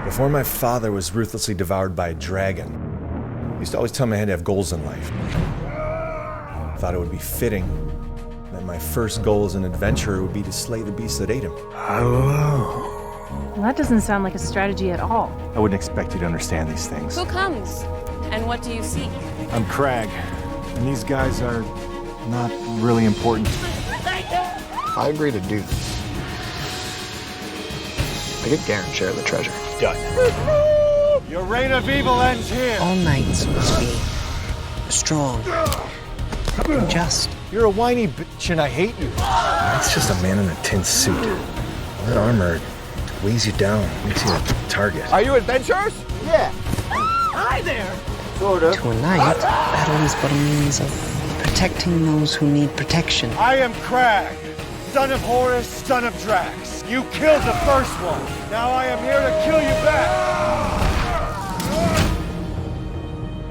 Before my father was ruthlessly devoured by a dragon, he used to always tell me I had to have goals in life. I thought it would be fitting that my first goal as an adventurer would be to slay the beast that ate him. Hello. Well, that doesn't sound like a strategy at all. I wouldn't expect you to understand these things. Who comes? And what do you seek? I'm Crag, and these guys are not really important. I agree to do this. I get Garen share of the treasure. Done. Your reign of evil ends here. All knights must be strong and just. You're a whiny bitch, and I hate you. That's just a man in a tin suit. That armor weighs you down, makes you a target. Are you adventurers? Yeah. Hi there! Sort of. To a knight, battle is but a means of protecting those who need protection. I am Crag, son of Horus, son of Drax. You killed the first one. Now I am here to kill you back.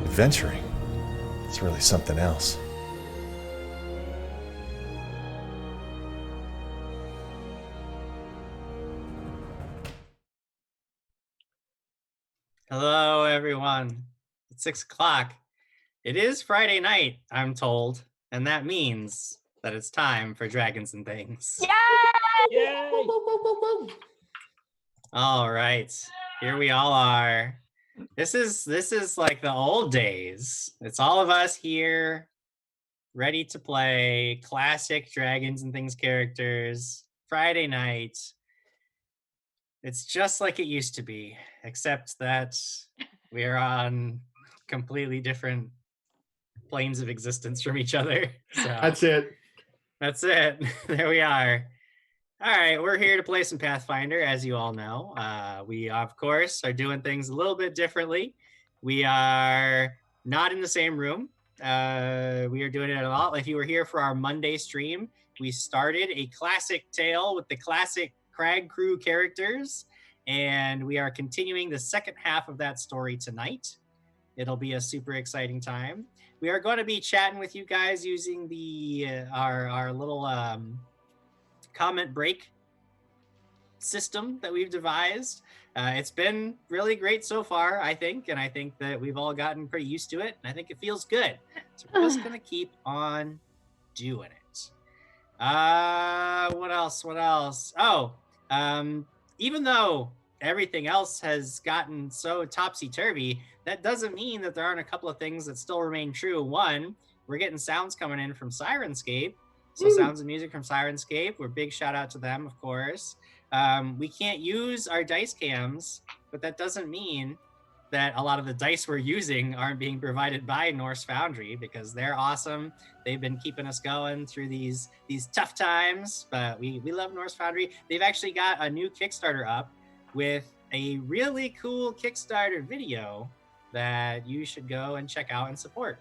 Adventuring. It's really something else. Hello, everyone. It's 6 o'clock. It is Friday night, I'm told, and that means that it's time for Dragons and Things. Yay! Yay! All right, here we all are. This is like the old days. It's all of us here, ready to play classic Dragons and Things characters. Friday night. It's just like it used to be, except that we are on completely different planes of existence from each other. So That's it. that's it. There we are. All right, we're here to play some Pathfinder, as you all know. We, of course, are doing things a little bit differently. We are not in the same room. We are doing it a lot. If you were here for our Monday stream, we started a classic tale with the classic Crag crew characters, and we are continuing the second half of that story tonight. It'll be a super exciting time. We are going to be chatting with you guys using the our little comment break system that we've devised. It's been really great so far, I think, and I think that we've all gotten pretty used to it, and I think it feels good. So we're just going to keep on doing it. What else? Oh, even though everything else has gotten so topsy-turvy, that doesn't mean that there aren't a couple of things that still remain true. One, we're getting sounds coming in from Sirenscape. So sounds and music from Sirenscape. We're big shout out to them, of course. We can't use our dice cams, but that doesn't mean that a lot of the dice we're using aren't being provided by Norse Foundry, because they're awesome. They've been keeping us going through these tough times, but we love Norse Foundry. They've actually got a new Kickstarter up with a really cool Kickstarter video that you should go and check out and support.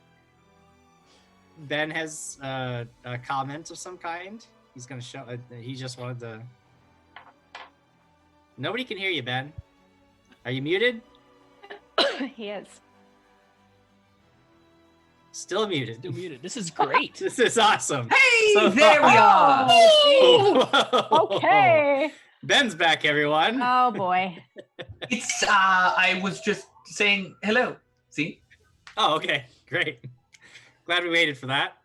Ben has a comment of some kind. He's going to show, he just wanted to... Nobody can hear you, Ben. Are you muted? He is. Still muted. Still muted. This is great. This is awesome. Hey, So there we are. Oh, Okay. Ben's back, everyone. Oh boy. It's I was just saying hello. See? Oh, okay. Great. Glad we waited for that.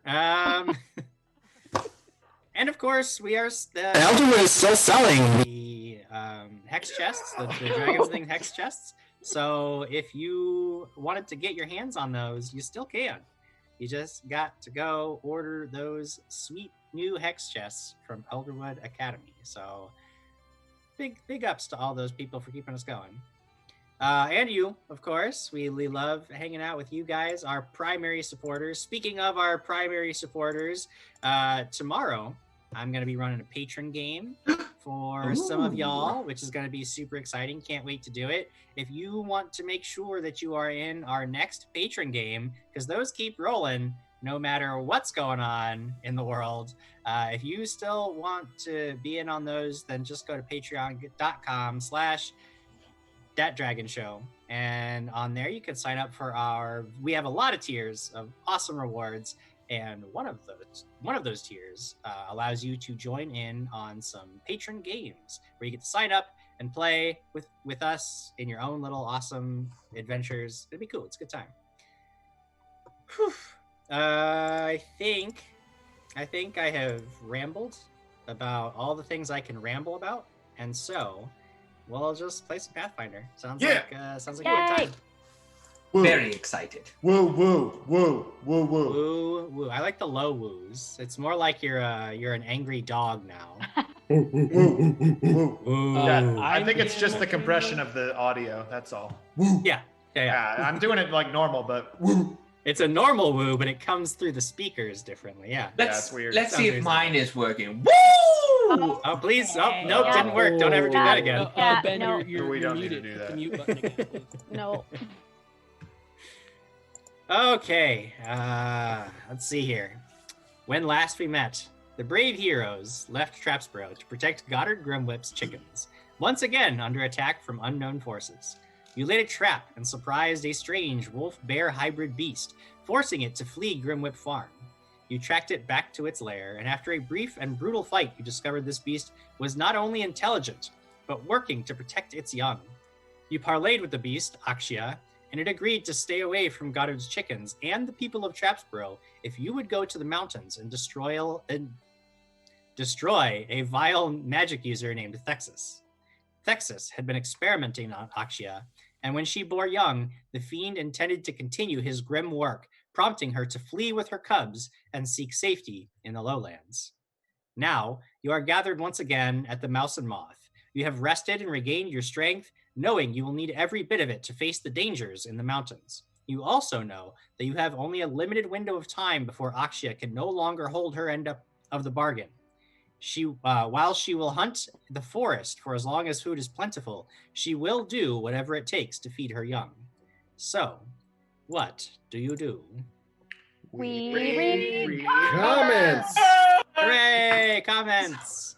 And of course, we are Val'Druen is still selling. the hex chests, the Dragon's Thing hex chests. So if you wanted to get your hands on those, you still can. You just got to go order those sweet new hex chests from Elderwood Academy. So big ups to all those people for keeping us going. And you, of course. We love hanging out with you guys, our primary supporters. Speaking of our primary supporters, tomorrow I'm going to be running a patron game for some of y'all, which is going to be super exciting. Can't wait to do it. If you want to make sure that you are in our next patron game, because those keep rolling no matter what's going on in the world. If you still want to be in on those, then just go to patreon.com/thatdragonshow. And on there you can sign up for we have a lot of tiers of awesome rewards. And one of those tiers allows you to join in on some patron games where you get to sign up and play with us in your own little awesome adventures. It'd be cool. It's a good time. Whew. I think I have rambled about all the things I can ramble about, and so we'll just play some Pathfinder. Sounds like a good time. Woo. Very excited. Woo, woo, woo, woo, woo. Woo, woo. I like the low woos. It's more like you're an angry dog now. Woo, woo, woo, woo, Woo. Yeah, I think it's just the compression of the audio. That's all. Woo. Yeah. I'm doing it like normal, but woo. It's a normal woo, but it comes through the speakers differently. Yeah. That's weird. Let's see if mine is working. Woo! Oh, please. Oh, nope, didn't work. Don't ever do that again. Yeah, Ben, no. you're don't muted. need to do that. The mute button again, please. No. Okay, let's see here. When last we met, the brave heroes left Trapsboro to protect Goddard Grimwhip's chickens, once again under attack from unknown forces. You laid a trap and surprised a strange wolf-bear hybrid beast, forcing it to flee Grimwhip Farm. You tracked it back to its lair, and after a brief and brutal fight, you discovered this beast was not only intelligent, but working to protect its young. You parlayed with the beast, Akshia, and it agreed to stay away from Goddard's chickens and the people of Trapsboro if you would go to the mountains and destroy a vile magic user named Thexus. Thexus had been experimenting on Akshia, and when she bore young, the fiend intended to continue his grim work, prompting her to flee with her cubs and seek safety in the lowlands. Now, you are gathered once again at the Mouse and Moth. You have rested and regained your strength, knowing you will need every bit of it to face the dangers in the mountains. You also know that you have only a limited window of time before Akshia can no longer hold her end up of the bargain. While she will hunt the forest for as long as food is plentiful, she will do whatever it takes to feed her young. So, what do you do? We read Comments! Hooray! Comments!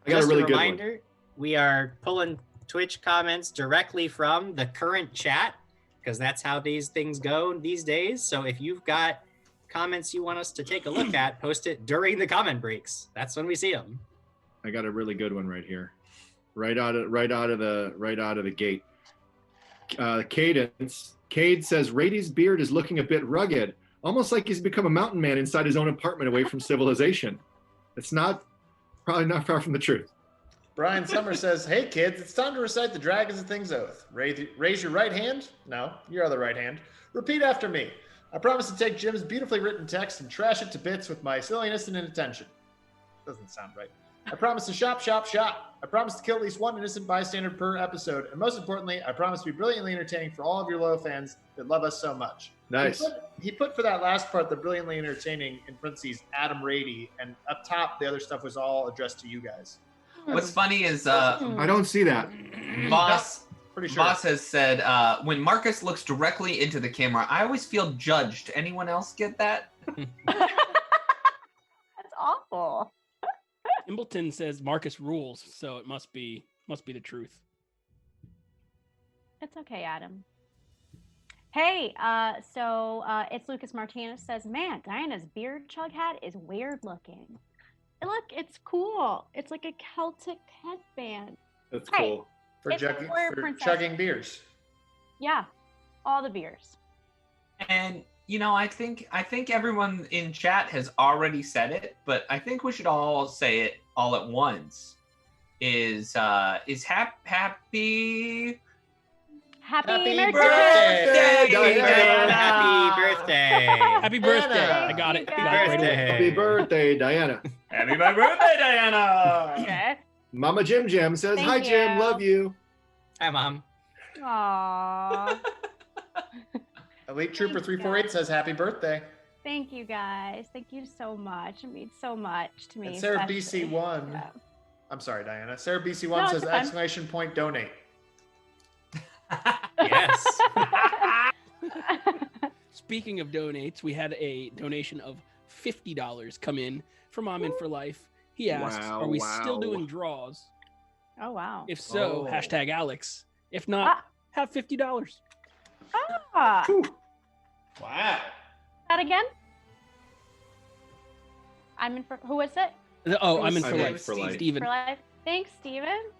I got Just a really good reminder, we are pulling Twitch comments directly from the current chat, because that's how these things go these days. So if you've got comments you want us to take a look at, post it during the comment breaks. That's when we see them. I got a really good one right here, right out of the gate. Cade says Rady's beard is looking a bit rugged, almost like he's become a mountain man inside his own apartment away from civilization. It's probably not far from the truth. Brian Summers says, "Hey kids, it's time to recite the Dragons and Things Oath. Raise your right hand. No, your other right hand. Repeat after me. I promise to take Jim's beautifully written text and trash it to bits with my silliness and inattention." Doesn't sound right. I promise to shop. I promise to kill at least one innocent bystander per episode. And most importantly, I promise to be brilliantly entertaining for all of your loyal fans that love us so much. Nice. He put for that last part, the brilliantly entertaining, in parentheses, Adam Rady. And up top, the other stuff was all addressed to you guys. What's funny is I don't see that. Boss Pretty sure. Boss has said when Marcus looks directly into the camera, I always feel judged. Anyone else get that? That's awful. Imbleton says Marcus rules, so it must be the truth. It's okay, Adam. Hey, so it's Lucas Martinez says, "Man, Diana's beard chug hat is weird looking. Look, it's cool. It's like a Celtic headband. That's Hey, cool. For it's a warrior for princess. chugging beers. Yeah, all the beers. And I think everyone in chat has already said it, but I think we should all say it all at once. Is happy Happy birthday, Diana! Happy birthday! Happy birthday! I got it. Happy I got it right away. Happy birthday, Diana. Happy birthday, Diana! Okay. Mama Jim says, Thank "Hi Jim, you. love you." Hi, Mom. Aww. Elite Trooper 348 says, "Happy birthday." Thank you guys. Thank you so much. It means so much to me. And Sarah especially. BC1. Yeah. I'm sorry, Diana. Sarah BC1 No, says, it's fine. exclamation point, donate. Yes. Speaking of donates, we had a donation of $50 come in from Mom in for Life. He asks, Wow, "Are we wow. still doing draws? Oh wow. If so, Oh. hashtag Alex. If not, have $50." Ah, Wow. that again? I'm in for who is it? Oh, I'm in I'm for in life. for life. Steven. For life. Thanks, Steven.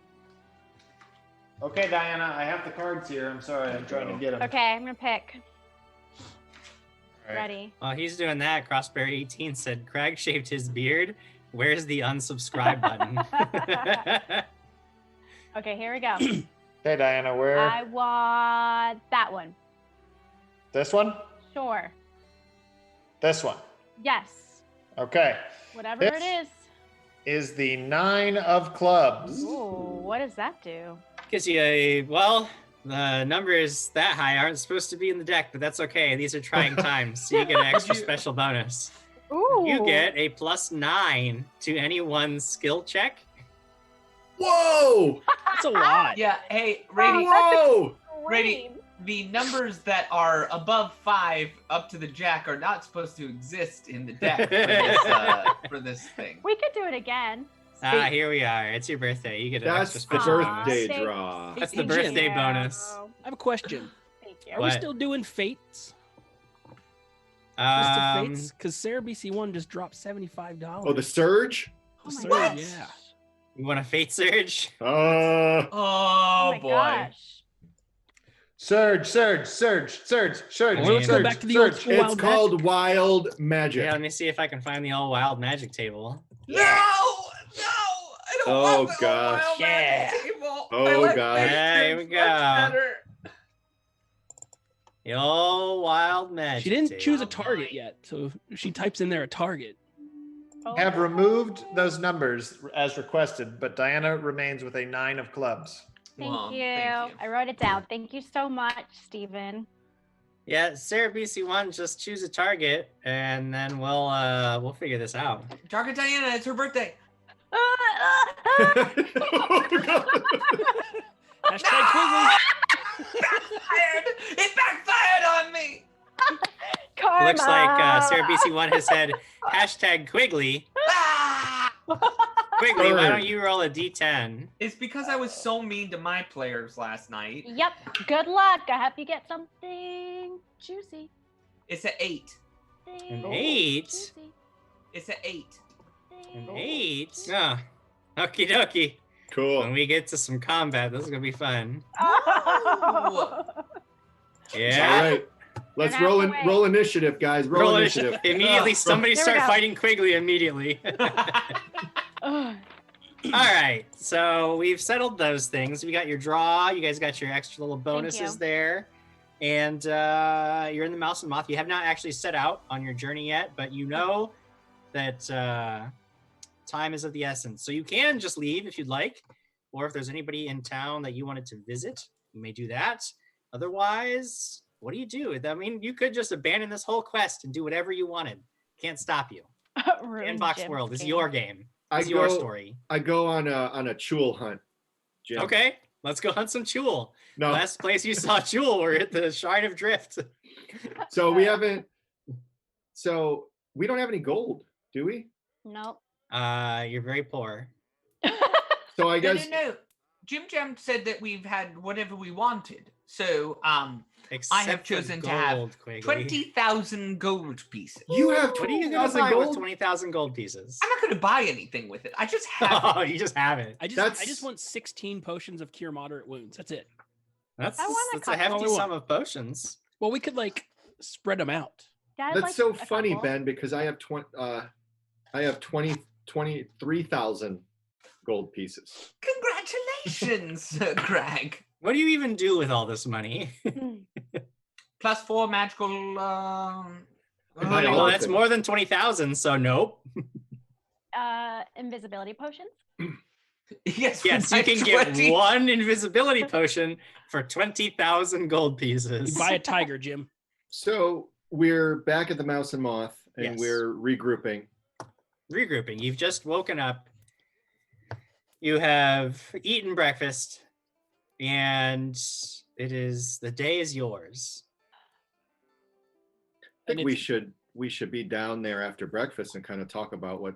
Okay, Diana, I have the cards here. I'm sorry, I'm trying to get them. Okay, I'm gonna pick. All right. Ready. While he's doing that, Crossbear18 said, Craig shaved his beard. Where's the unsubscribe button? Okay, here we go. Hey, Diana, where? I want that one. This one? Sure. This one. Yes. Okay. Whatever This it is the 9 of clubs. Ooh, what does that do? Gives you well, the numbers that high aren't supposed to be in the deck, but that's okay. These are trying times, so you get an extra special bonus. Ooh. You get a +9 to anyone's skill check. Whoa! That's a lot. Yeah, hey, Rady. Whoa! Rady, the numbers that are above 5 up to the jack are not supposed to exist in the deck for this thing. We could do it again. Here we are. It's your birthday. You get an That's extra the special birthday bonus. draw. That's Hey, the Jim. birthday bonus. I have a question. Thank you. Are we What? still doing fates? Because Um, Sarah BC1 just dropped $75. Oh, the surge? Oh my Surge, gosh. yeah. you want a fate surge? Oh, Oh my boy. gosh. Surge. Or let's go back to the old surge. school It's wild called magic. Wild Magic. Yeah, let me see if I can find the old wild magic table. No! I don't Oh, want the gosh. wild magic table. Oh, I like gosh. fate Yeah, here surge we much go. better. The old wild magic. She didn't choose a table. target yet, so she types in there a target. Oh. Have removed those numbers as requested, but Diana remains with a 9 of clubs. Thank Well, you. thank you. I wrote it down. Thank you so much, Steven. Yeah, Sarah BC1, just choose a target, and then we'll figure this out. Target Diana, it's her birthday. Hashtag Quigley. Backfired! It backfired on me! Karma. Looks like Sarah BC1 has said hashtag Quigley. Ah! Quigley, why don't you roll a d10? It's because I was so mean to my players last night. Yep. Good luck. I hope you get something juicy. It's an 8. An 8? Juicy. It's an 8. An 8? Oh, okie dokie. Cool. When we get to some combat, this is going to be fun. Oh! Yeah. All right. Let's You're gonna have to wait. roll initiative, guys. Roll initiative. Immediately, somebody Here we start go. fighting Quigley immediately. Ugh. All right, so we've settled those things. We got your draw. You guys got your extra little bonuses you. there. And you're in the Mouse and Moth. You have not actually set out on your journey yet, but you know that time is of the essence. So you can just leave if you'd like, or if there's anybody in town that you wanted to visit, you may do that. Otherwise, what do you do? I mean, you could just abandon this whole quest and do whatever you wanted. Can't stop you. Ruined Inbox Jim's World is game. your game. I It's your go- story. I go on a Chul hunt. Jim. Okay, let's go hunt some Chul. No. Last place you saw Chul were at the Shrine of Drift. So we haven't. So we don't have any gold, do we? Nope. You're very poor. So I guess. No. Jim Jam said that we've had whatever we wanted. So, Except I have for chosen to gold, have Quigley. 20,000 gold pieces. You have What are you gonna 20,000 buy with gold? 20,000 gold pieces? I'm not going to buy anything with it. I just have Oh, you just have it. I That's- just want 16 potions of cure moderate wounds. That's it. That's, I want a that's a couple. hefty sum of potions. Well, we could like spread them out. Yeah, I'd That's like so a funny, couple. Ben, because I have 23,000 gold pieces. Congratulations, Greg. What do you even do with all this money? +4 magical. And buy all Well, of that's it. more than 20,000, so nope. Invisibility potions. Yes, Yes, you can get one invisibility potion for 20,000 gold pieces. You buy a tiger, Jim. So we're back at the Mouse and Moth, and Yes. we're regrouping. Regrouping. You've just woken up. You have eaten breakfast, and the day is yours. I think And we should be down there after breakfast and kind of talk about what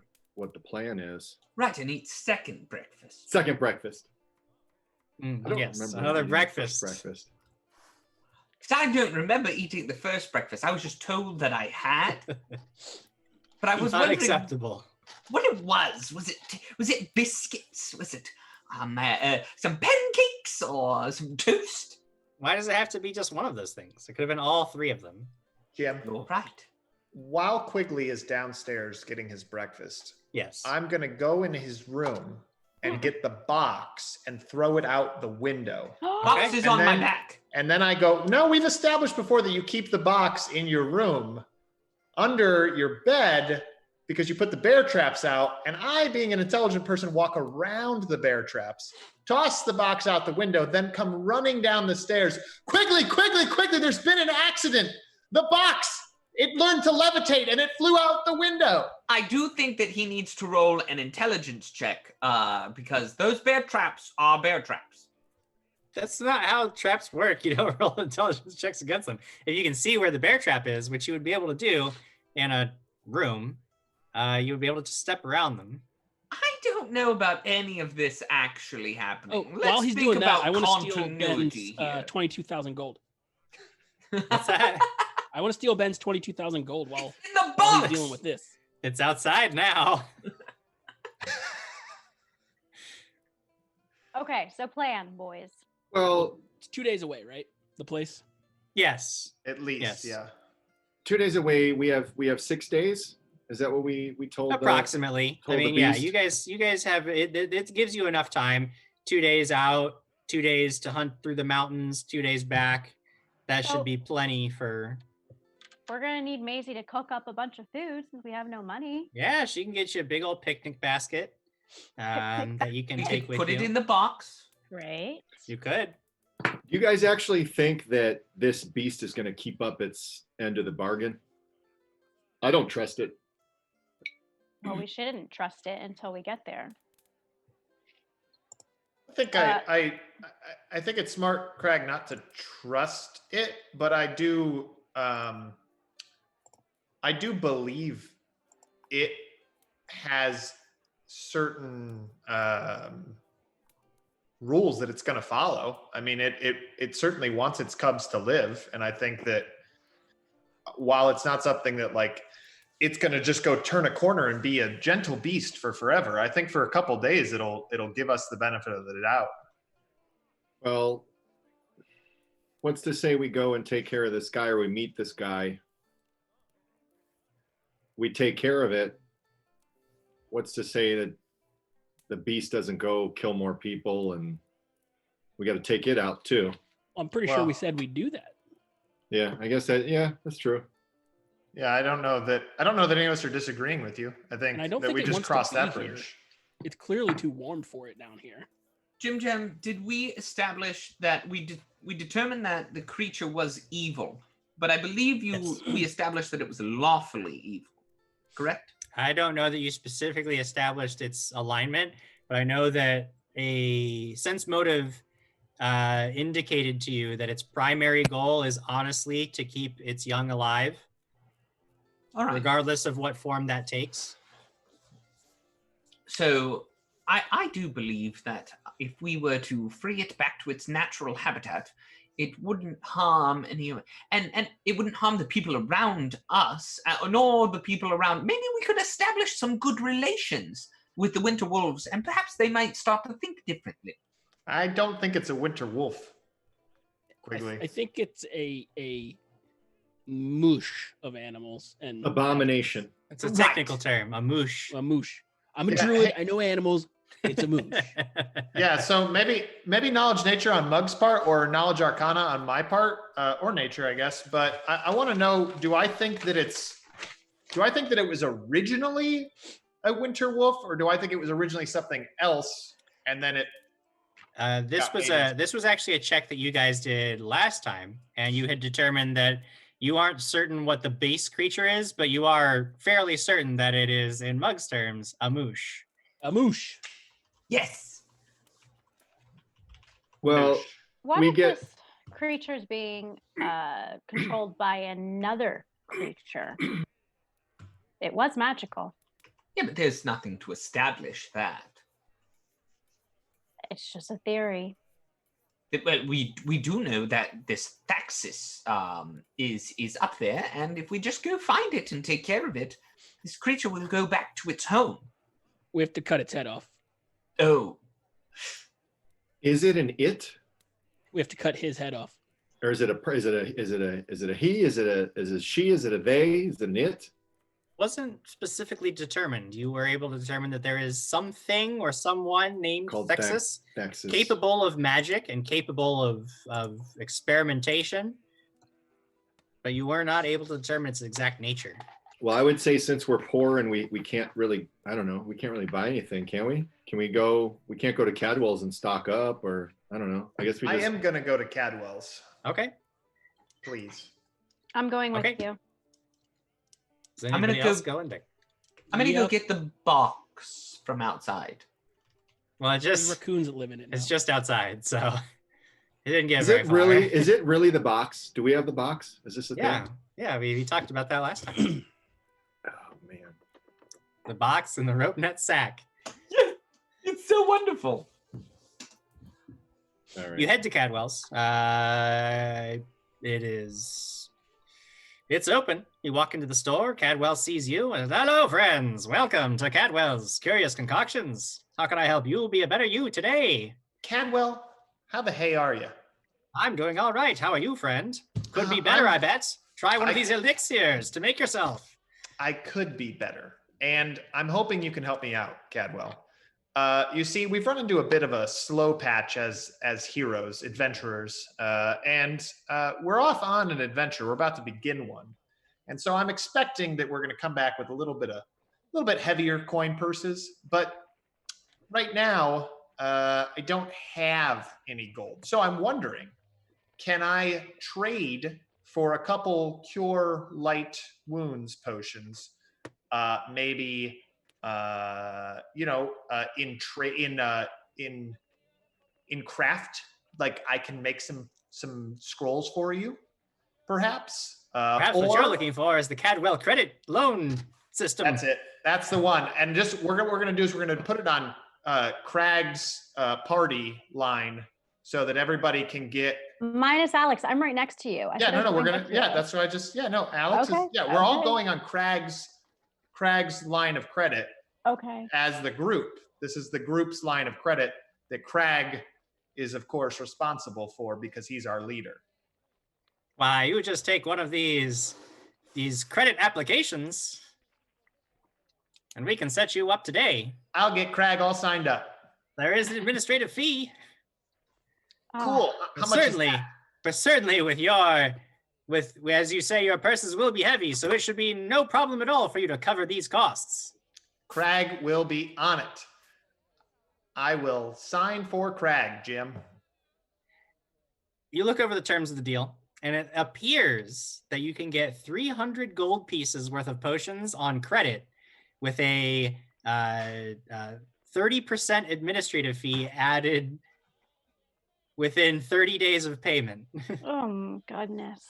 the plan is. Right, and eat second breakfast. Second breakfast. I don't Yes, remember another eating the first breakfast. breakfast. Because I don't remember eating the first breakfast. I was just told that I had. But I was wondering Unacceptable. what it was. Was it biscuits? Was it some pancakes? snacks or some toast. Why does it have to be just one of those things? It could have been all three of them. Jim, All right. while Quigley is downstairs getting his breakfast, Yes. I'm going to go in his room and get the box and throw it out the window. Box is on my back. And then I go, no, we've established before that you keep the box in your room under your bed because you put the bear traps out. And I, being an intelligent person, walk around the bear traps, toss the box out the window, then come running down the stairs. Quigley, there's been an accident. The box, it learned to levitate and it flew out the window. I do think that he needs to roll an intelligence check because those bear traps are bear traps. That's not how traps work. You don't roll intelligence checks against them. If you can see where the bear trap is, which you would be able to do in a room, you would be able to step around them. I don't know about any of this actually happening. Oh, Let's while he's think doing that, about I want to steal continuity Ben's here. 22,000 gold. What's that? I want to steal Ben's 22,000 gold while, In the while box! he's dealing with this. It's outside now. Okay, so plan, boys. Well, It's 2 days away, right? The place. Yes. At least, Yes. yeah. 2 days away. We have 6 days. Is that what we told? Approximately. I told the mean, yeah, beast? you guys have it. It gives you enough time. 2 days out, 2 days to hunt through the mountains, 2 days back. That should Oh. be plenty for. We're gonna need Maisie to cook up a bunch of food since we have no money. Yeah, she can get you a big old picnic basket that you can You take could with put you. it in the box. Right. You could. Do you guys actually think that this beast is going to keep up its end of the bargain? I don't trust it. Well, we shouldn't trust it until we get there. I think I think it's smart, Craig, not to trust it, but I do believe it has certain rules that it's going to follow. I mean, it certainly wants its cubs to live, and I think that while it's not something that like it's going to just go turn a corner and be a gentle beast for forever, I think for a couple days it'll give us the benefit of the doubt. Well, what's to say we go and take care of this guy, or we meet this guy, we take care of it? What's to say that the beast doesn't go kill more people, and we got to take it out too? I'm pretty sure we said we'd do that. Yeah, I guess that's true. Yeah, I don't know that any of us are disagreeing with you. I think And I don't that think we it just wants to crossed be that here. bridge. It's clearly too warm for it down here. Jim, did we establish that we determined that the creature was evil? But I believe we established that it was lawfully evil, correct? I don't know that you specifically established its alignment, but I know that a sense motive indicated to you that its primary goal is honestly to keep its young alive, All right. regardless of what form that takes. So I do believe that if we were to free it back to its natural habitat, it wouldn't harm any, and it wouldn't harm the people around us, nor the people around. Maybe we could establish some good relations with the winter wolves, and perhaps they might start to think differently. I don't think it's a winter wolf. Quigley. I think it's a moosh of animals and Abomination. It's a technical term, a moosh. A moosh. I'm a Yeah, druid. hey- I know animals. It's a moosh. Yeah, so maybe knowledge nature on Mug's part, or knowledge arcana on my part, or nature, I guess. But I want to know: do I think that it was originally a winter wolf, or do I think it was originally something else, and then it? This was actually a check that you guys did last time, and you had determined that you aren't certain what the base creature is, but you are fairly certain that it is, in Mug's terms, a moosh. A moosh. Yes. Well, What we if get- this creature's being controlled by another creature? It was magical. Yeah, but there's nothing to establish that. It's just a theory. But we do know that this Thexus is up there, and if we just go find it and take care of it, this creature will go back to its home. We have to cut its head off. Oh, is it an it? We have to cut his head off. Or is it a he? Is it a she? Is it a they? Is it an it? Wasn't specifically determined. You were able to determine that there is something or someone named Called Thexus, Thexus. capable of magic and capable of experimentation, but you were not able to determine its exact nature. Well, I would say since we're poor and we can't really, I don't know, we can't really buy anything, can we? We can't go to Cadwell's and stock up, or I don't know. I guess I am going to go to Cadwell's. Okay. Please. I'm going with Okay. you. Is I'm gonna anybody else going there? I'm gonna go get the box from outside. Well, There's raccoons that live in it now. It's just outside, so it didn't get Is very it far. really? Is it really the box? Do we have the box? Is this a Yeah, thing? yeah. We talked about that last time. Oh man. The box and the rope net sack. It's so wonderful. All right. You head to Cadwell's. It's open. You walk into the store. Cadwell sees you and hello, friends. Welcome to Cadwell's Curious Concoctions. How can I help you be a better you today? Cadwell, how the hey are you? I'm doing all right. How are you, friend? Could be better, I bet. Try one of these elixirs to make yourself. I could be better, and I'm hoping you can help me out, Cadwell. You see, we've run into a bit of a slow patch as heroes, adventurers, and we're off on an adventure. We're about to begin one, and so I'm expecting that we're going to come back with a little bit heavier coin purses. But right now, I don't have any gold, so I'm wondering, can I trade for a couple Cure Light Wounds potions? Maybe. In craft, like I can make some scrolls for you, perhaps. Perhaps what you're looking for is the Cadwell credit loan system. That's it. That's the one. And just we're gonna do is we're gonna put it on Craig's party line so that everybody can get. Minus Alex, I'm right next to you. We're gonna. Yeah, that's what I just. Yeah, no, Alex Okay. is. Yeah, we're all going on Craig's line of credit. Okay. As the group. This is the group's line of credit that Craig is, of course, responsible for because he's our leader. Why, you just take one of these credit applications and we can set you up today. I'll get Craig all signed up. There is an administrative fee. Cool. How much is that? But certainly with as you say, your purses will be heavy, so it should be no problem at all for you to cover these costs. Craig will be on it. I will sign for Craig, Jim. You look over the terms of the deal, and it appears that you can get 300 gold pieces worth of potions on credit with a 30% administrative fee added within 30 days of payment. Oh, goodness.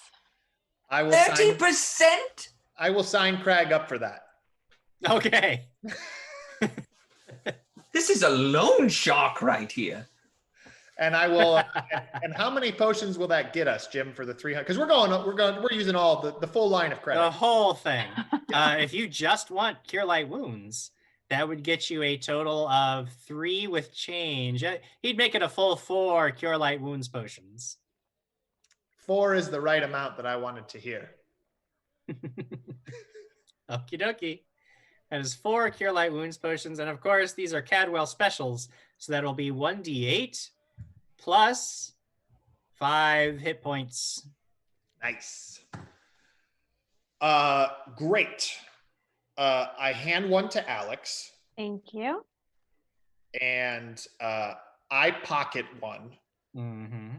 I will 30%? I will sign Craig up for that. Okay. This is a loan shark right here. And I will. And how many potions will that get us, Jim, for the 300? Because we're using all the full line of credit. The whole thing. If you just want Cure Light Wounds, that would get you a total of 3 with change. He'd make it a full 4 Cure Light Wounds potions. 4 is the right amount that I wanted to hear. Okie dokie. That is 4 Cure Light Wounds potions. And of course, these are Cadwell specials. So that'll be 1d8 plus 5 hit points. Nice. Great. I hand one to Alex. Thank you. And I pocket one. Mm-hmm.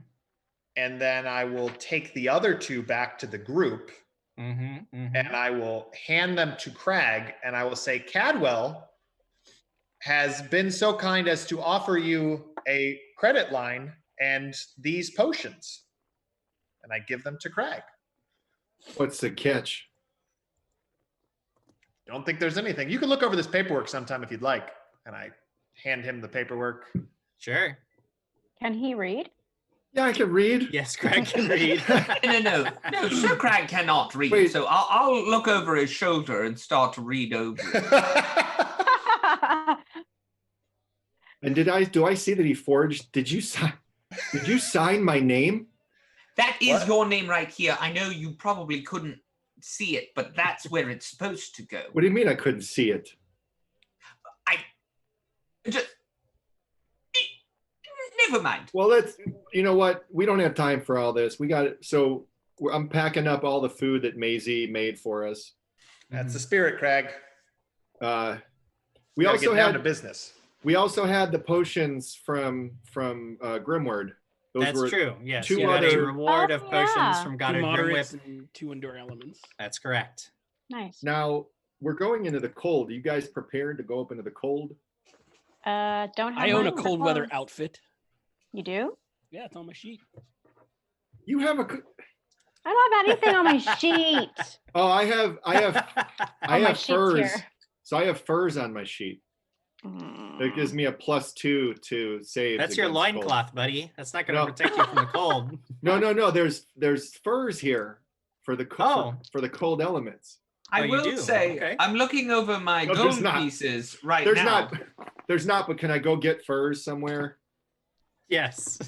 And then I will take the other 2 back to the group. Mm-hmm. And I will hand them to Craig, and I will say, Cadwell has been so kind as to offer you a credit line and these potions. And I give them to Craig. What's the catch? Don't think there's anything. You can look over this paperwork sometime if you'd like. And I hand him the paperwork. Sure. Can he read? Yeah, I can read. Yes, Craig can read. No, Sir Craig cannot read. Wait. So I'll look over his shoulder and start to read over it. And do I see that he forged? Did you sign? Did you sign my name? That is your name right here. I know you probably couldn't see it, but that's where it's supposed to go. What do you mean I couldn't see it? Never mind. Well, you know what? We don't have time for all this. We got it. So I'm packing up all the food that Maisie made for us. That's the spirit, Craig. We also get down had to business. We also had the potions from Grimward. That's true. Yes, two you got other a reward of potions from God 2 of moderates Grimwhip. and 2 endure elements. That's correct. Nice. Now we're going into the cold. Are you guys prepared to go up into the cold? Don't have. I own a mine for cold weather clothes. outfit. You do? Yeah, it's on my sheet. You have a. I don't have anything on my sheet. Oh, I have my sheet's furs. here. So I have furs on my sheet. It gives me a +2 to save. That's your loincloth, buddy. That's not going to No. protect you from the cold. No. There's furs here for the for the cold elements. I will say, I'm looking over my No, there's gold not. pieces right There's now. There's not. But can I go get furs somewhere? Yes.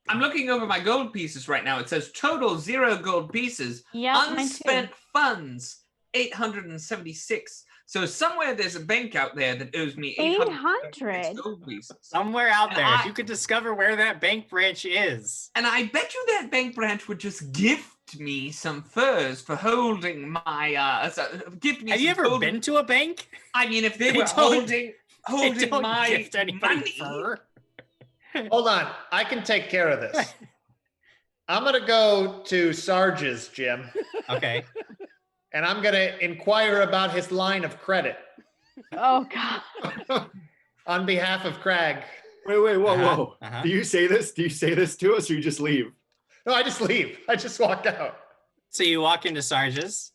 I'm looking over my gold pieces right now. It says total 0 gold pieces. Yeah, mine too. Unspent funds 876. So somewhere there's a bank out there that owes me 800 gold pieces. Somewhere out And there. I- If you could discover where that bank branch is. And I bet you that bank branch would just gift me some furs for holding my gift me. Have you some ever gold- been to a bank? I mean, if they They were don't- holding They don't my gift anybody money. fur. Hold on. I can take care of this. I'm going to go to Sarge's, Jim, Okay. and I'm going to inquire about his line of credit Oh God. on behalf of Craig. Wait, whoa. Uh-huh. Do you say this? Do you say this to us, or you just leave? No, I just leave. I just walk out. So you walk into Sarge's.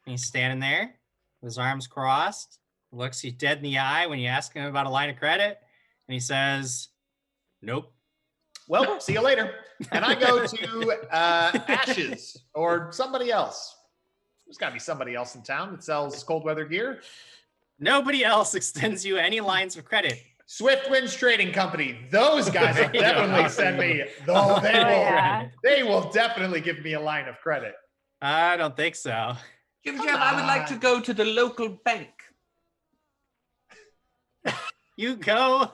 He's standing there, with his arms crossed, looks you dead in the eye when you ask him about a line of credit, and he says, "Nope." Well, see you later. And I go to Ashes or somebody else. There's got to be somebody else in town that sells cold weather gear. Nobody else extends you any lines of credit. Swift Winds Trading Company. Those guys will definitely send me. They will definitely give me a line of credit. I don't think so. Jim, I would like to go to the local bank. You go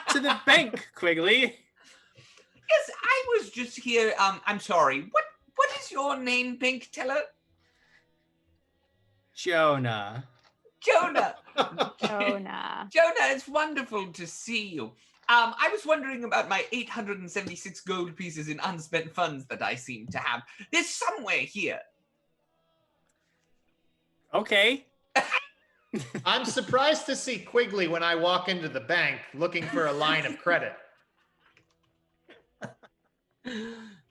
to the bank, Quigley. Yes, I was just here. I'm sorry. What is your name, Bank Teller? Jonah. Jonah. Jonah. Jonah, it's wonderful to see you. I was wondering about my 876 gold pieces in unspent funds that I seem to have. There's somewhere here. Okay. I'm surprised to see Quigley when I walk into the bank looking for a line of credit.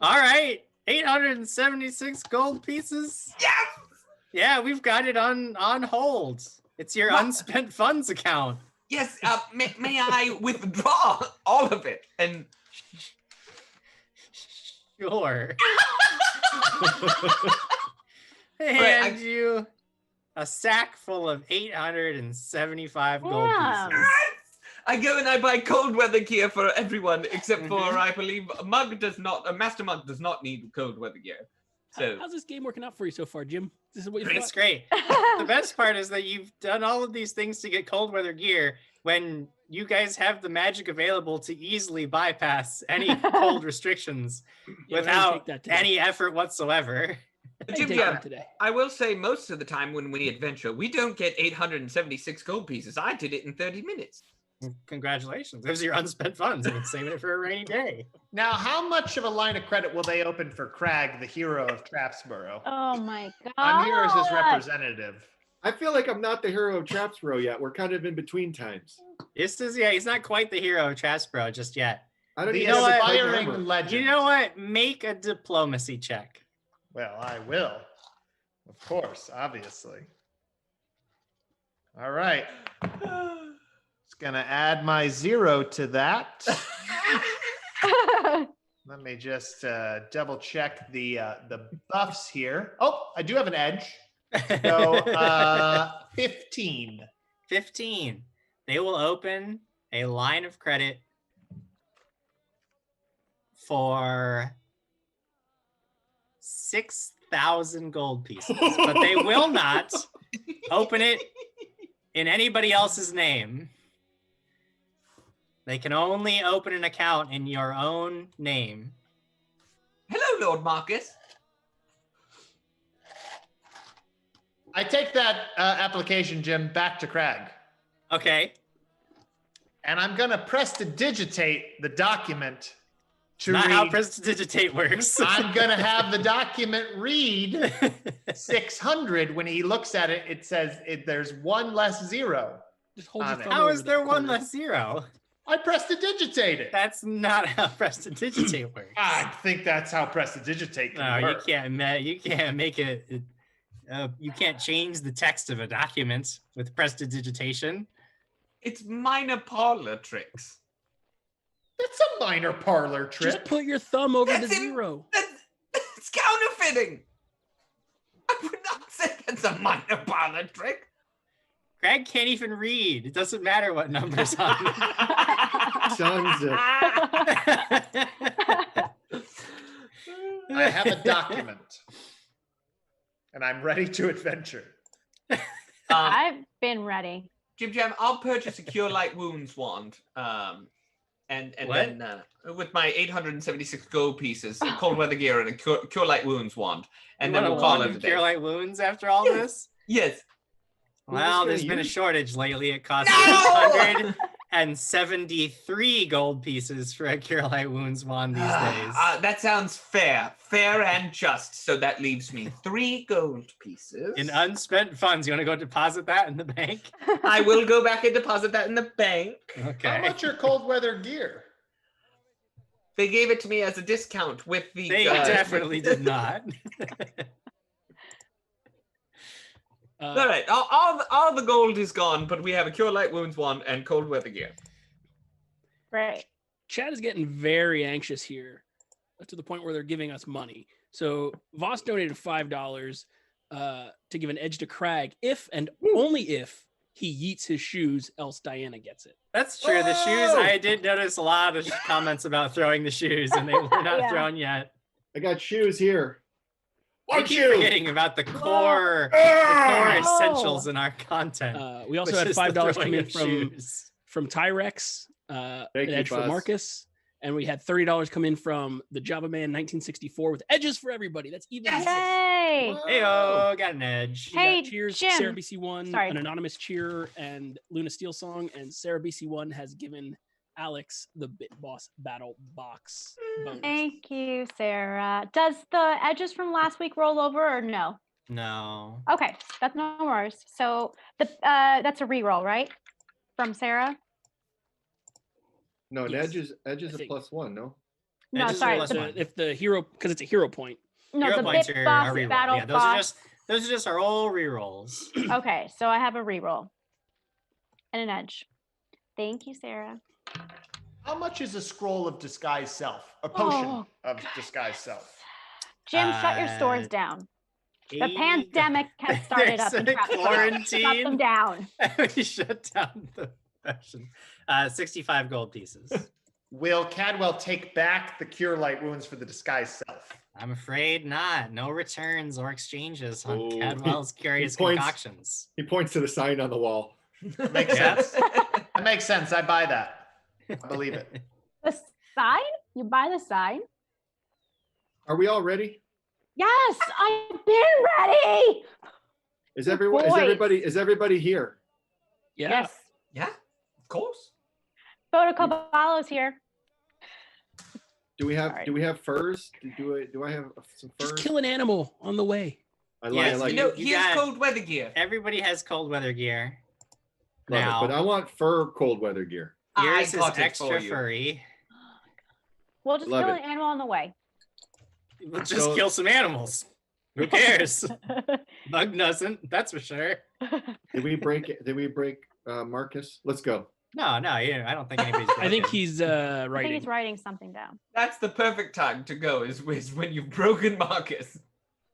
All right. 876 gold pieces. Yes! Yeah, we've got it on hold. It's your unspent funds account. Yes, may I withdraw all of it? And Sure. Right, Hand you a sack full of 875 gold Damn. pieces. I go and I buy cold weather gear for everyone except for, I believe, a master monk does not need cold weather gear. So How's this game working out for you so far, Jim? This is what you It's thought? great. The best part is that you've done all of these things to get cold weather gear when you guys have the magic available to easily bypass any cold restrictions Yeah, we're gonna without take that today. any effort whatsoever. Jim, take that today. I will say most of the time when we adventure, we don't get 876 gold pieces. I did it in 30 minutes. Congratulations. There's your unspent funds. I've been saving it for a rainy day. Now, how much of a line of credit will they open for Crag, the hero of Trapsboro? Oh my God. I'm here as his representative. I feel like I'm not the hero of Trapsboro yet. We're kind of in between times. He's not quite the hero of Chaspro just yet. I don't The even have a title aspiring number. legend. You know what? Make a diplomacy check. Well, I will. Of course, obviously. All right. Just gonna add my 0 to that. Let me just double check the buffs here. Oh, I do have an edge. So 15. 15. They will open a line of credit for 6,000 gold pieces, but they will not open it in anybody else's name. They can only open an account in your own name. Hello, Lord Marcus. I take that application, Jim, back to Crag. Okay. And I'm going to prestidigitate the document to Not read. how prestidigitate works. I'm going to have the document read 600. When he looks at it, it says there's one less zero. Just hold your thumb How over is the there one corner. less zero? I prestidigitate it. That's not how prestidigitate works. I think that's how prestidigitate can No, work. you can't make it. You can't change the text of a document with prestidigitation. It's minor parlor tricks. That's a minor parlor trick. Just put your thumb over the zero. It's counterfeiting. I would not say that's a minor parlor trick. Greg can't even read. It doesn't matter what number's on. Sons of- I have a document. And I'm ready to adventure. I've been ready. Jim Jam, I'll purchase a Cure Light Wounds wand. And What? then with my 876 gold pieces, a cold weather gear, and a Cure Light Wounds wand. And then we'll call it a day. Cure Light Wounds after all this? Yes. Well, gonna there's been a use- shortage lately. It costs No! 673 gold pieces for a Cure Light Wounds wand these days. That sounds fair. Fair and just. So that leaves me 3 gold pieces. In unspent funds, you want to go deposit that in the bank? I will go back and deposit that in the bank. Okay. How much your cold weather gear? They gave it to me as a discount with the... They definitely did not. All right, all the gold is gone, but we have a Cure Light Wounds wand and cold weather gear. Right. Chad is getting very anxious here to the point where they're giving us money. So Voss donated $5 to give an edge to Crag if and only if he yeets his shoes, else Diana gets it. That's true. The shoes, I did notice a lot of comments about throwing the shoes, and they were not Yeah. thrown yet. I got shoes here. I keep forgetting about the core essentials in our content. We also which had is the $5 throwing coming of shoes. from Tyrex, an Thank you, edge for boss. Marcus, and we had $30 come in from the Java Man 1964 with edges for everybody. That's even. Yay! Hey-oh, got an edge. We got Hey, cheers, Jim. Sarah BC1, Sorry. an anonymous cheer, and Luna Steel Song, and Sarah BC1 has given Alex the Bit Boss Battle Box bonus. Thank you, Sarah. Does the edges from last week roll over or no? No. Okay, that's no worries. So that's a reroll, right? From Sarah? No, an Yes. edge is I a think- +1, no? No, Edges are sorry. plus The, one. If the hero, because it's a hero point. no, Hero the points Bit are Boss reroll. Battle Yeah, Boss. those are just our old rerolls. Okay, so I have a reroll and an edge. Thank you, Sarah. How much is a scroll of disguise self? A potion Oh. of disguise self? Jim, shut your stores down. The pandemic has started up and There's a trapped them. quarantine. Shut them down. We shut down the fashion. 65 gold pieces. Will Cadwell take back the Cure Light Wounds for the disguise self? I'm afraid not. No returns or exchanges on Oh. Cadwell's curious points. concoctions. He points to the sign on the wall. Makes Yeah. sense. That makes sense. I buy that. I believe it. The sign? You buy the sign? Are we all ready? Yes, I've been ready. Is Good everyone? boy. Is everybody here? Yeah. Yes. Yeah, of course. Photo Caballo's here. Do we have? Sorry. Do we have furs? Do I have some furs? Just kill an animal on the way. I like. Yes, I like You know, it. You here's got- cold weather gear. Everybody has cold weather gear. Love it, Now, but I want fur cold weather gear. yours is got it for extra you. furry. We'll just Love kill it. an animal on the way. We'll just So- kill some animals. Who cares? Bug doesn't, that's for sure. Did we break? Did we break Marcus? Let's go. No, yeah, I don't think anybody's. I think broken. he's I think writing. he's writing something down. That's the perfect time to go is when you've broken Marcus.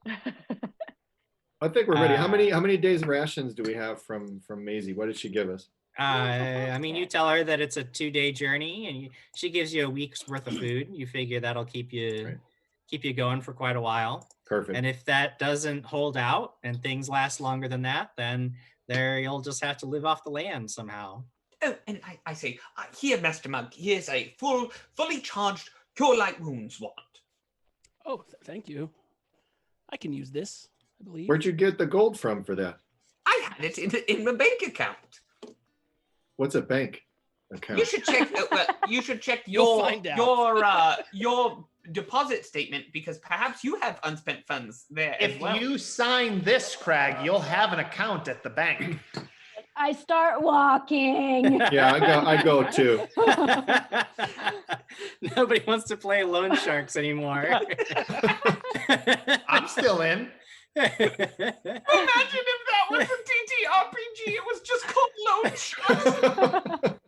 I think we're ready. How Uh, many days of rations do we have from Maisie? What did she give us? I mean, you tell her that it's a 2-day journey, and she gives you a week's worth of food. You figure that'll keep you going for quite a while. Perfect. And if that doesn't hold out and things last longer than that, then you'll just have to live off the land somehow. Oh, and I say, here, Master Monk, here's a fully charged Cure Light Wounds wand. Oh, thank you. I can use this, I believe. Where'd you get the gold from for that? I had it in my bank account. What's a bank account? You should check. You should check You'll find out. your deposit statement, because perhaps you have unspent funds there as If well. you sign this, Crag, you'll have an account at the bank. I start walking. Yeah, I go too. Nobody wants to play Loan Sharks anymore. I'm still in. Imagine if that was a TTRPG. It was just called Loan Sharks.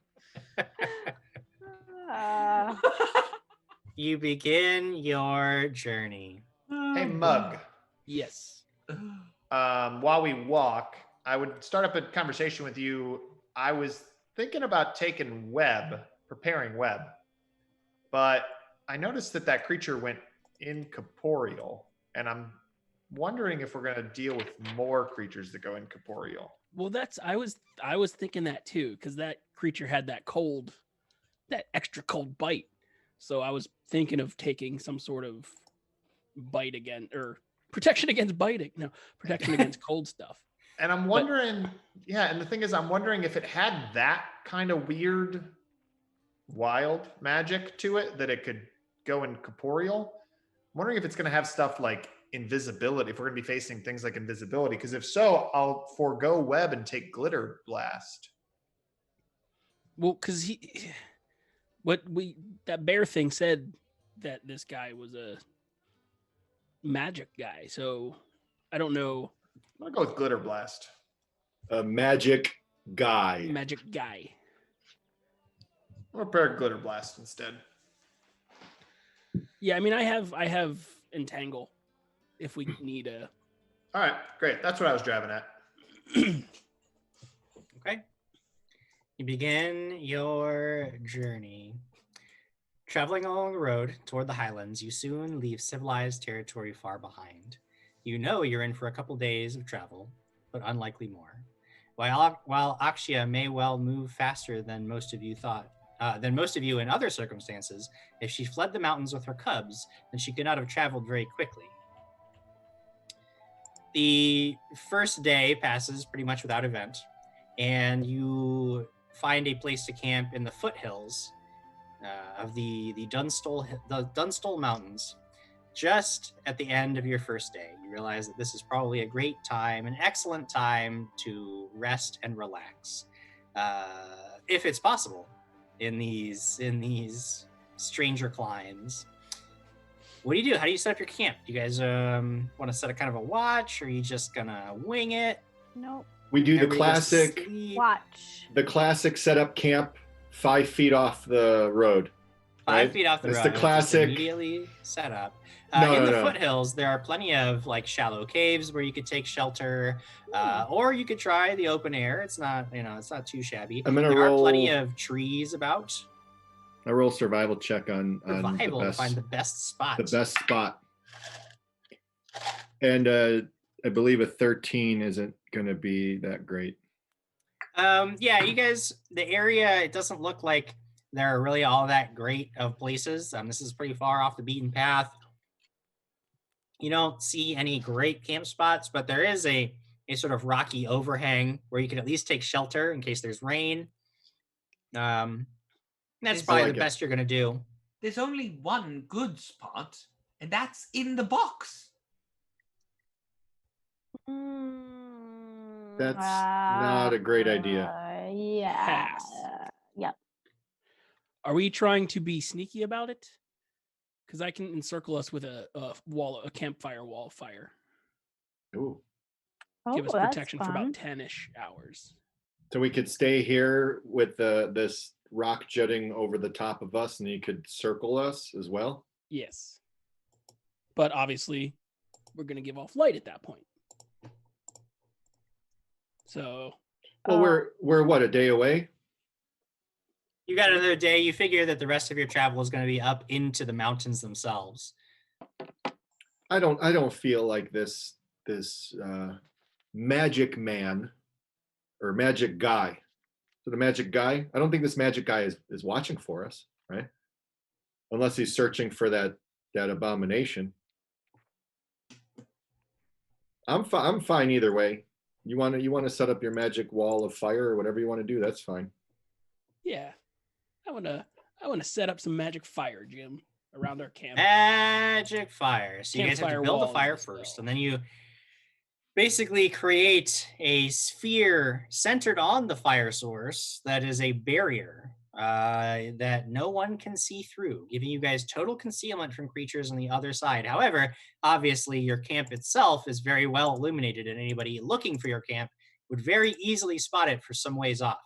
You begin your journey. Hey, Mug. Yes. While we walk, I would start up a conversation with you. I was thinking about taking preparing web, but I noticed that creature went incorporeal, and I'm wondering if we're going to deal with more creatures that go incorporeal. Well, I was thinking that too, because that creature had that extra cold bite. So I was thinking of taking some sort of bite again, or protection against biting. No, protection against cold stuff. And I'm wondering, and the thing is, I'm wondering if it had that kind of weird, wild magic to it, that it could go incorporeal. I'm wondering if it's going to have stuff like invisibility, if we're going to be facing things like invisibility, because if so, I'll forego web and take glitter blast. Well, because that bear thing said that this guy was a magic guy, so I don't know. I'm gonna go with glitter blast. A magic guy. Magic guy. I'll prepare glitter blast instead. Yeah, I mean, I have entangle if we need a. All right, great. That's what I was driving at. Okay. You begin your journey. Traveling along the road toward the highlands, you soon leave civilized territory far behind. You know you're in for a couple days of travel, but unlikely more. While Akshia may well move faster than most of you in other circumstances, if she fled the mountains with her cubs, then she could not have traveled very quickly. The first day passes pretty much without event, and you find a place to camp in the foothills of the Dunstall Mountains. Just at the end of your first day, you realize that this is probably a great time, an excellent time to rest and relax, if it's possible, in these stranger climes. What do you do? How do you set up your camp? Do you guys want to set a kind of a watch, or are you just gonna wing it? Nope. We do the classic Watch. The classic setup camp 5 feet off the road. 5 feet off the road. It's the classic. Immediately set up. In the foothills, there are plenty of like shallow caves where you could take shelter, or you could try the open air. It's not too shabby. There are plenty of trees about. I roll survival check on survival to find the best spot. The best spot. And I believe a 13 isn't going to be that great. Yeah, you guys, the area, it doesn't look like there are really all that great of places. This is pretty far off the beaten path. You don't see any great camp spots, but there is a sort of rocky overhang where you can at least take shelter in case there's rain. That's probably the best you're going to do. There's only one good spot, and that's in the box. That's not a great idea. Yeah. Yep. Are we trying to be sneaky about it? Because I can encircle us with a campfire wall of fire. Ooh. Give us protection for about 10-ish hours. So we could stay here with this rock jutting over the top of us, and you could circle us as well? Yes. But obviously, we're going to give off light at that point. So Well, we're what, a day away? You got another day. You figure that the rest of your travel is going to be up into the mountains themselves. I don't feel like this magic man or magic guy. So the magic guy, I don't think this magic guy is watching for us, right? Unless he's searching for that abomination. I'm fine either way. You want to set up your magic wall of fire or whatever you want to do, that's fine. Yeah. I want to set up some magic fire, Jim, around our camp. Magic fire. So you guys have to build a fire first, and then you basically create a sphere centered on the fire source that is a barrier that no one can see through, giving you guys total concealment from creatures on the other side. However, obviously your camp itself is very well illuminated, and anybody looking for your camp would very easily spot it for some ways off.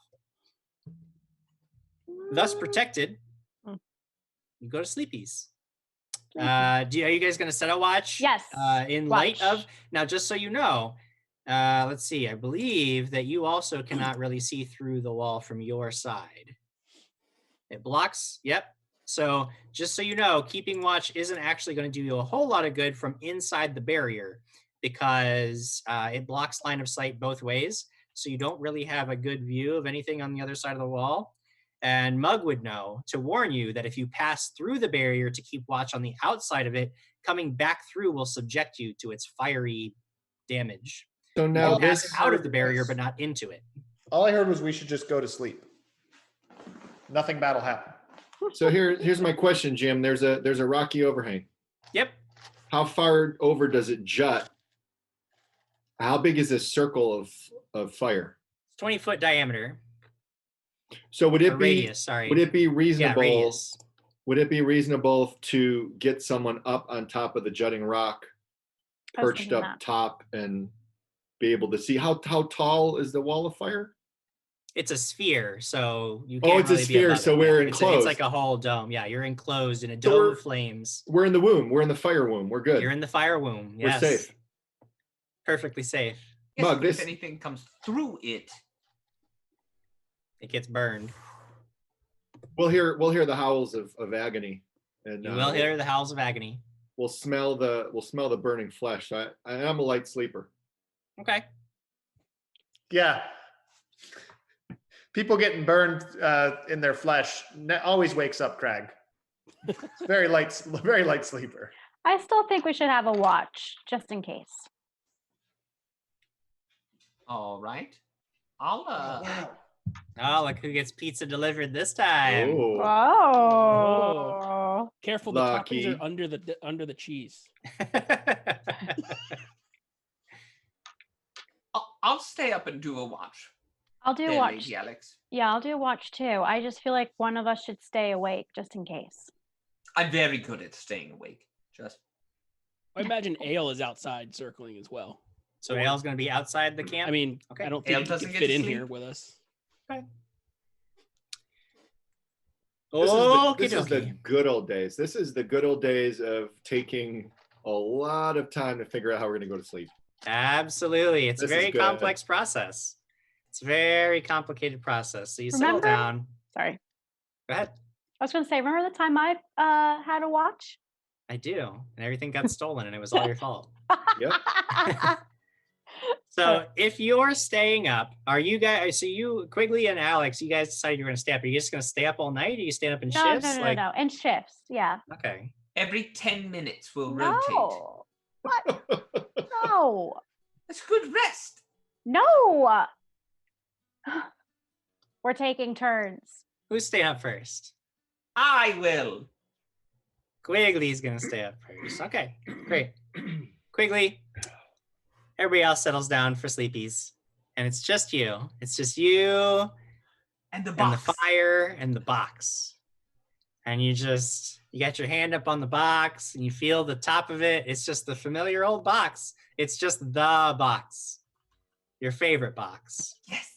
Thus protected, you go to sleepies. Are you guys going to set a watch? Yes. In light of, now just so you know, let's see, I believe that you also cannot really see through the wall from your side. It blocks, yep. So just so you know, keeping watch isn't actually going to do you a whole lot of good from inside the barrier because it blocks line of sight both ways. So you don't really have a good view of anything on the other side of the wall. And Mug would know to warn you that if you pass through the barrier to keep watch on the outside of it, coming back through will subject you to its fiery damage. So now pass out of the barrier, but not into it. All I heard was we should just go to sleep. Nothing bad will happen. So here's my question, Jim. There's a rocky overhang. Yep. How far over does it jut? How big is this circle of fire? It's 20-foot diameter. So would it be radius, sorry. Would it be reasonable? Yeah, radius. Would it be reasonable to get someone up on top of the jutting rock, perched up top, and be able to see how tall is the wall of fire? It's a sphere, so you can't. Oh, it's a sphere, so we're enclosed. It's like a whole dome. Yeah, you're enclosed in a dome of flames. We're in the womb. We're in the fire womb. We're good. You're in the fire womb. Yes. We're safe. Perfectly safe. Yes, Mug, if anything comes through it, it gets burned. We'll hear the howls of agony, and you will hear the howls of agony. We'll smell the burning flesh. I'm a light sleeper. Okay. Yeah. People getting burned in their flesh always wakes up Craig. Very light sleeper. I still think we should have a watch just in case. all right. I'll Oh, look who gets pizza delivered this time. Oh. Careful, the toppings are under the cheese. I'll stay up and do a watch. I'll do a watch. Lady Alex. Yeah, I'll do a watch too. I just feel like one of us should stay awake just in case. I'm very good at staying awake. I imagine Ale is outside circling as well. So Ale's going to be outside the camp? I mean, okay. I don't think he can fit in here with us. Okay. This is the good old days. This is the good old days of taking a lot of time to figure out how we're going to go to sleep. Absolutely. It's a very complex process. It's a very complicated process. So you settle down. Sorry. Go ahead. I was going to say, remember the time I had a watch? I do. And everything got stolen and it was all your fault. Yep. So if you're staying up, are you guys, so you, Quigley and Alex, you guys decided you're going to stay up. Are you just going to stay up all night? Or you stand up in shifts? No. In shifts, yeah. Okay. Every 10 minutes we'll rotate. What? No. That's good rest. No. We're taking turns. Who's staying up first? I will. Quigley's going to stay up first. Okay, great. Quigley, everybody else settles down for sleepies. And it's just you. It's just you and the box. And the fire and the box. And you got your hand up on the box and you feel the top of it. It's just the familiar old box. It's just the box. Your favorite box. Yes.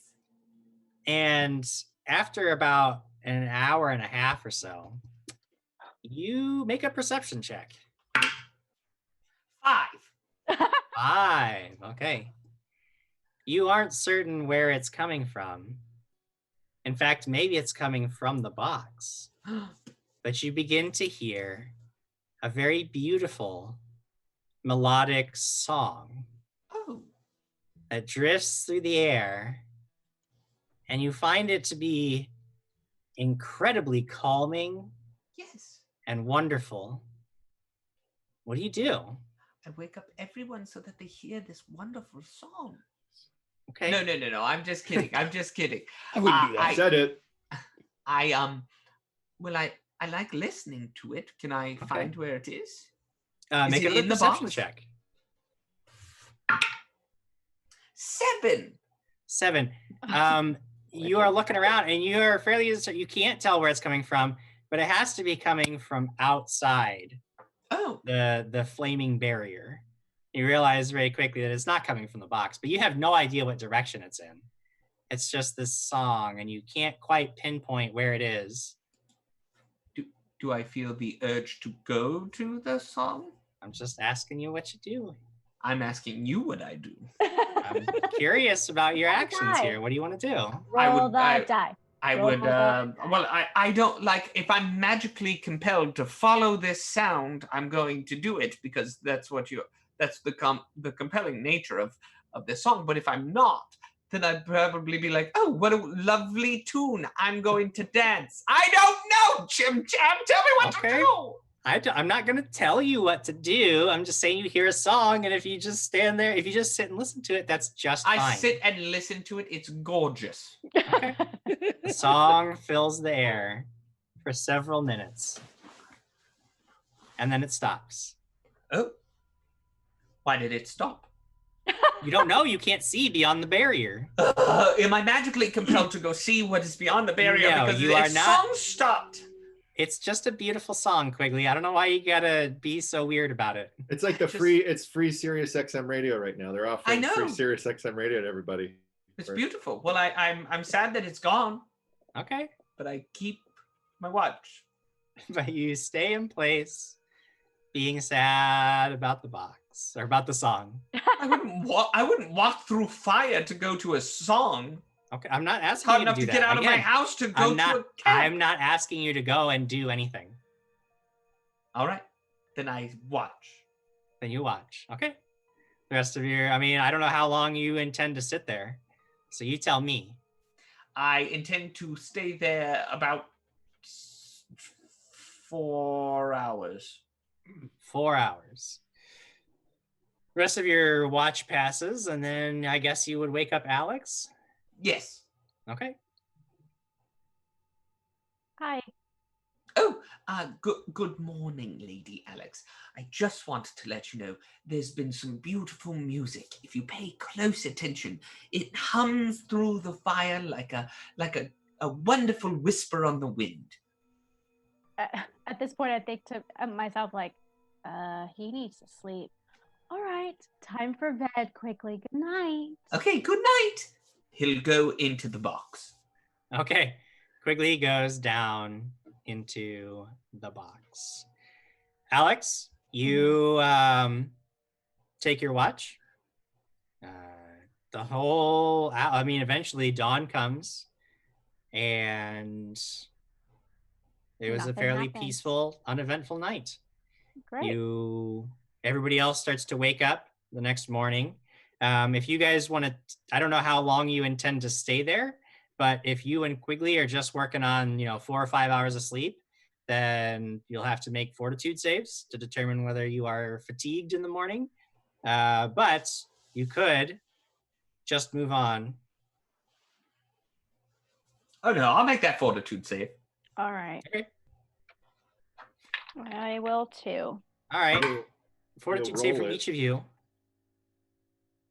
And after about an hour and a half or so, you make a perception check. 5. 5. Okay. You aren't certain where it's coming from. In fact, maybe it's coming from the box. But you begin to hear a very beautiful melodic song that drifts through the air, and you find it to be incredibly calming and wonderful. What do? I wake up everyone so that they hear this wonderful song. Okay. No. I'm just kidding. I'm just kidding. I wouldn't do that. I said it. I like listening to it. Can I find where it is? Make it a in the perception box? check. 7. You are looking around, and you are fairly you can't tell where it's coming from, but it has to be coming from outside. The flaming barrier. You realize very quickly that it's not coming from the box, but you have no idea what direction it's in. It's just this song, and you can't quite pinpoint where it is. Do I feel the urge to go to the song? I'm just asking you what you do. I'm asking you what I do. I'm curious about your actions here. What do you want to do? Roll the die. I would, well, I don't, like, if I'm magically compelled to follow this sound, I'm going to do it, because that's the compelling nature of this song. But if I'm not, then I'd probably be like, oh, what a lovely tune. I'm going to dance. I don't know, Chim Cham. Tell me what to do. I'm not going to tell you what to do. I'm just saying you hear a song, and if you just stand there, if you just sit and listen to it, that's just fine. I sit and listen to it. It's gorgeous. Okay. The song fills the air for several minutes, and then it stops. Oh. Why did it stop? You don't know. You can't see beyond the barrier. Am I magically compelled to go see what is beyond the barrier? No, because you are the not. song stopped. It's just a beautiful song, Quigley. I don't know why you gotta be so weird about it. It's like it's free Sirius XM radio right now. They're offering free Sirius XM radio to everybody. It's beautiful. Well, I'm sad that it's gone. Okay. But I keep my watch. But you stay in place, being sad about the box or about the song. I wouldn't walk through fire to go to a song. Okay, I'm not asking hard you enough to do to that. get out of my Again, house to go to a camp. I'm not asking you to go and do anything. All right. Then I watch. Then you watch. Okay. The rest of your, I don't know how long you intend to sit there. So you tell me. I intend to stay there about 4 hours. 4 hours. The rest of your watch passes, and then I guess you would wake up Alex? Yes. Okay. Hi. Oh, good morning, Lady Alex. I just wanted to let you know there's been some beautiful music. If you pay close attention, it hums through the fire like a wonderful whisper on the wind. At this point, I think to myself, like, he needs to sleep. All right, time for bed quickly. Good night. Okay, good night. He'll go into the box. Okay. Quigley goes down into the box. Alex, you take your watch. Eventually dawn comes, and it was a fairly peaceful, uneventful night. Great. Everybody else starts to wake up the next morning. If you guys want to, I don't know how long you intend to stay there, but if you and Quigley are just working on, 4 or 5 hours of sleep, then you'll have to make fortitude saves to determine whether you are fatigued in the morning. But you could just move on. Oh no, I'll make that fortitude save. All right. Okay. I will too. All right. Fortitude save from each of you.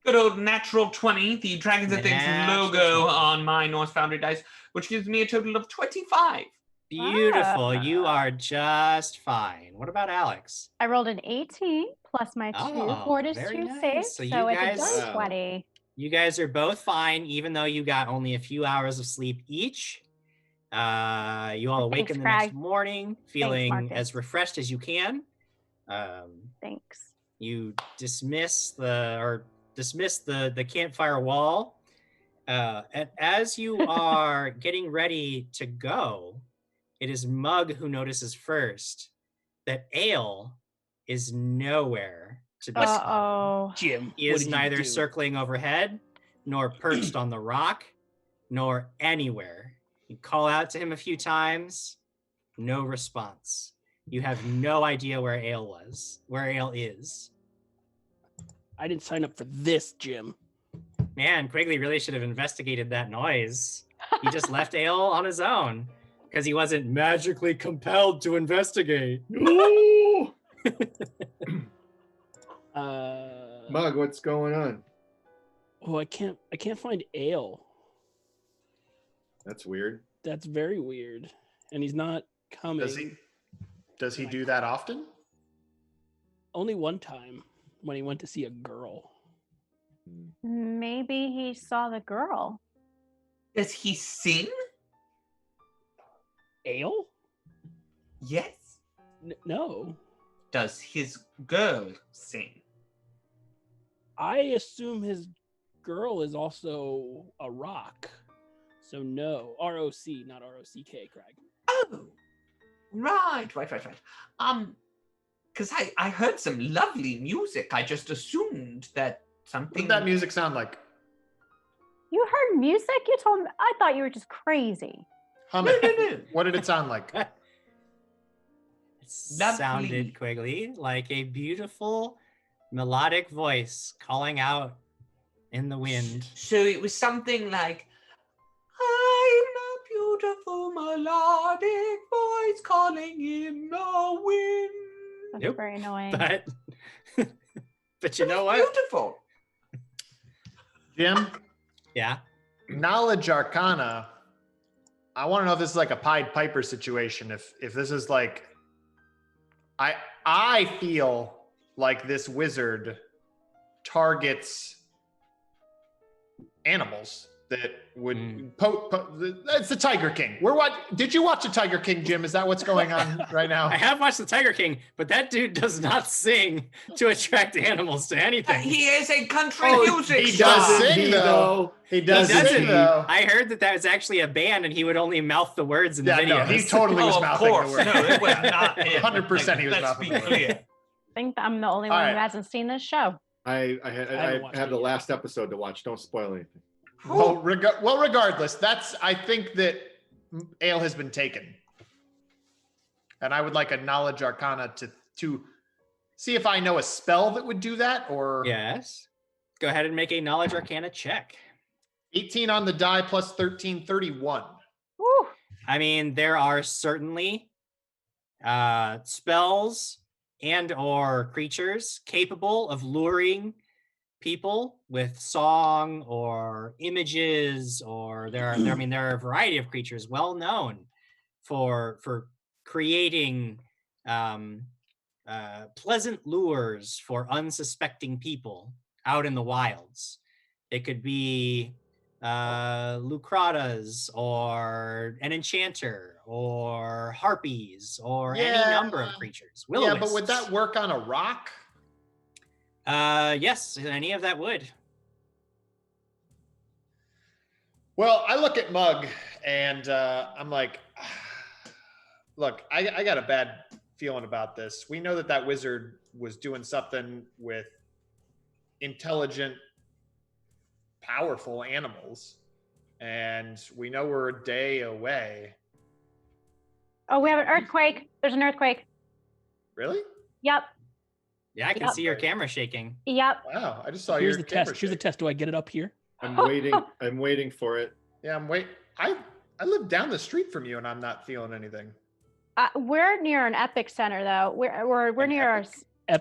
Good old natural 20, the Dragons and Things logo on my North Foundry dice, which gives me a total of 25. Beautiful. You are just fine. What about Alex? I rolled an 18 plus my 2 fortitude saves, so it's a done 20. You guys are both fine, even though you got only a few hours of sleep each. You all awaken the next morning feeling as refreshed as you can. Thanks. You dismiss dismiss the campfire wall. And as you are getting ready to go, it is Mug who notices first that Ale is nowhere to be spotted. Uh-oh. Jim, He is neither circling overhead, nor perched on the rock, nor anywhere. You call out to him a few times, no response. You have no idea where Ale is. I didn't sign up for this, Jim. Man, Quigley really should have investigated that noise. He just left Ale on his own because he wasn't magically compelled to investigate. Mug, what's going on? Oh, I can't find Ale. That's weird. That's very weird. And he's not coming. Does he do that often? Only one time when he went to see a girl. Maybe he saw the girl. Does he sing? Ale? Yes. No. Does his girl sing? I assume his girl is also a rock. So no. ROC, not ROCK, Craig. Oh. Right. Because I heard some lovely music. I just assumed that something... What did that music sound like? You heard music? You told me. I thought you were just crazy. Hum it. No. What did it sound like? It sounded, Quigley, like a beautiful melodic voice calling out in the wind. So it was something like, I'm a beautiful melodic voice calling in the wind. That's very annoying. But you know what? Beautiful. Jim? Yeah? Knowledge Arcana. I want to know if this is like a Pied Piper situation. If this is like... I feel like this wizard targets animals that would it's the Tiger King. Did you watch the Tiger King, Jim? Is that what's going on right now? I have watched the Tiger King, but that dude does not sing to attract animals to anything. He is a country music He star. does sing though. He does sing though. I heard that was actually a band, and he would only mouth the words in the videos. No, he totally was mouthing the words. No, it was not him. 100% he was mouthing the words. I think I'm the only one who hasn't seen this show. I have the last episode to watch. Don't spoil anything. Well, regardless, I think that Ale has been taken. And I would like a Knowledge Arcana to see if I know a spell that would do that, or... Yes. Go ahead and make a Knowledge Arcana check. 18 on the die plus 13, 31. Woo. I mean, there are certainly spells and or creatures capable of luring people with song or images, or there are a variety of creatures well known for creating pleasant lures for unsuspecting people out in the wilds. It could be lucratas, or an enchanter, or harpies, or any number of creatures. Yeah, but would that work on a rock? Yes, any of that would. Well, I look at Mug and I'm like, look, I got a bad feeling about this. We know that wizard was doing something with intelligent, powerful animals, and we know we're a day away. Oh, we have an earthquake. There's an earthquake. Really? Yep. Yeah, I can see your camera shaking. Yep. Wow, I just saw Here's your the camera test. Here's the test. Do I get it up here? I'm waiting for it. Yeah, I live down the street from you, and I'm not feeling anything. We're near an epic center, though. We're near our.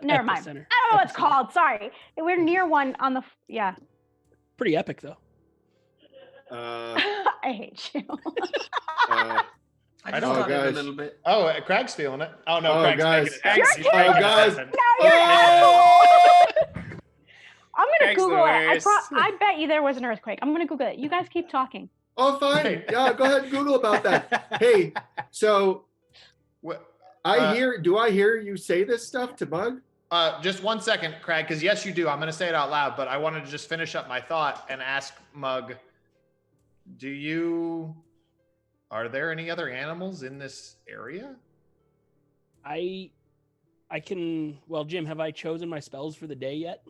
Never mind. Center. I don't know what it's called. Sorry. We're near one on the. Yeah. Pretty epic, though. I hate you. I just got it a little bit. Oh, Craig's feeling it. Oh no, Craig's guys. making it. You're guys. No, you're an asshole. I'm gonna Craig's Google the it. worst. I bet you there was an earthquake. I'm gonna Google it. You guys keep talking. Oh, fine. Yeah, go ahead and Google about that. Hey, so do I hear you say this stuff to Mug? Just 1 second, Craig, because yes, you do. I'm going to say it out loud, but I wanted to just finish up my thought and ask Mug, are there any other animals in this area? I can, well, Jim, have I chosen my spells for the day yet?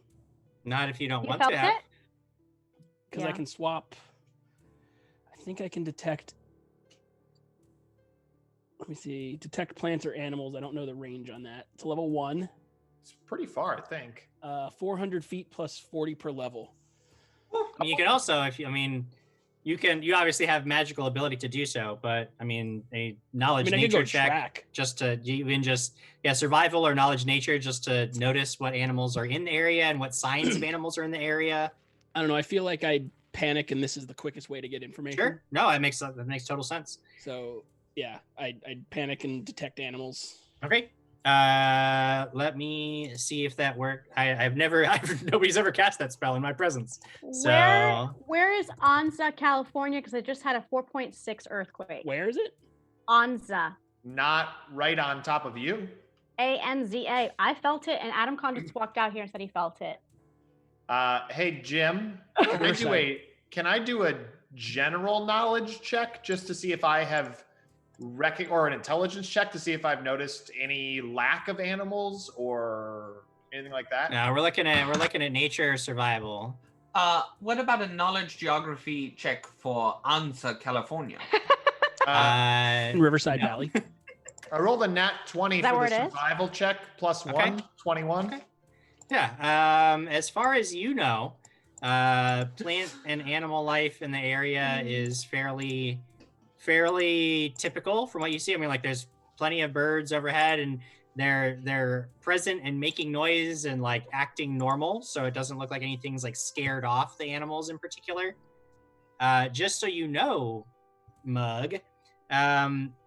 Not if you don't want felt to have. it? Because I can swap. I think I can detect. Let me see. Detect plants or animals. I don't know the range on that. It's level 1. It's pretty far, I think. 400 feet plus 40 per level. I mean, you can also, you obviously have magical ability to do so, but I mean, a knowledge nature check just to survival or knowledge nature just to notice what animals are in the area and what signs of animals are in the area. I don't know. I feel like I'd panic, and this is the quickest way to get information. Sure. No, that makes total sense. So yeah, I'd panic and detect animals. Okay. Let me see if that worked. Nobody's ever cast that spell in my presence. So where is Anza, California? Because I just had a 4.6 earthquake. Where is it? Anza. Not right on top of you. Anza. I felt it, and Adam Con just walked out here and said he felt it. Hey Jim, can I do a general knowledge check just to see if I have or an intelligence check to see if I've noticed any lack of animals or anything like that? No, we're looking at nature survival. What about a knowledge geography check for Anza, California? Riverside Valley. I rolled a nat 20 for the survival check plus Okay. 1, 21. Okay. Yeah. As far as you know, plant and animal life in the area is fairly typical from what you see. I mean, like there's plenty of birds overhead, and they're present and making noise and like acting normal, so it doesn't look like anything's like scared off the animals in particular. Just so you know, Mug,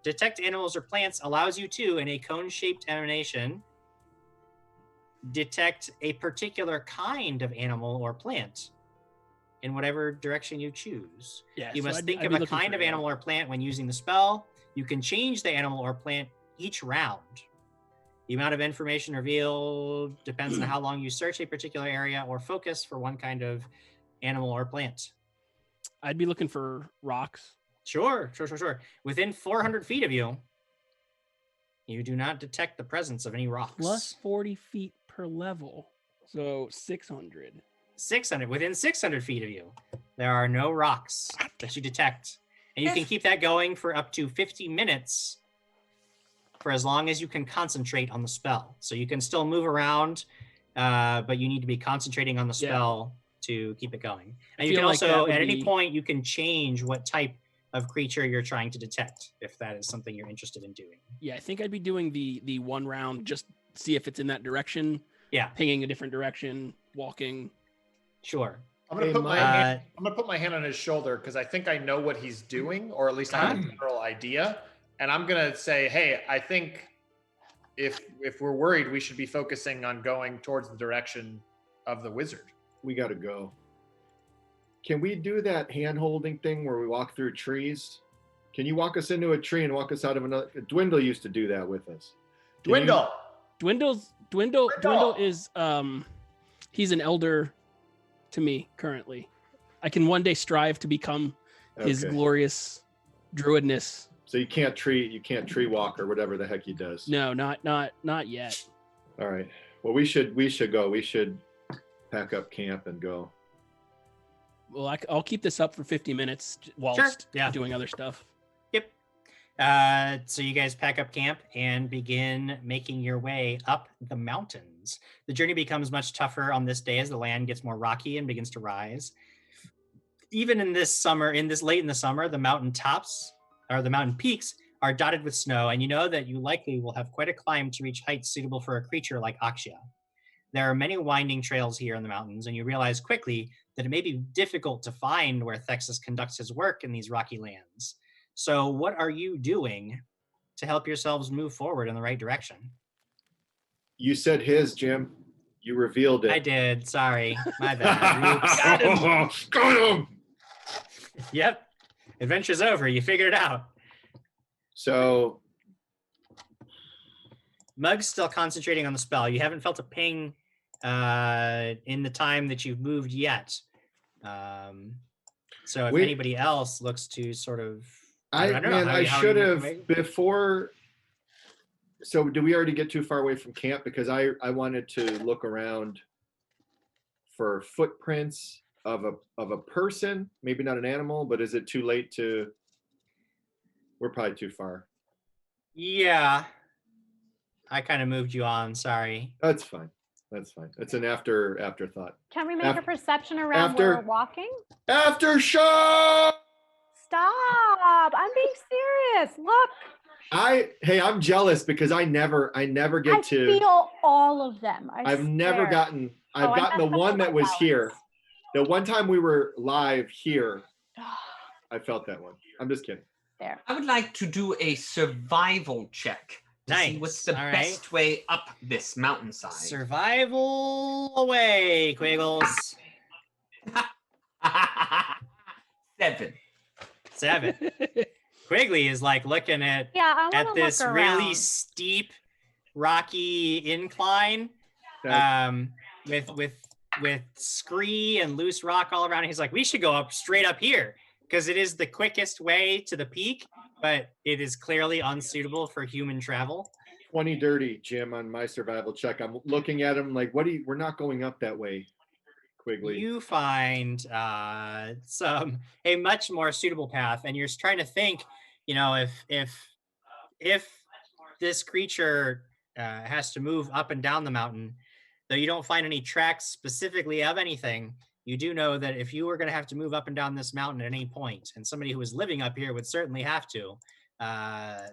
detect animals or plants allows you to, in a cone-shaped emanation, detect a particular kind of animal or plant in whatever direction you choose. Yeah, you so must I'd think be of a looking kind for of animal or plant when using the spell. You can change the animal or plant each round. The amount of information revealed depends on how long you search a particular area or focus for one kind of animal or plant. I'd be looking for rocks. Sure. Within 400 feet of you, you do not detect the presence of any rocks. Plus 40 feet per level. So 600. 600. Within 600 feet of you, there are no rocks that you detect. And you can keep that going for up to 50 minutes for as long as you can concentrate on the spell. So you can still move around, but you need to be concentrating on the spell to keep it going. And you can also, at any point, you can change what type of creature you're trying to detect, if that is something you're interested in doing. Yeah, I think I'd be doing the one round, just see if it's in that direction. Yeah. Pinging a different direction, walking. Sure. I'm gonna put my hand on his shoulder because I think I know what he's doing, or at least I have a general idea. And I'm gonna say, hey, I think if we're worried, we should be focusing on going towards the direction of the wizard. We gotta go. Can we do that hand-holding thing where we walk through trees? Can you walk us into a tree and walk us out of another? Dwindle used to do that with us. Dwindle is he's an elder to me currently. I can one day strive to become his glorious druidness. So you can't tree walk or whatever the heck he does. No, not yet. All right. Well, we should go. We should pack up camp and go. Well, I'll keep this up for 50 minutes whilst doing other stuff. Yep. So you guys pack up camp and begin making your way up the mountains. The journey becomes much tougher on this day as the land gets more rocky and begins to rise. Even in this late in the summer, the mountain tops or the mountain peaks are dotted with snow, and you know that you likely will have quite a climb to reach heights suitable for a creature like Akshia. There are many winding trails here in the mountains, and you realize quickly that it may be difficult to find where Thexus conducts his work in these rocky lands. So what are you doing to help yourselves move forward in the right direction? You said his, Jim. You revealed it. I did. Sorry. My bad. Got him! Yep. Adventure's over. You figured it out. So Mug's still concentrating on the spell. You haven't felt a ping in the time that you've moved yet. So if anybody else looks to sort of, I don't know. I should have before. So did we already get too far away from camp? Because I wanted to look around for footprints of a person, maybe not an animal, but is it too late to? We're probably too far. Yeah, I kind of moved you on. Sorry. That's fine. That's fine. It's an afterthought. Can we make a perception around where we're walking? Aftershock! Stop! I'm being serious. Look. I'm jealous because I never get to feel all of them. I've never gotten the one that was here. The one time we were live here, I felt that one. I'm just kidding. There. I would like to do a survival check to see what's the best way up this mountainside. Survival away, Quiggles. 7. Quigley is like looking at this really steep, rocky incline, with scree and loose rock all around. He's like, we should go up straight up here because it is the quickest way to the peak, but it is clearly unsuitable for human travel. 20 dirty, Jim, on my survival check. I'm looking at him like, we're not going up that way, Quigley. You find a much more suitable path, and you're trying to think, if this creature has to move up and down the mountain, though you don't find any tracks specifically of anything, you do know that if you were going to have to move up and down this mountain at any point, and somebody who is living up here would certainly have to,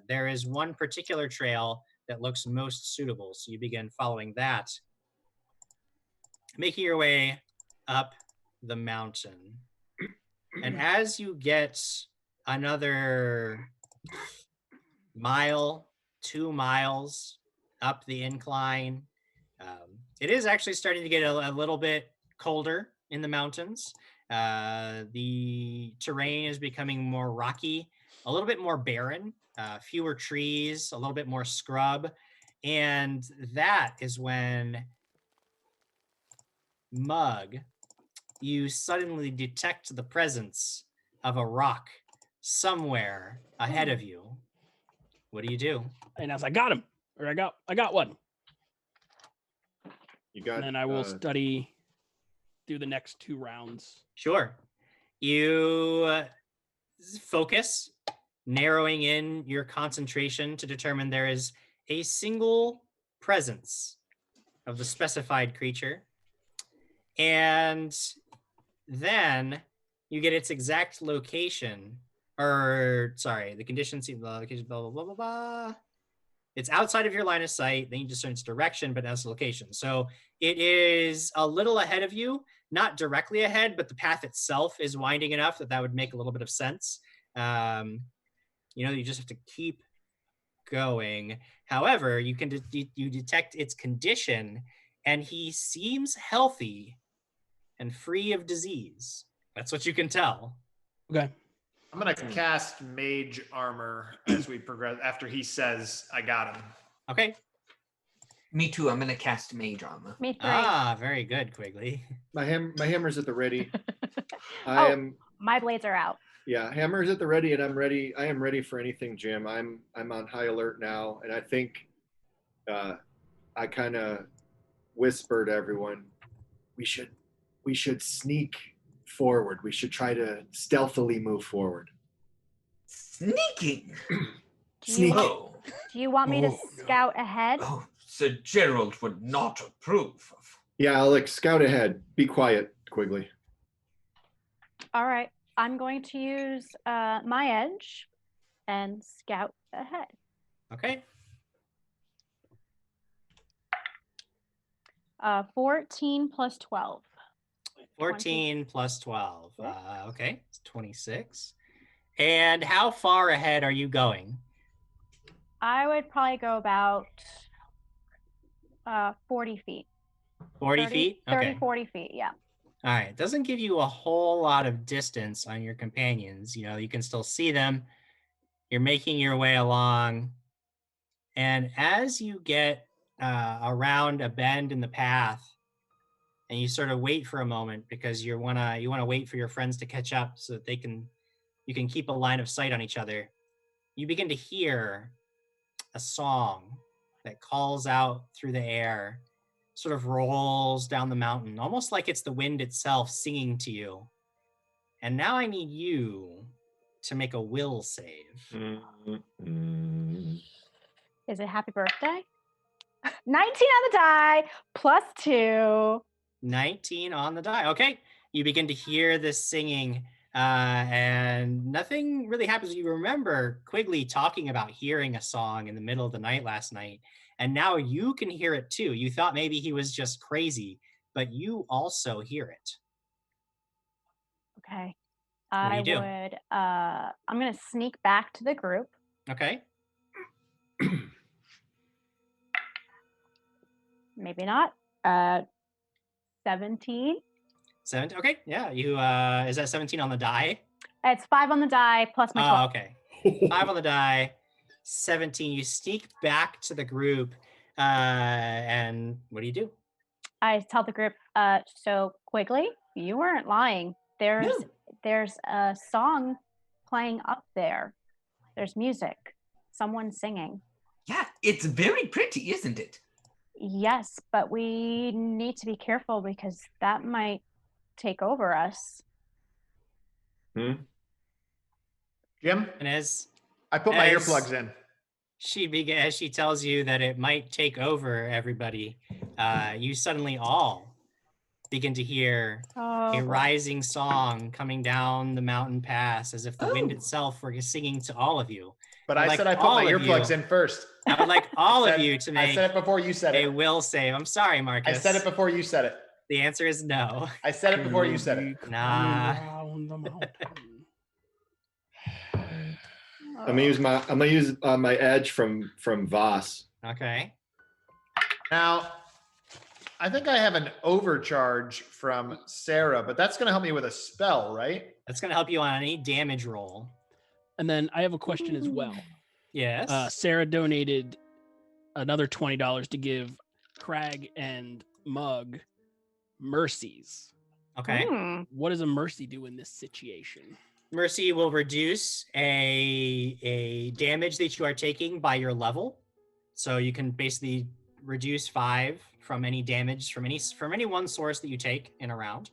there is one particular trail that looks most suitable. So you begin following that, making your way up the mountain. And as you get another 2 miles up the incline, it is actually starting to get a little bit colder in the mountains. The terrain is becoming more rocky, a little bit more barren, fewer trees, a little bit more scrub. And that is when, Mug, you suddenly detect the presence of a rock somewhere ahead of you. What do you do? And as I got him, or I got one. You got. And then I will study through the next 2 rounds. Sure. You focus, narrowing in your concentration to determine there is a single presence of the specified creature. And then you get its exact location, the conditions, the location, blah, blah, blah, blah, blah. It's outside of your line of sight. Then you discern its direction, but as a location. So it is a little ahead of you, not directly ahead, but the path itself is winding enough that would make a little bit of sense. You just have to keep going. However, you can you detect its condition, and he seems healthy and free of disease. That's what you can tell. Okay. I'm going to cast Mage Armor as we progress, after he says, I got him. Okay. Me too. I'm going to cast Mage Armor. Me too. Ah, very good, Quigley. My hammer's at the ready. My blades are out. Yeah, hammer's at the ready, and I'm ready. I am ready for anything, Jim. I'm on high alert now, and I think I kind of whispered to everyone, we should sneak forward. We should try to stealthily move forward. Sneaking. Do you want me to scout ahead? Oh, Sir Gerald would not approve of. Yeah, Alex, scout ahead. Be quiet, Quigley. All right. I'm going to use my edge and scout ahead. Okay. 14 plus 12. 14 plus 12. Okay, it's 26. And how far ahead are you going? I would probably go about 40 feet. 40 feet? 30, 40 feet, yeah. All right. It doesn't give you a whole lot of distance on your companions. You can still see them. You're making your way along. And as you get around a bend in the path, and you sort of wait for a moment because you wanna wait for your friends to catch up so that you can keep a line of sight on each other. You begin to hear a song that calls out through the air, sort of rolls down the mountain, almost like it's the wind itself singing to you. And now I need you to make a will save. Is it happy birthday? 19 on the die, plus 2. 19 on the die. Okay. You begin to hear this singing, and nothing really happens. You remember Quigley talking about hearing a song in the middle of the night last night, and now you can hear it too. You thought maybe he was just crazy, but you also hear it. Okay. What do you do? I'm going to sneak back to the group. Okay. Maybe not. 17. 17. Okay. Yeah. You is that 17 on the die? It's 5 on the die plus my 12. Okay. 5 on the die. 17. You sneak back to the group, and what do you do? I tell the group, so Quigley, you weren't lying. There's a song playing up there. There's music. Someone's singing. Yeah, it's very pretty, isn't it? Yes, but we need to be careful because that might take over us. Jim? And as I put my earplugs in. As she tells you that it might take over everybody, you suddenly all begin to hear a rising song coming down the mountain pass as if the wind itself were singing to all of you. But I said I put my earplugs in first. I would like all of you to make I said it before you said it. a will save. I'm sorry, Marcus. I said it before you said it. The answer is no. I said it before you said it. Nah. I'm gonna use my edge from Voss. Okay. Now, I think I have an overcharge from Sarah, but that's gonna help me with a spell, right? That's gonna help you on any damage roll. And then I have a question as well. Yes. Sarah donated another $20 to give Crag and Mug mercies. Okay. What does a mercy do in this situation? Mercy will reduce a damage that you are taking by your level. So you can basically reduce 5 from any damage from any one source that you take in a round.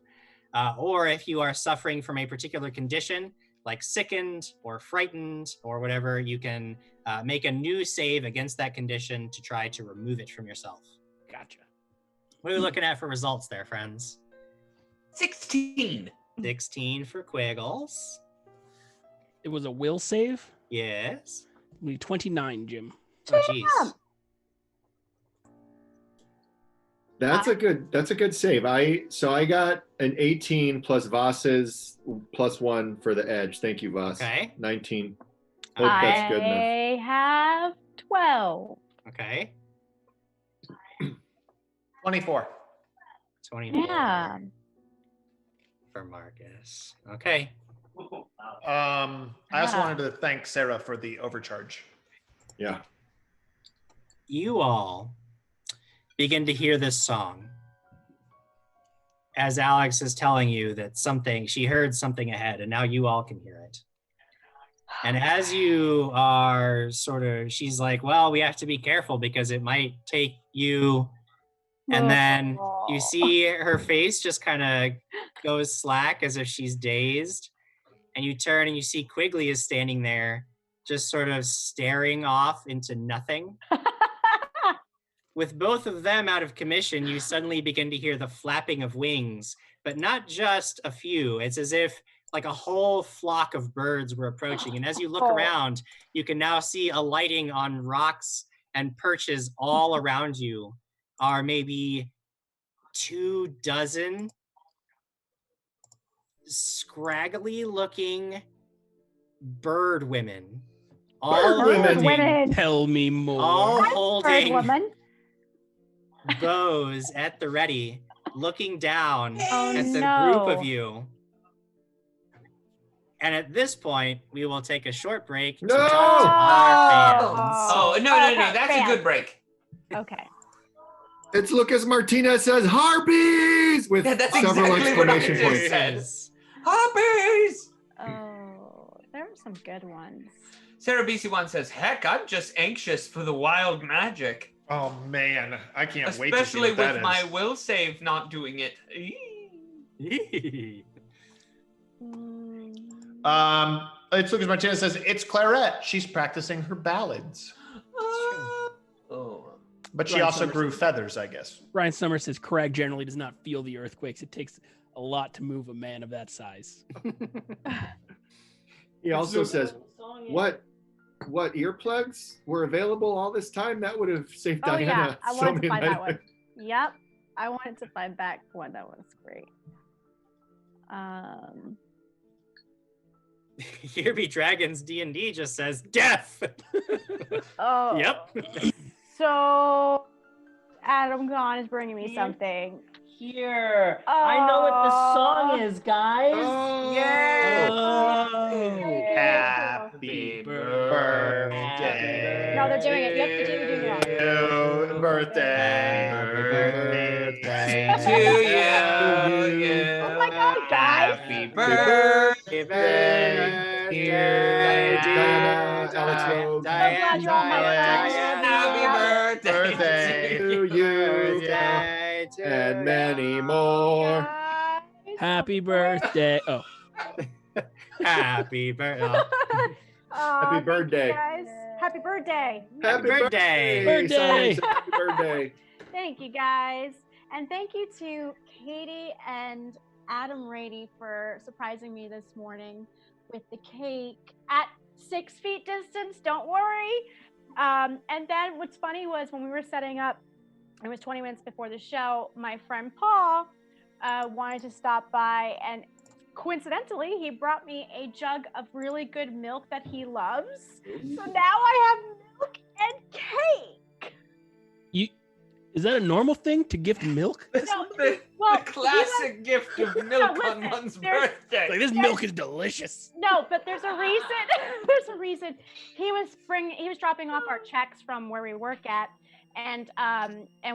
Or if you are suffering from a particular condition, like sickened or frightened or whatever, you can make a new save against that condition to try to remove it from yourself. Gotcha. What are we looking at for results there, friends? 16. 16 for Quiggles. It was a will save? Yes. We need 29, Jim. Oh, jeez. That's a good save. I got an 18 plus Voss's plus 1 for the edge. Thank you, Voss. Okay. 19. Hope that's good enough. I have 12. Okay. 24. 24. Yeah. For Marcus. Okay. I also wanted to thank Sarah for the overcharge. Yeah. You all begin to hear this song as Alex is telling you that she heard something ahead, and now you all can hear it. And as you are she's like, well, we have to be careful because it might take you. And then you see her face just kind of goes slack as if she's dazed. And you turn and you see Quigley is standing there just sort of staring off into nothing. With both of them out of commission, you suddenly begin to hear the flapping of wings, but not just a few. It's as if like a whole flock of birds were approaching. And as you look around, you can now see alighting on rocks and perches all around you are maybe 24 scraggly looking bird women. All women. Tell me more. All Bird holding woman. bows at the ready, looking down Oh, at the no. group of you. And at this point, we will take a short break to No! talk to our fans. Oh, no. That's a good break. Okay. It's Lucas Martinez says harpies with That's several exactly what I exclamation just points. said. Harpies! Oh, there are some good ones. Sarah BC1 says, heck, I'm just anxious for the wild magic. Oh man, I can't wait to see Especially what that with my is. will save not doing it. It's Lucas Martinez says it's Claret. She's practicing her ballads. But she Ryan also Summers grew says- feathers, I guess. Ryan Summers says Crag generally does not feel the earthquakes. It takes a lot to move a man of that size. He also says, what earplugs were available all this time? That would have saved Oh, yeah. Diana I so wanted to many find that nights. one. Yep. I wanted to find back one. That was great. Here Be Dragons D&D just says death. Oh. Yep. So, Adam Gone is bringing me something. Here. I know what the song is, guys. Oh. Happy birthday. No, they're doing it. You have to do it. Birthday. To you. Oh my God, guys. Happy birthday. Diana, Alex Rogue. I'm glad you're all my friends. Happy birthday to you and many more. Happy birthday. Oh. Happy birthday. Happy birthday. Guys, happy birthday. Happy birthday. Birthday. Someone said happy birthday. Thank you, guys. And thank you to Katie and Adam Rady for surprising me this morning with the cake at 6 feet distance. Don't worry. And then what's funny was when we were setting up, it was 20 minutes before the show, my friend Paul wanted to stop by, and coincidentally, he brought me a jug of really good milk that he loves. So now I have milk and cake. Is that a normal thing to gift milk? The classic gift of milk on one's birthday. Like, this milk is delicious. No, but there's a reason. There's a reason. He was dropping off our checks from where we work at, and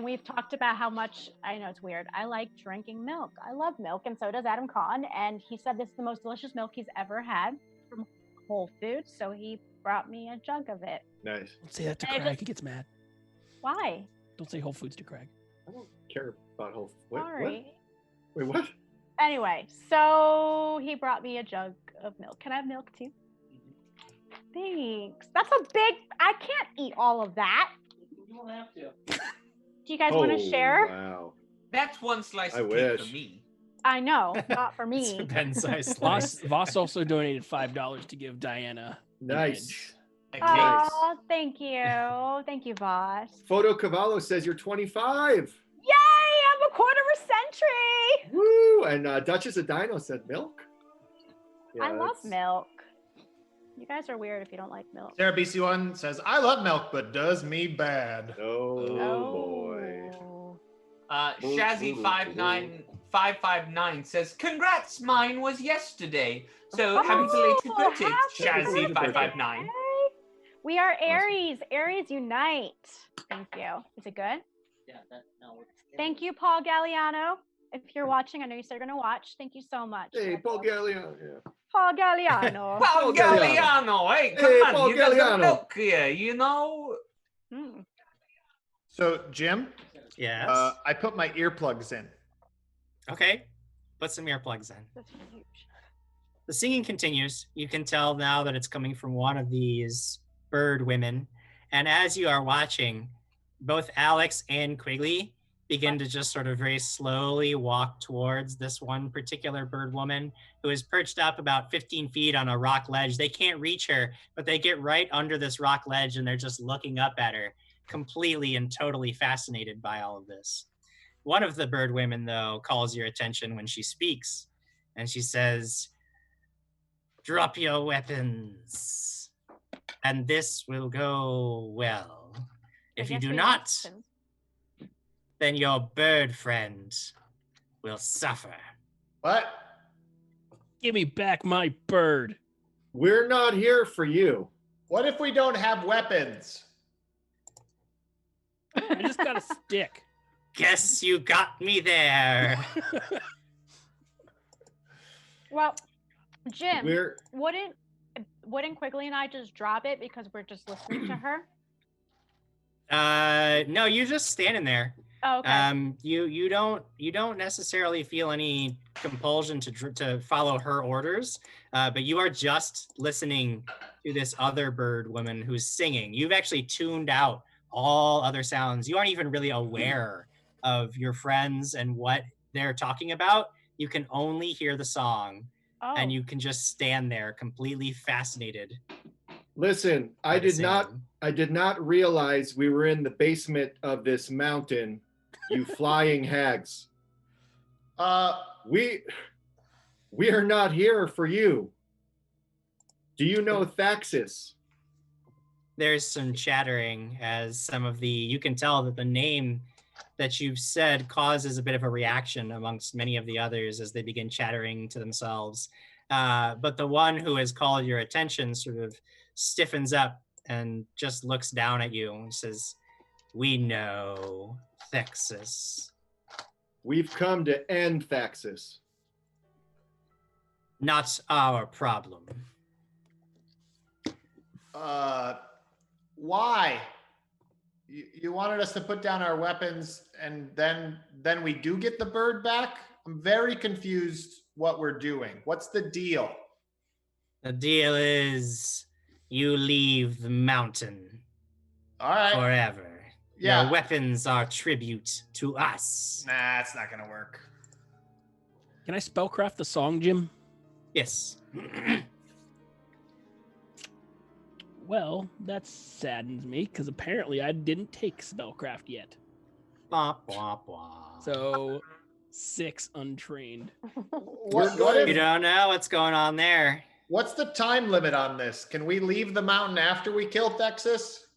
we've talked about how much, I know it's weird, I like drinking milk. I love milk, and so does Adam Kahn. And he said this is the most delicious milk he's ever had from Whole Foods, so he brought me a jug of it. Nice. Don't say that to And Craig. He gets mad. Why? Don't say Whole Foods to Craig. I don't care about Whole Foods. Sorry. Wait, what? Anyway, so he brought me a jug of milk. Can I have milk too? Thanks. That's a big. I can't eat all of that. You don't have to. Do you guys want to share? Wow. That's one slice I of cake wish. for me. I know, not for It's me. a pen-sized Voss, slice. Voss also donated $5 to give Diana. an Nice. edge. Oh, thank you. Thank you, Voss. Photo Cavallo says you're 25. Yay! I'm a quarter of a century. Woo! And Duchess of Dino said milk. I love that's- milk. You guys are weird if you don't like milk. Sarah BC1 says, I love milk, but does me bad. Oh, boy. Shazzy59559 says, congrats, mine was yesterday. So happy belated birthday, Shazzy559. We are Aries. Aries unite. Thank you. Is it good? Yeah, Thank you, Paul Galliano. If you're watching, I know you said you're going to watch. Thank you so much. Hey, Paul Galliano. Yeah. Paul Galliano. Paul Galliano, hey, come Hey, on, Paul you got Galliano. some milk here, you know? So, Jim? Yes. I put my earplugs in. Okay. Put some earplugs in. The singing continues. You can tell now that it's coming from one of these bird women. And as you are watching, both Alex and Quigley begin to just sort of very slowly walk towards this one particular bird woman who is perched up about 15 feet on a rock ledge. They can't reach her, but they get right under this rock ledge and they're just looking up at her, completely and totally fascinated by all of this. One of the bird women, though, calls your attention when she speaks, and she says, "Drop your weapons, and this will go well. If you do not, then your bird friend will suffer." What? Give me back my bird. We're not here for you. What if we don't have weapons? I just got a stick. Guess you got me there. Well, Jim, We're wouldn't Quigley and I just drop it because we're just listening to her? No, you're just standing there. Oh, okay. You don't necessarily feel any compulsion to follow her orders, but you are just listening to this other bird woman who's singing. You've actually tuned out all other sounds. You aren't even really aware of your friends and what they're talking about. You can only hear the song, and you can just stand there completely fascinated. Listen, I did not realize we were in the basement of this mountain, you flying hags. We are not here for you. Do you know Thexus? There's some chattering as you can tell that the name that you've said causes a bit of a reaction amongst many of the others as they begin chattering to themselves. But the one who has called your attention sort of stiffens up and just looks down at you and says, "We know Thexus. We've come to end Thexus. Not our problem." Why? You wanted us to put down our weapons and then we do get the bird back? I'm very confused what we're doing. What's the deal? The deal is you leave the mountain. All right. Forever. Yeah. Your weapons are tribute to us. Nah, it's not gonna work. Can I spellcraft the song, Jim? Yes. Well, that saddens me because apparently I didn't take spellcraft yet. Blah, blah, blah. So 6 untrained. You don't know what's going on there. What's the time limit on this? Can we leave the mountain after we kill Thexus?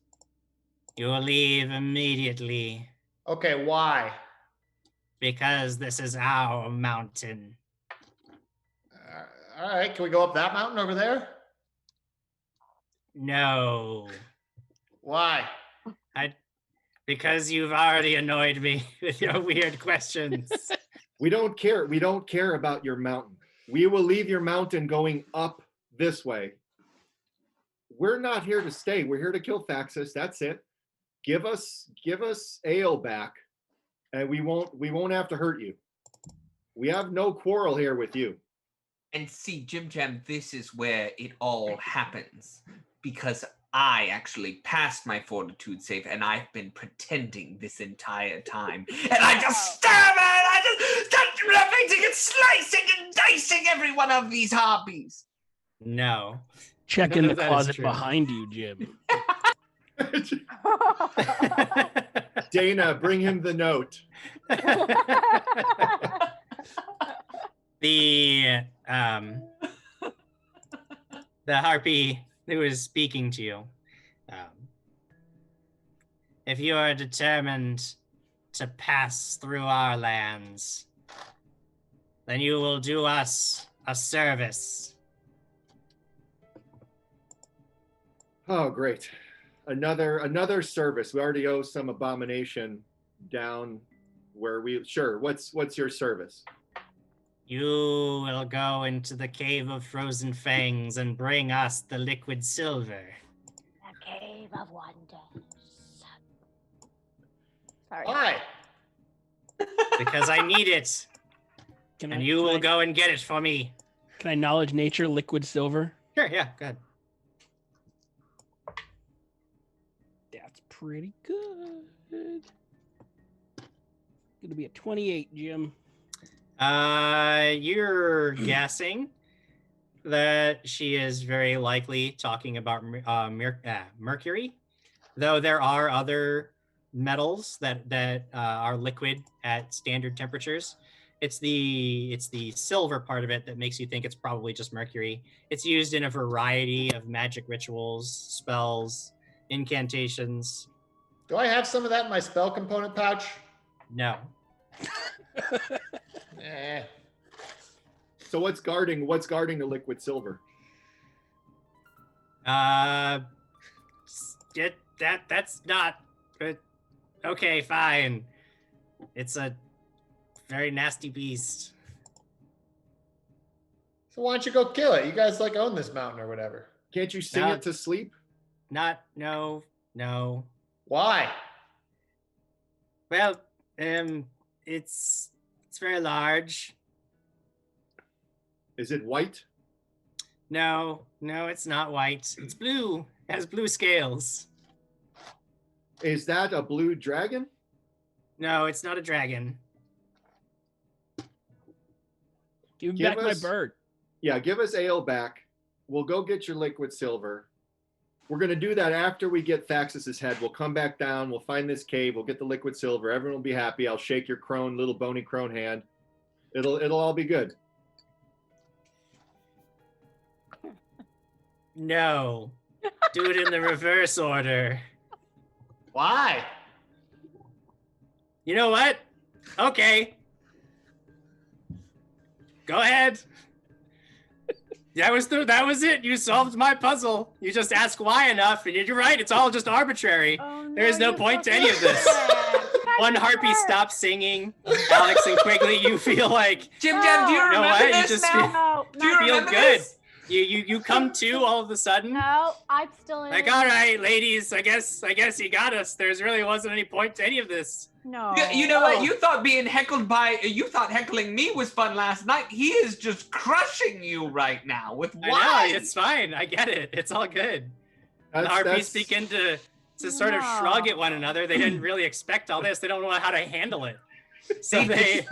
You'll leave immediately. Okay, why? Because this is our mountain. All right, can we go up that mountain over there? No. Why? Because you've already annoyed me with your weird questions. We don't care. We don't care about your mountain. We will leave your mountain going up this way. We're not here to stay. We're here to kill Thexus. That's it. Give us ale back, and we won't have to hurt you. We have no quarrel here with you. And see, Jim Jam, this is where it all happens. Because I actually passed my fortitude save, and I've been pretending this entire time. And I just stab it! I just start painting and slicing and dicing every one of these harpies. No. Check in the closet behind you, Jim. Dana, bring him the note. The harpy who is speaking to you. If you are determined to pass through our lands, then you will do us a service. Oh, great. Another service. We already owe some abomination down where sure. What's your service? You will go into the cave of frozen fangs and bring us the liquid silver. The cave of wonders. Sorry. Why? Because I need it. You will go and get it for me. Can I knowledge nature liquid silver? Sure, yeah, go ahead. That's pretty good. Gonna be a 28, Jim. You're guessing that she is very likely talking about mercury, though there are other metals that are liquid at standard temperatures. It's the silver part of it that makes you think it's probably just mercury. It's used in a variety of magic rituals, spells, incantations. Do I have some of that in my spell component pouch? No. So So what's guarding the liquid silver? That's not. Okay, fine. It's a very nasty beast. So why don't you go kill it? You guys like own this mountain or whatever. Can't you sing it to sleep? No. Why? Well, it's very large. Is it white? No, it's not white. It's blue. It has blue scales. Is that a blue dragon? No, it's not a dragon. Give me back my bird. Yeah, give us ale back. We'll go get your liquid silver. We're going to do that after we get Thexus's head. We'll come back down. We'll find this cave. We'll get the liquid silver. Everyone will be happy. I'll shake your little bony crone hand. It'll all be good. No. Do it in the reverse order. Why? You know what? Okay. Go ahead. That was it. You solved my puzzle. You just ask why enough, and you're right. It's all just arbitrary. There is no point to any of this. One harpy stops singing. Alex and Quigley, you feel like Jim, do you remember this? You just now? Do you feel remember good. this? You come to all of a sudden. No, I'm still in. Like, all right, ladies, I guess you got us. There's really wasn't any point to any of this. No. You know what? You thought heckling me was fun last night. He is just crushing you right now with why. I know, it's fine. I get it. It's all good. The harpies begin to sort of shrug at one another. They didn't really expect all this. They don't know how to handle it. So they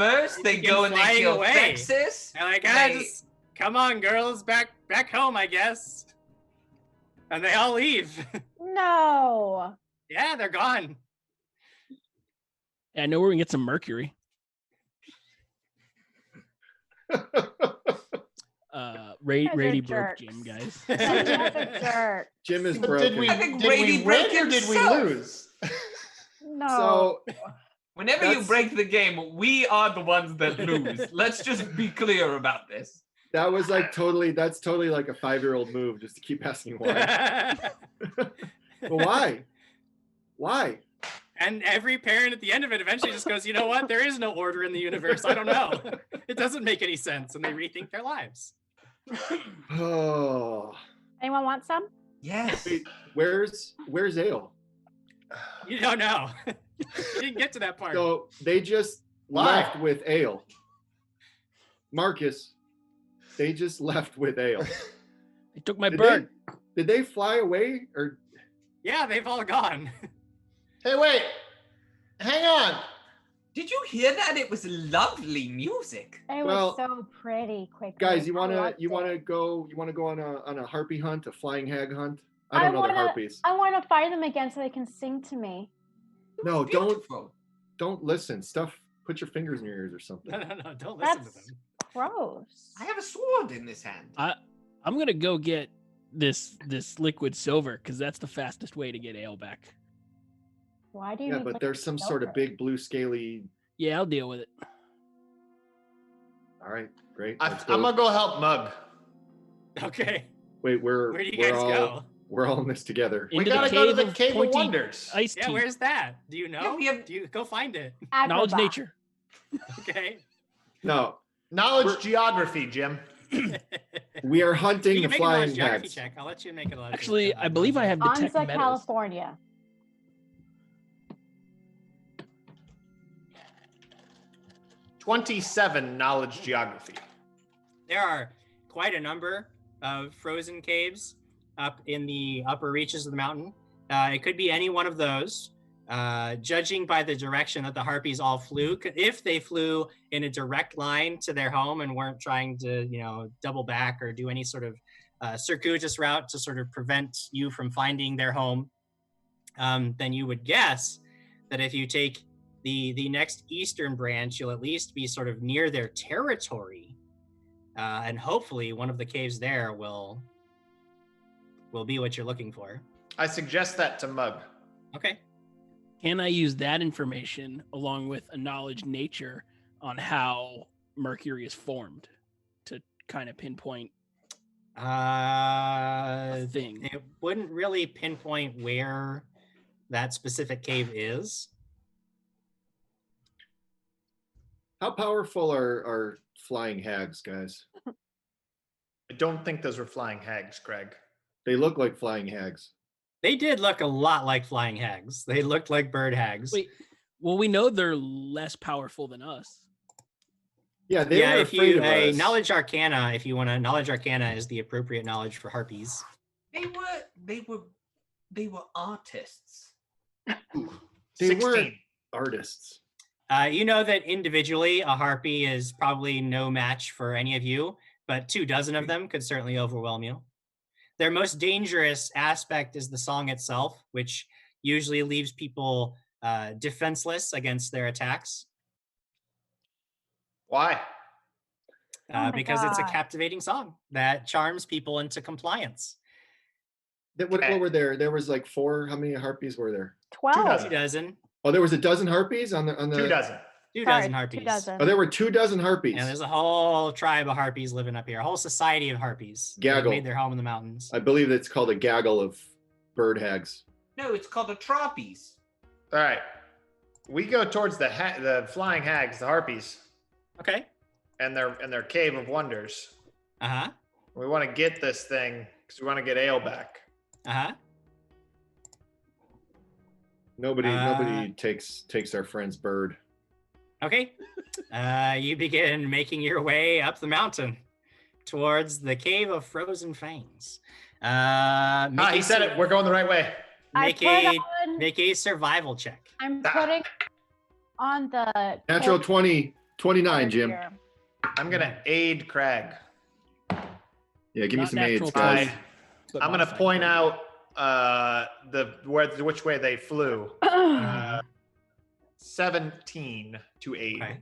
go and they kill Thexus. They're like, just come on, girls, back home, I guess. And they all leave. No. Yeah, they're gone. Yeah, I know where we can get some mercury. Rady broke Jim, guys. Jim is broken. Did we win or did we lose? No. So whenever you break the game, we are the ones that lose. Let's just be clear about this. That was that's totally like a 5-year-old move, just to keep asking why. But why? Why? And every parent at the end of it eventually just goes, you know what? There is no order in the universe. I don't know. It doesn't make any sense. And they rethink their lives. Oh. Anyone want some? Yes. Wait, where's Ale? You don't know. You didn't get to that part. So they just left with Ale. Marcus, they just left with Ale. They took my bird. Did they fly away or? Yeah, they've all gone. Hey, wait. Hang on. Did you hear that? It was lovely music. It was so pretty. Quick, guys, you wanna go on a harpy hunt, a flying hag hunt? I don't know the harpies. I want to find them again so they can sing to me. No, don't listen. Put your fingers in your ears or something. No, don't listen to them. Gross. I have a sword in this hand. I'm gonna go get this liquid silver because that's the fastest way to get Ale back. Why do you? Yeah, but there's some sort of big blue scaly. Yeah, I'll deal with it. All right, great. I'm gonna go help Mug. Okay. Wait, where do you guys go? We're all in this together. We gotta go to the Cave of Wonders. Yeah, where's that? Do you know? Do you go find it? Knowledge nature. Okay. No. Knowledge geography, Jim. We are hunting the flying hags. Check. I'll let you make a knowledge. Actually, I believe I have detect Anza, metals. California. 27 knowledge geography. There are quite a number of frozen caves up in the upper reaches of the mountain. It could be any one of those, judging by the direction that the harpies all flew. If they flew in a direct line to their home and weren't trying to, double back or do any sort of circuitous route to sort of prevent you from finding their home, then you would guess that if you take the next eastern branch, you'll at least be sort of near their territory, and hopefully one of the caves there will be what you're looking for. I suggest that to Mug. Okay. Can I use that information along with a knowledge nature on how Mercury is formed to kind of pinpoint thing. It wouldn't really pinpoint where that specific cave is. How powerful are flying hags, guys? I don't think those were flying hags, Greg. They look like flying hags. They did look a lot like flying hags. They looked like bird hags. Wait, well, we know they're less powerful than us. Yeah, they were if afraid you of us. knowledge arcana, if you want to, knowledge arcana is the appropriate knowledge for harpies. They were artists. They weren't artists. You know that individually a harpy is probably no match for any of you, but 24 of them could certainly overwhelm you. Their most dangerous aspect is the song itself, which usually leaves people defenseless against their attacks. Why? Because it's a captivating song that charms people into compliance. What were there? There was like 4. How many harpies were there? 12. 24. Oh, there was a dozen harpies on the. 24. 24 harpies. 24. Oh, there were 24 harpies. And there's a whole tribe of harpies living up here, a whole society of harpies. Gaggle. They made their home in the mountains. I believe it's called a gaggle of bird hags. No, it's called a troppies. All right. We go towards the flying hags, the harpies. Okay. And their cave of wonders. Uh-huh. We want to get this thing because we want to get Ale back. Uh-huh. Nobody takes our friend's bird. Okay. You begin making your way up the mountain towards the cave of frozen fangs. He said it. We're going the right way. Make a survival check. I'm putting on the Natural 29, Jim. Here. I'm gonna aid Craig. Yeah, give me some aids, 20, guys. I'm gonna point out which way they flew. 17 to aid. Okay.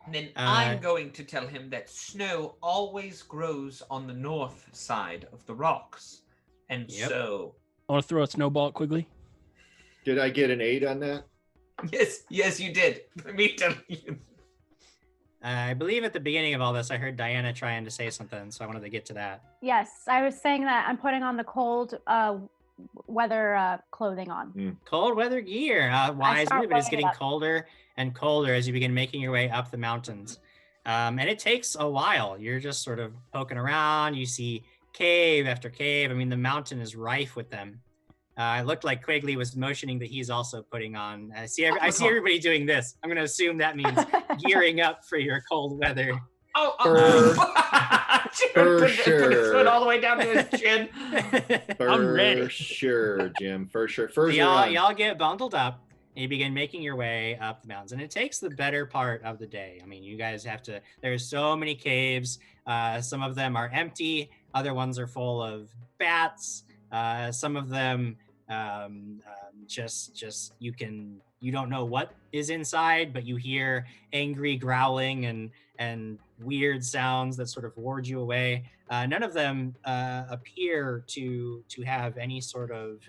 And then I'm going to tell him that snow always grows on the north side of the rocks. And so... I want to throw a snowball at Quigley. Did I get an 8 on that? Yes, you did. Let me tell you. I believe at the beginning of all this, I heard Diana trying to say something, so I wanted to get to that. Yes, I was saying that I'm putting on the cold weather clothing on. Cold weather gear. Wise start move. It is loading getting it up. colder and colder as you begin making your way up the mountains. And it takes a while. You're just sort of poking around. You see cave after cave. I mean, the mountain is rife with them. It looked like Quigley was motioning that he's also putting on. I see everybody doing this. I'm going to assume that means gearing up for your cold weather. For Put his sure. foot all the way down to his chin. I'm ready. For sure, Jim. For sure. So y'all get bundled up and you begin making your way up the mountains. And it takes the better part of the day. I mean, you guys have to, there's so many caves. Some of them are empty. Other ones are full of bats. Some of them you don't know what is inside, but you hear angry growling and weird sounds that sort of ward you away. None of them appear to have any sort of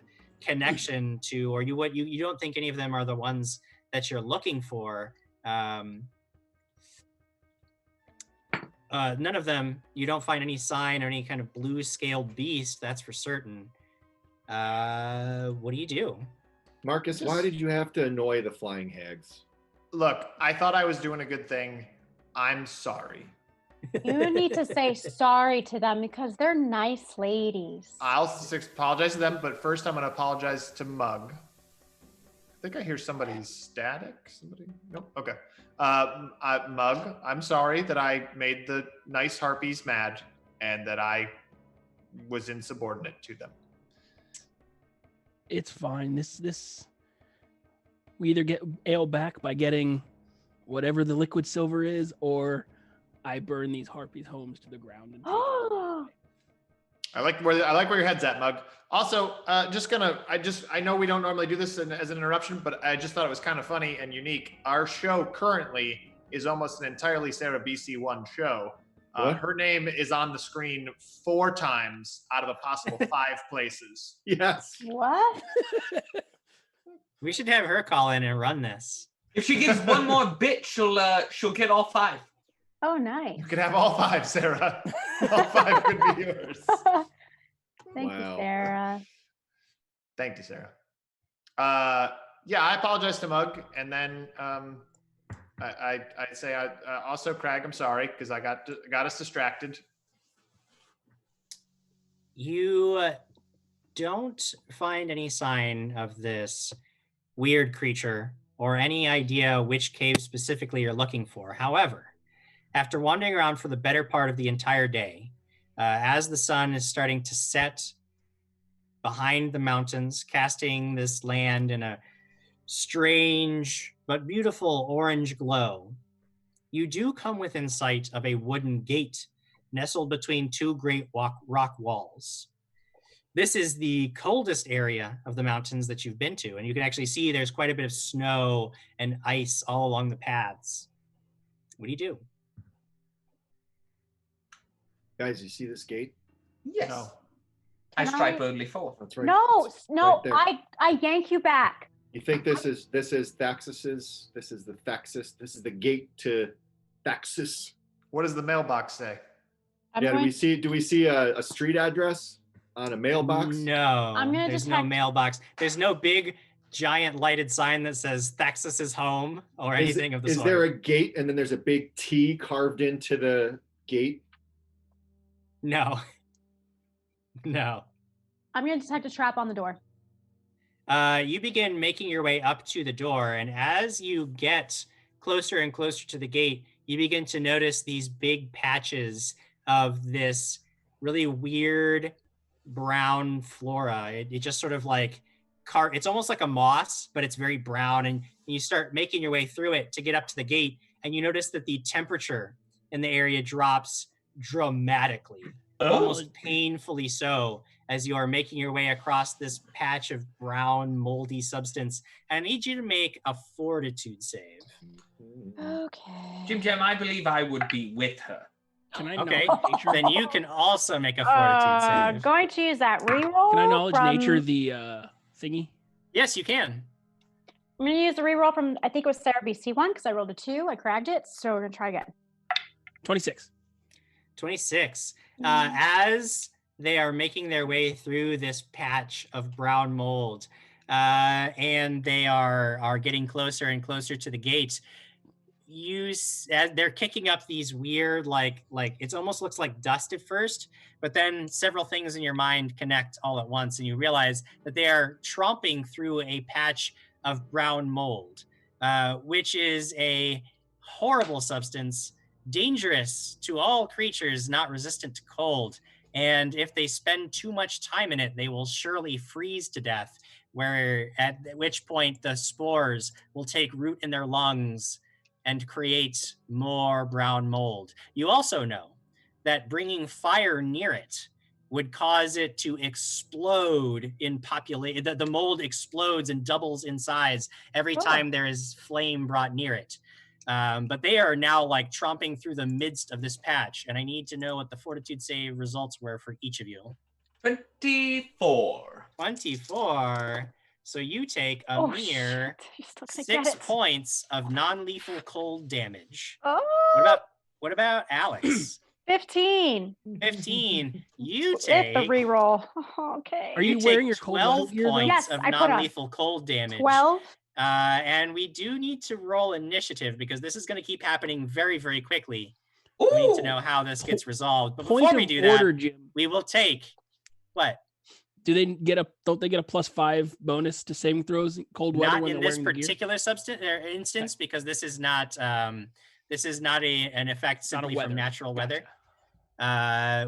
connection to, or you don't think any of them are the ones that you're looking for. None of them, you don't find any sign or any kind of blue scaled beast, that's for certain. What do you do? Marcus, why did you have to annoy the flying hags? Look, I thought I was doing a good thing. I'm sorry. You need to say sorry to them because they're nice ladies. I'll apologize to them, but first I'm going to apologize to Mug. I think I hear somebody's static. Nope. Okay. Mug, I'm sorry that I made the nice harpies mad and that I was insubordinate to them. It's fine. This we either get Ale back by getting whatever the liquid silver is, or I burn these harpies' homes to the ground. And I like where your head's at, Mug. Also, I know we don't normally do this as an interruption, but I just thought it was kind of funny and unique. Our show currently is almost an entirely Sarah BC1 show. Her name is on the screen 4 times out of a possible 5 places. Yes. What? We should have her call in and run this. If she gives one more bit, she'll get all 5. Oh, nice. You can have all 5, Sarah. All 5 could be yours. Thank you, Sarah. Thank you, Sarah. Yeah, I apologize to Mug, and then I say also Crag, I'm sorry because I got us distracted. You don't find any sign of this weird creature or any idea which cave specifically you're looking for. However, after wandering around for the better part of the entire day, as the sun is starting to set behind the mountains, casting this land in a strange but beautiful orange glow, you do come within sight of a wooden gate nestled between 2 great rock walls. This is the coldest area of the mountains that you've been to, and you can actually see there's quite a bit of snow and ice all along the paths. What do you do? Guys, you see this gate? Yes. No. I Can strike I- boldly forth. That's right. No, It's no, right there. I yank you back. You think this is Thexus's? This is the Thexus. This is the gate to Thexus. What does the mailbox say? Do we see a street address on a mailbox? No, I'm gonna there's detect- no mailbox. There's no big, giant lighted sign that says Thexus is home or anything of the Is sort. there a gate and then there's a big T carved into the gate? No. No. I'm going to detect a trap on the door. You begin making your way up to the door, and as you get closer and closer to the gate, you begin to notice these big patches of this really weird brown flora. It just sort of like it's almost like a moss, but it's very brown, and you start making your way through it to get up to the gate, and you notice that the temperature in the area drops dramatically, almost painfully so, as you are making your way across this patch of brown, moldy substance. And I need you to make a fortitude save. Okay. Jim, I believe I would be with her. Can I Okay, knowledge nature? then you can also make a fortitude save. Going to use that reroll. Can I knowledge from- nature the thingy? Yes, you can. I'm going to use the reroll from, I think it was Sarah BC1 because I rolled a 2. I cracked it. So we're going to try again. 26. 26. As they are making their way through this patch of brown mold, and they are getting closer and closer to the gate, they're kicking up these weird, like it almost looks like dust at first, but then several things in your mind connect all at once, and you realize that they are tromping through a patch of brown mold, which is a horrible substance, dangerous to all creatures not resistant to cold. And if they spend too much time in it, they will surely freeze to death, at which point the spores will take root in their lungs and create more brown mold. You also know that bringing fire near it would cause it to explode in population. The mold explodes and doubles in size every time there is flame brought near it. But they are now like tromping through the midst of this patch, and I need to know what the fortitude save results were for each of you. 24. 24. So you take a mere 6 points of non-lethal cold damage. Oh. What about Alex? 15. 15. You With take the reroll. Okay. Are you wearing your cold 12 gear, though? points Yes, of I put on non-lethal cold damage. 12. And we do need to roll initiative because this is going to keep happening very, very quickly. We need to know how this gets resolved. But Point before we of do order, that, Jim. we will take what? Don't they get a +5 bonus to saving throws in cold weather Not when in they're this wearing the gear? particular instance, because this is not an effect simply from natural weather.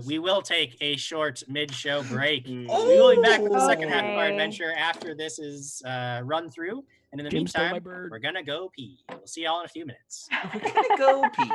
We will take a short mid-show break. We will be back with the second half of our adventure after this is run through. And in the Jim stole my meantime, bird. we're gonna go pee. We'll see y'all in a few minutes. We're gonna go pee.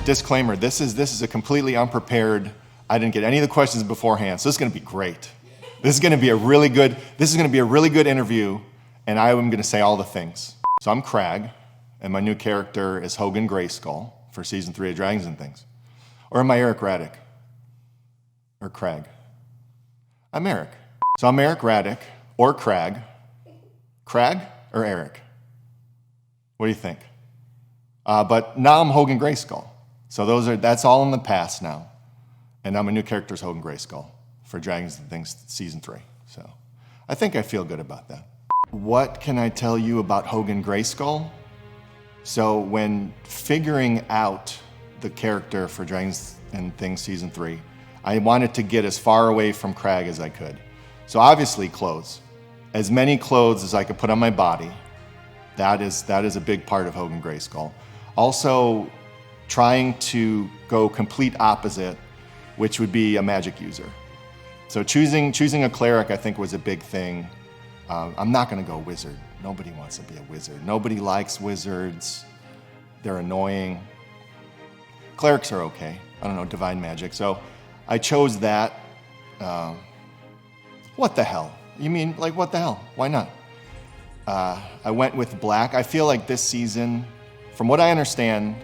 disclaimer, this is a completely unprepared, I didn't get any of the questions beforehand, so this is going to be great. This is going to be a really good interview, and I am going to say all the things. So I'm Crag, and my new character is Hogan Grayskull for season 3 of Dragons and Things. Or am I Eric Raddick? Or Crag? I'm Eric. So I'm Eric Raddick, or Crag. Crag or Eric? What do you think? But now I'm Hogan Grayskull. So that's all in the past now. And now my new character is Hogan Grayskull for Dragons and Things season 3. So I think I feel good about that. What can I tell you about Hogan Grayskull? So when figuring out the character for Dragons and Things season 3, I wanted to get as far away from Crag as I could. So obviously clothes. As many clothes as I could put on my body. That is a big part of Hogan Grayskull. Also, trying to go complete opposite, which would be a magic user. So choosing a cleric, I think, was a big thing. I'm not going to go wizard. Nobody wants to be a wizard. Nobody likes wizards. They're annoying. Clerics are okay. I don't know, divine magic. So I chose that. What the hell? You mean, like, what the hell? Why not? I went with black. I feel like this season, from what I understand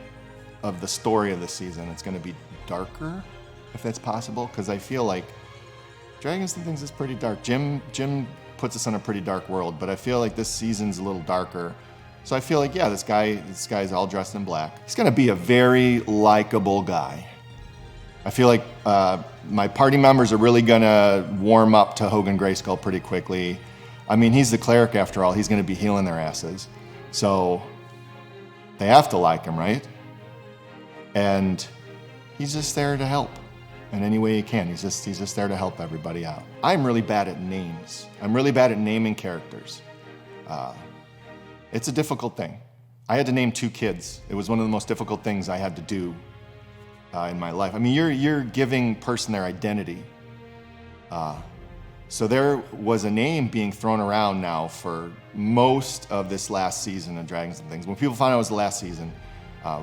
of the story of this season, it's going to be darker, if that's possible, because I feel like Dragons and Things is pretty dark. Jim puts us in a pretty dark world, but I feel like this season's a little darker. So I feel like, yeah, this guy's all dressed in black. He's going to be a very likable guy. I feel like my party members are really going to warm up to Hogan Grayskull pretty quickly. I mean, he's the cleric after all. He's going to be healing their asses. So they have to like him, right? And he's just there to help in any way he can. He's just there to help everybody out. I'm really bad at names. I'm really bad at naming characters. It's a difficult thing. I had to name 2 kids. It was one of the most difficult things I had to do in my life. I mean, you're giving a person their identity. So there was a name being thrown around now for most of this last season of Dragons and Things. When people found out it was the last season,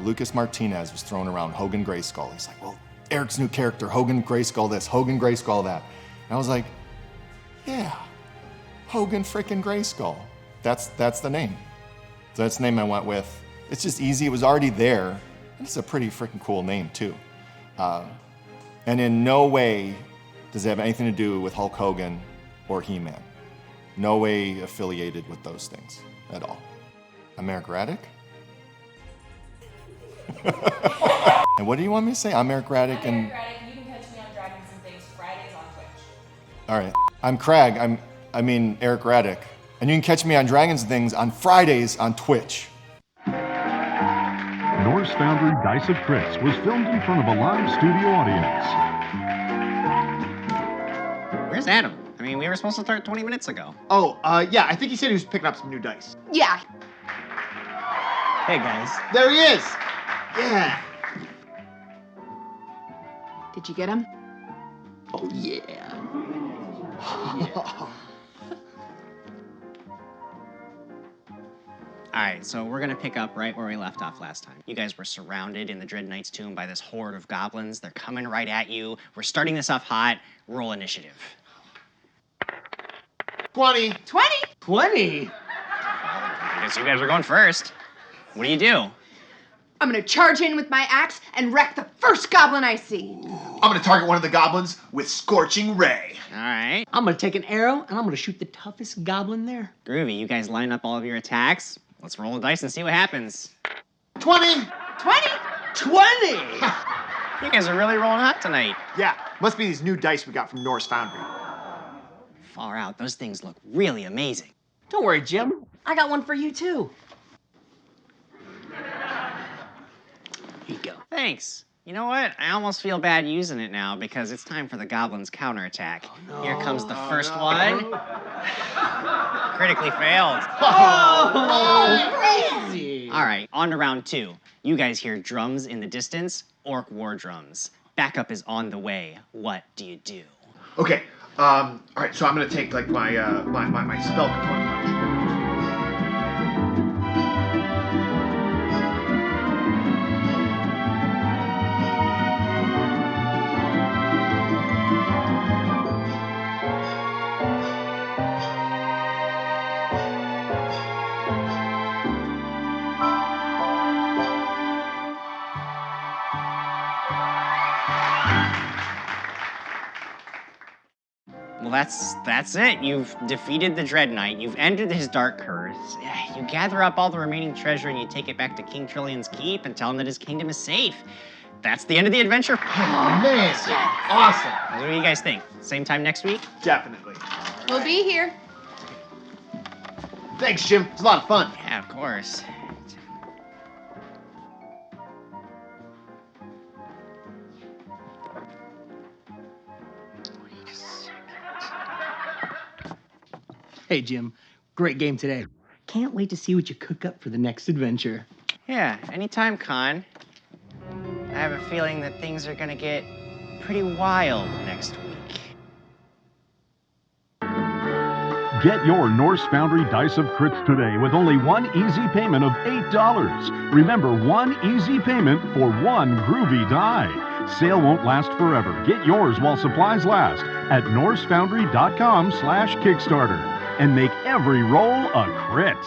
Lucas Martinez was throwing around Hogan Grayskull. He's like, well, Eric's new character, Hogan Grayskull this, Hogan Grayskull that. And I was like, yeah, Hogan frickin' Grayskull. That's the name. So that's the name I went with. It's just easy, it was already there. And it's a pretty frickin' cool name too. And in no way does it have anything to do with Hulk Hogan or He-Man. No way affiliated with those things at all. I'm Eric Raddick. And what do you want me to say? I'm Eric Raddick. I'm Eric Raddick. You can catch me on Dragons and Things Fridays on Twitch. All right. I'm Crag. Eric Raddick. And you can catch me on Dragons and Things on Fridays on Twitch. Norse Foundry Dice of Tricks was filmed in front of a live studio audience. Where's Adam? I mean, we were supposed to start 20 minutes ago. Oh, yeah, I think he said he was picking up some new dice. Yeah. Hey, guys. There he is. Yeah. Did you get him? Oh, yeah. All right, so we're gonna pick up right where we left off last time. You guys were surrounded in the Dread Knight's tomb by this horde of goblins. They're coming right at you. We're starting this off hot. Roll initiative. 20. 20? 20? I guess you guys are going first. What do you do? I'm gonna charge in with my axe and wreck the first goblin I see. I'm gonna target one of the goblins with Scorching Ray. All right. I'm gonna take an arrow and I'm gonna shoot the toughest goblin there. Groovy. You guys line up all of your attacks. Let's roll the dice and see what happens. 20. 20? 20! You guys are really rolling hot tonight. Yeah, must be these new dice we got from Norse Foundry. Far out. Those things look really amazing. Don't worry, Jim. I got one for you too. Here you go. Thanks. You know what? I almost feel bad using it now because it's time for the goblins' counterattack. Oh, no. Here comes the first one. Critically failed. Oh, crazy. All right, on to round 2. You guys hear drums in the distance, orc war drums. Backup is on the way. What do you do? Okay, all right, so I'm gonna take like my spell component punch. Well, that's it. You've defeated the Dread Knight. You've ended his dark curse. You gather up all the remaining treasure and you take it back to King Trillion's keep and tell him that his kingdom is safe. That's the end of the adventure. Oh, man. Awesome. What do you guys think? Same time next week? Definitely. We'll be here. Thanks, Jim. It's a lot of fun. Yeah, of course. Hey, Jim. Great game today. Can't wait to see what you cook up for the next adventure. Yeah, anytime, Con. I have a feeling that things are gonna get pretty wild next week. Get your Norse Foundry Dice of Crits today with only one easy payment of $8. Remember, one easy payment for one groovy die. Sale won't last forever. Get yours while supplies last at norsefoundry.com/Kickstarter and make every roll a crit.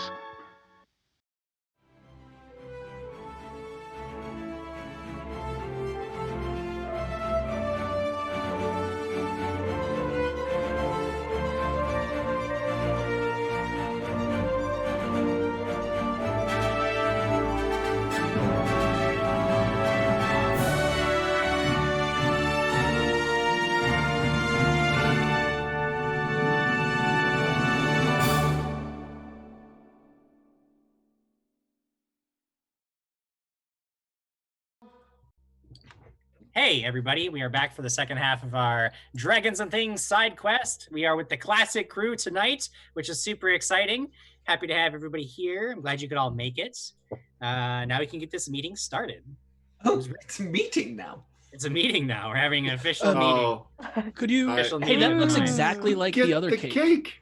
Hey, everybody. We are back for the second half of our Dragons and Things side quest. We are with the Klassic crew tonight, which is super exciting. Happy to have everybody here. I'm glad you could all make it. Now we can get this meeting started. Oh, it's a meeting now. It's a meeting now. We're having an official meeting. Could you? Official Hey, meeting. that looks exactly like the other cake.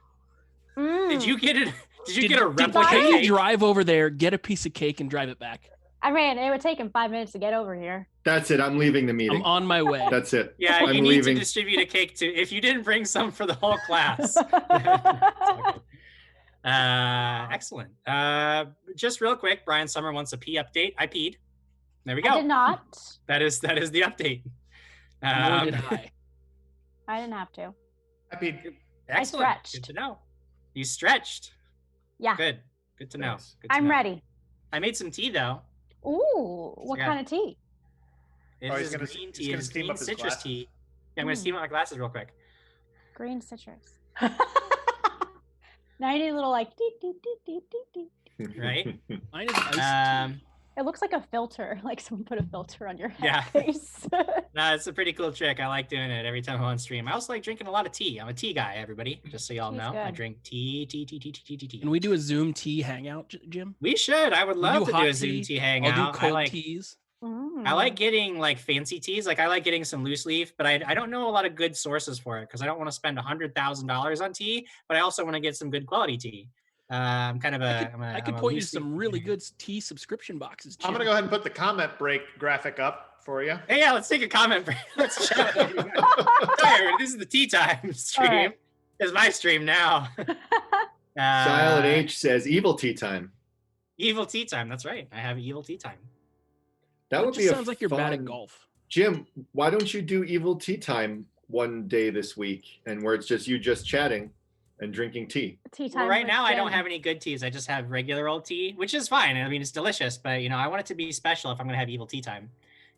Did you get it? Did you get a Did replica you cake? drive over there, get a piece of cake, and drive it back? I mean, it would take him 5 minutes to get over here. That's it. I'm leaving the meeting. I'm on my way. That's it. Yeah, I'm you need leaving. to distribute a cake to. If you didn't bring some for the whole class. Excellent. Just real quick, Brian Summer wants a pee update. I peed. There we go. I did not. That is the update. Nor did I. I didn't have to. I peed. Excellent. stretched. Good to know. You stretched. Yeah. Good. Good to know. Good to I'm know. ready. I made some tea though. Ooh, what Yeah. kind of tea? It he's is gonna- green he's tea. gonna It's steam green up his citrus glasses. tea. Yeah, I'm gonna steam up my glasses real quick. Green citrus. Now I need a little like dee, dee, dee, dee, dee, dee. Right? Mine is iced tea. It looks like a filter, like someone put a filter on your head Yeah. face. No, it's a pretty cool trick. I like doing it every time I'm on stream. I also like drinking a lot of tea. I'm a tea guy, everybody. Just so y'all Tea's know. I good. drink tea. Can we do a Zoom tea hangout, Jim? We should. I would We love do to do hot a Zoom tea. tea hangout. I'll do cold I like teas. I like getting like fancy teas. Like I like getting some loose leaf, but I don't know a lot of good sources for it because I don't want to spend $100,000 on tea, but I also want to get some good quality tea. I'm kind of a. I could point you to some really good tea subscription boxes. I'm going to Jim. go ahead and put the comment break graphic up for you. Hey, yeah, let's take a comment break. Let's chat. Sorry, this is the tea time stream. right. It's my stream now. Silent H says evil tea time. Evil tea time. That's right. I have evil tea time. That would just be a sounds like you're bad at fun- golf. Jim, why don't you do evil tea time one day this week and where it's just you just chatting and drinking tea? Tea time. Well, right with now I don't Jim. have any good teas. I just have regular old tea, which is fine. I mean, it's delicious, but you know, I want it to be special if I'm gonna have evil tea time.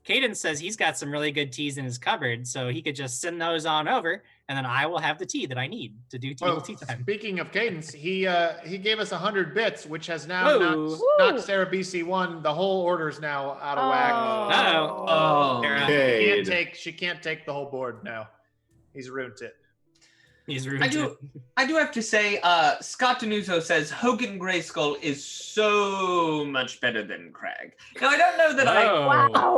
Caden says he's got some really good teas in his cupboard, so he could just send those on over, and then I will have the tea that I need to do evil Well, tea time. speaking of cadence, he gave us 100 bits, which has now Whoa. knocked Sarah BC1. The whole order's now out of whack. Uh-oh. Oh, Sarah, Okay. She can't take the whole board now. He's ruined it. he's I ruined do. it. I do have to say, Scott Denuso says Hogan Grayskull is so much better than Crag. Now I don't know that Wow.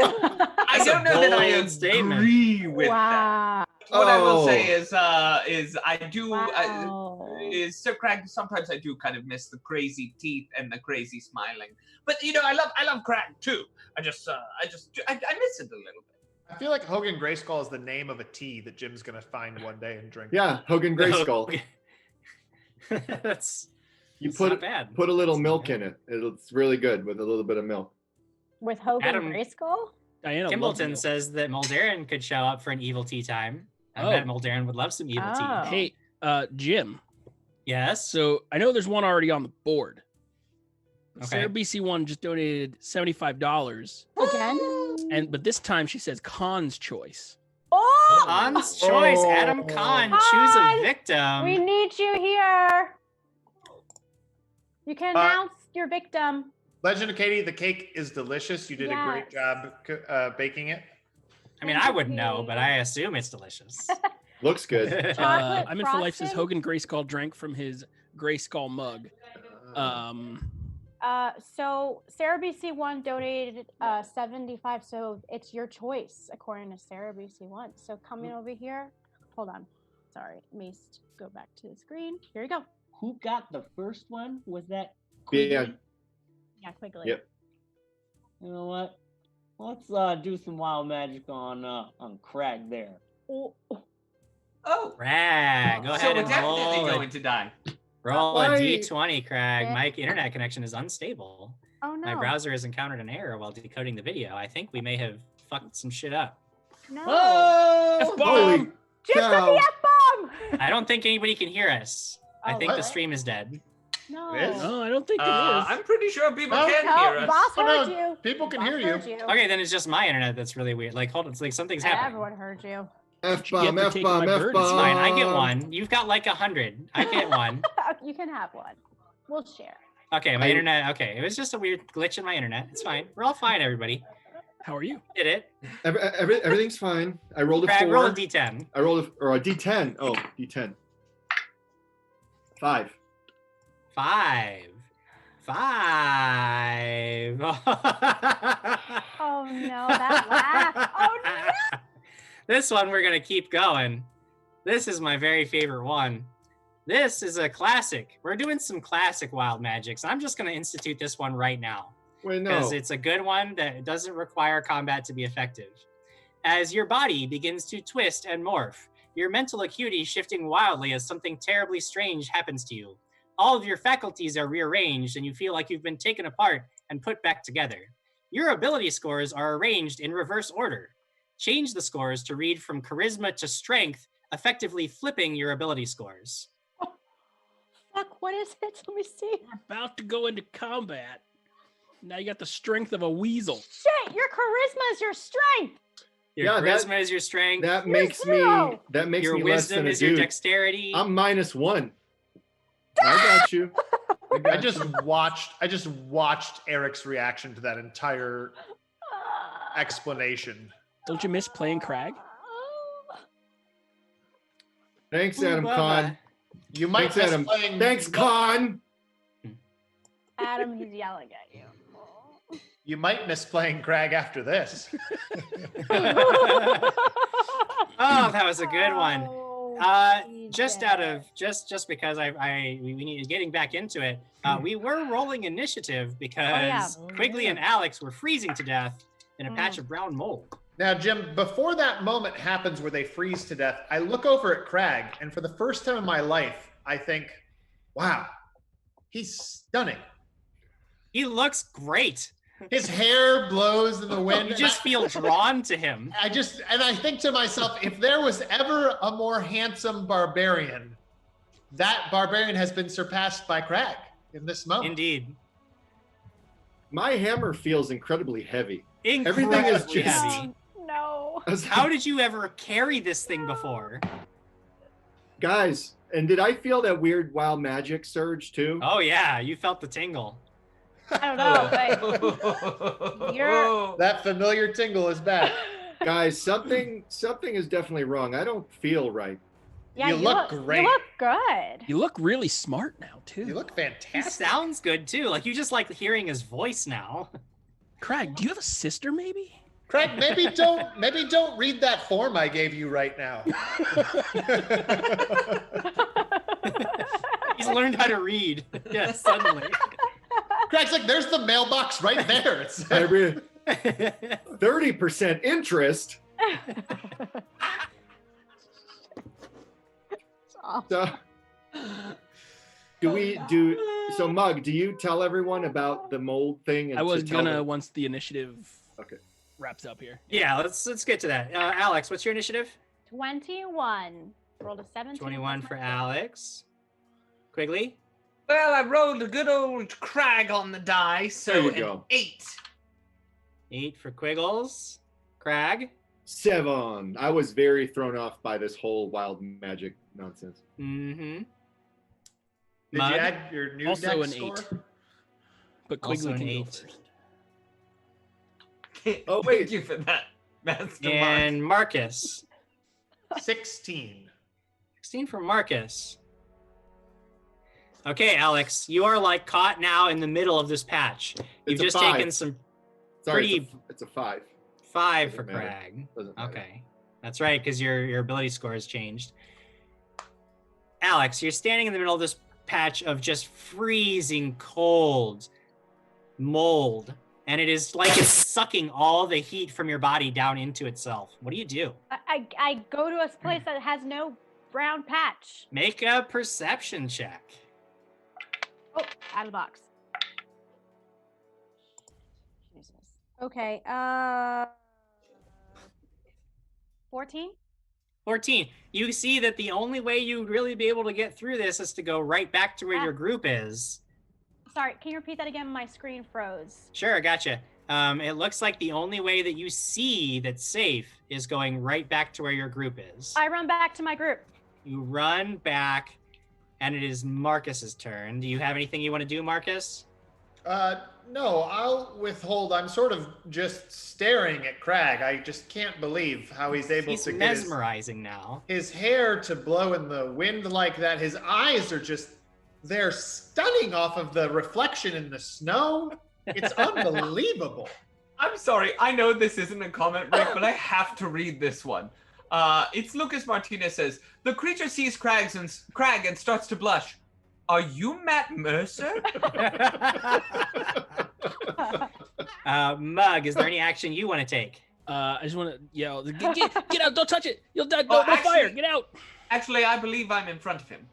I That's a don't know that I bold statement. agree with that. Wow. What I will Oh. say is I do Wow. is Sir Crag. Sometimes I do kind of miss the crazy teeth and the crazy smiling. But you know, I love Crag too. I miss it a little bit. I feel like Hogan Grayskull is the name of a tea that Jim's going to find one day and drink. Yeah, Hogan Grayskull. That's You it's put not bad. put a little milk in it. It's really good with a little bit of milk. With Hogan Adam- Grayskull? Diana loves Kimbleton milk. says that Mulderin could show up for an evil tea time. I bet Moldarin would love some evil tea. Hey, Jim. Yes. So I know there's one already on the board. Okay. Sarah BC1 just donated $75. Again? But this time she says Khan's choice. Oh! Khan's choice. Adam Khan, choose a victim. We need you here. You can announce your victim. Legend of Katie, the cake is delicious. You did a great job baking it. I mean, I wouldn't know, but I assume it's delicious. Looks good. I'm in for life says Hogan Grayskull drank from his Grayskull mug. So Sarah BC1 donated 75, so it's your choice according to Sarah BC1. So coming over here, hold on. Sorry, let me go back to the screen. Here you go. Who got the first one? Was that Yeah. Yeah, quickly. Yep. You know what? Let's do some wild magic on Crag there. Oh, Crag, go so ahead we're and definitely roll. going to die. Roll Why? a d20, Crag. My internet connection is unstable. Oh no. My browser has encountered an error while decoding the video. I think we may have fucked some shit up. No. Oh! Holy Just cow. the F-bomb! I don't think anybody can hear us. I Oh, think the what? stream is dead. No. No, I don't think it is. I'm pretty sure people No, can No, hear us. Boss Oh, heard no, you. people can Boss hear heard you. Okay, then it's just my internet that's really weird. Like, hold on, it's like something's happening. Everyone heard you. F-bomb, get for taking F-bomb, my bird? F-bomb. It's fine. I get one. You've got like 100. I get one. You can have one. We'll share. Okay, my internet. Okay, it was just a weird glitch in my internet. It's fine. We're all fine, everybody. How are you? Did it? Everything's fine. I rolled a Crag, 4. roll a d10. I rolled a D10. Oh, D10. 5. 5. Oh no, that laugh. Oh no. This one we're gonna keep going. This is my very favorite one. This is a classic. We're doing some classic wild magics. I'm just gonna institute this one right now. Wait, no. Because it's a good one that doesn't require combat to be effective. As your body begins to twist and morph, your mental acuity shifting wildly as something terribly strange happens to you. All of your faculties are rearranged and you feel like you've been taken apart and put back together. Your ability scores are arranged in reverse order. Change the scores to read from charisma to strength, effectively flipping your ability scores. Fuck, what is it? Let me see. We're about to go into combat. Now you got the strength of a weasel. Shit, your charisma is your strength. Your Yeah, charisma is your strength. That makes me zero. Your me less wisdom than a is your dude. dexterity. I'm -1. I got you. I just watched Eric's reaction to that entire explanation. Don't you miss playing Crag? Thanks, Ooh, Adam Bubba. Khan. You might Thanks, miss Adam. playing. Thanks, Khan. Adam, he's yelling at you. You might miss playing Crag after this. Oh, that was a good one. Oh, Just out of just because we need getting back into it. We were rolling initiative because Quigley and Alex were freezing to death in a patch of brown mold. Now, Jim, before that moment happens where they freeze to death, I look over at Crag, and for the first time in my life, I think, wow, he's stunning. He looks great. His hair blows in the wind. You just feel drawn to him. I think to myself, if there was ever a more handsome barbarian, that barbarian has been surpassed by Crag in this moment. Indeed. My hammer feels incredibly heavy. Incredibly Everything is just. heavy. No. How did you ever carry this thing before? Guys, and did I feel that weird wild magic surge too? Oh yeah, you felt the tingle. I don't know, but you're That familiar tingle is back. Guys, something is definitely wrong. I don't feel right. yeah, You look great. You look good. You look really smart now, too. You look He fantastic. sounds good too. Like you just like hearing his voice now. Crag, do you have a sister, maybe? Craig, maybe don't read that form I gave you right now. He's learned how to read. Yeah, suddenly. Craig's like, there's the mailbox right there. It's 30% interest. So, so Mug, do you tell everyone about the mold thing? And I was to tell gonna them- once the initiative Okay. wraps up here. Yeah, let's get to that. Alex, what's your initiative? 21. Rolled a 17. 21 for Alex. Quigley? Well, I rolled a good old crag on the die, so There you an go. 8. 8 for Quiggles. Crag? 7. I was very thrown off by this whole wild magic nonsense. Mm-hmm. Did Mud? you add your new Also deck an score? 8. But Also Quigley an can go 8. first. Oh, wait. Thank you for that, Master Mark. And Marcus? 16. 16 for Marcus. Okay, Alex, you are like caught now in the middle of this patch. You've It's a just 5. taken some Sorry, pretty it's a 5. 5 Doesn't for matter. Crag. Doesn't matter. Okay, that's right, because your ability score has changed. Alex, you're standing in the middle of this patch of just freezing cold mold, and it is like it's sucking all the heat from your body down into itself. What do you do? I go to a place that has no brown patch. Make a perception check. Oh, out of the box. Jesus. Okay. 14. 14. You see that the only way you'd really be able to get through this is to go right back to where your group is. Sorry, can you repeat that again? My screen froze. Sure, gotcha. It looks like the only way that you see that's safe is going right back to where your group is. I run back to my group. You run back, and it is Marcus's turn. Do you have anything you want to do, Marcus? No, I'll withhold. I'm sort of just staring at Crag. I just can't believe how he's able He's to get mesmerizing now. his hair to blow in the wind like that. His eyes are just, they're stunning off of the reflection in the snow. It's unbelievable. I'm sorry, I know this isn't a comment break, but I have to read this one. It's Lucas Martinez says, the creature sees Crag and starts to blush. Are you Matt Mercer? Mug, is there any action you want to take? I just want to yell, get out, don't touch it. You'll die, Oh, no fire, get out. Actually, I believe I'm in front of him.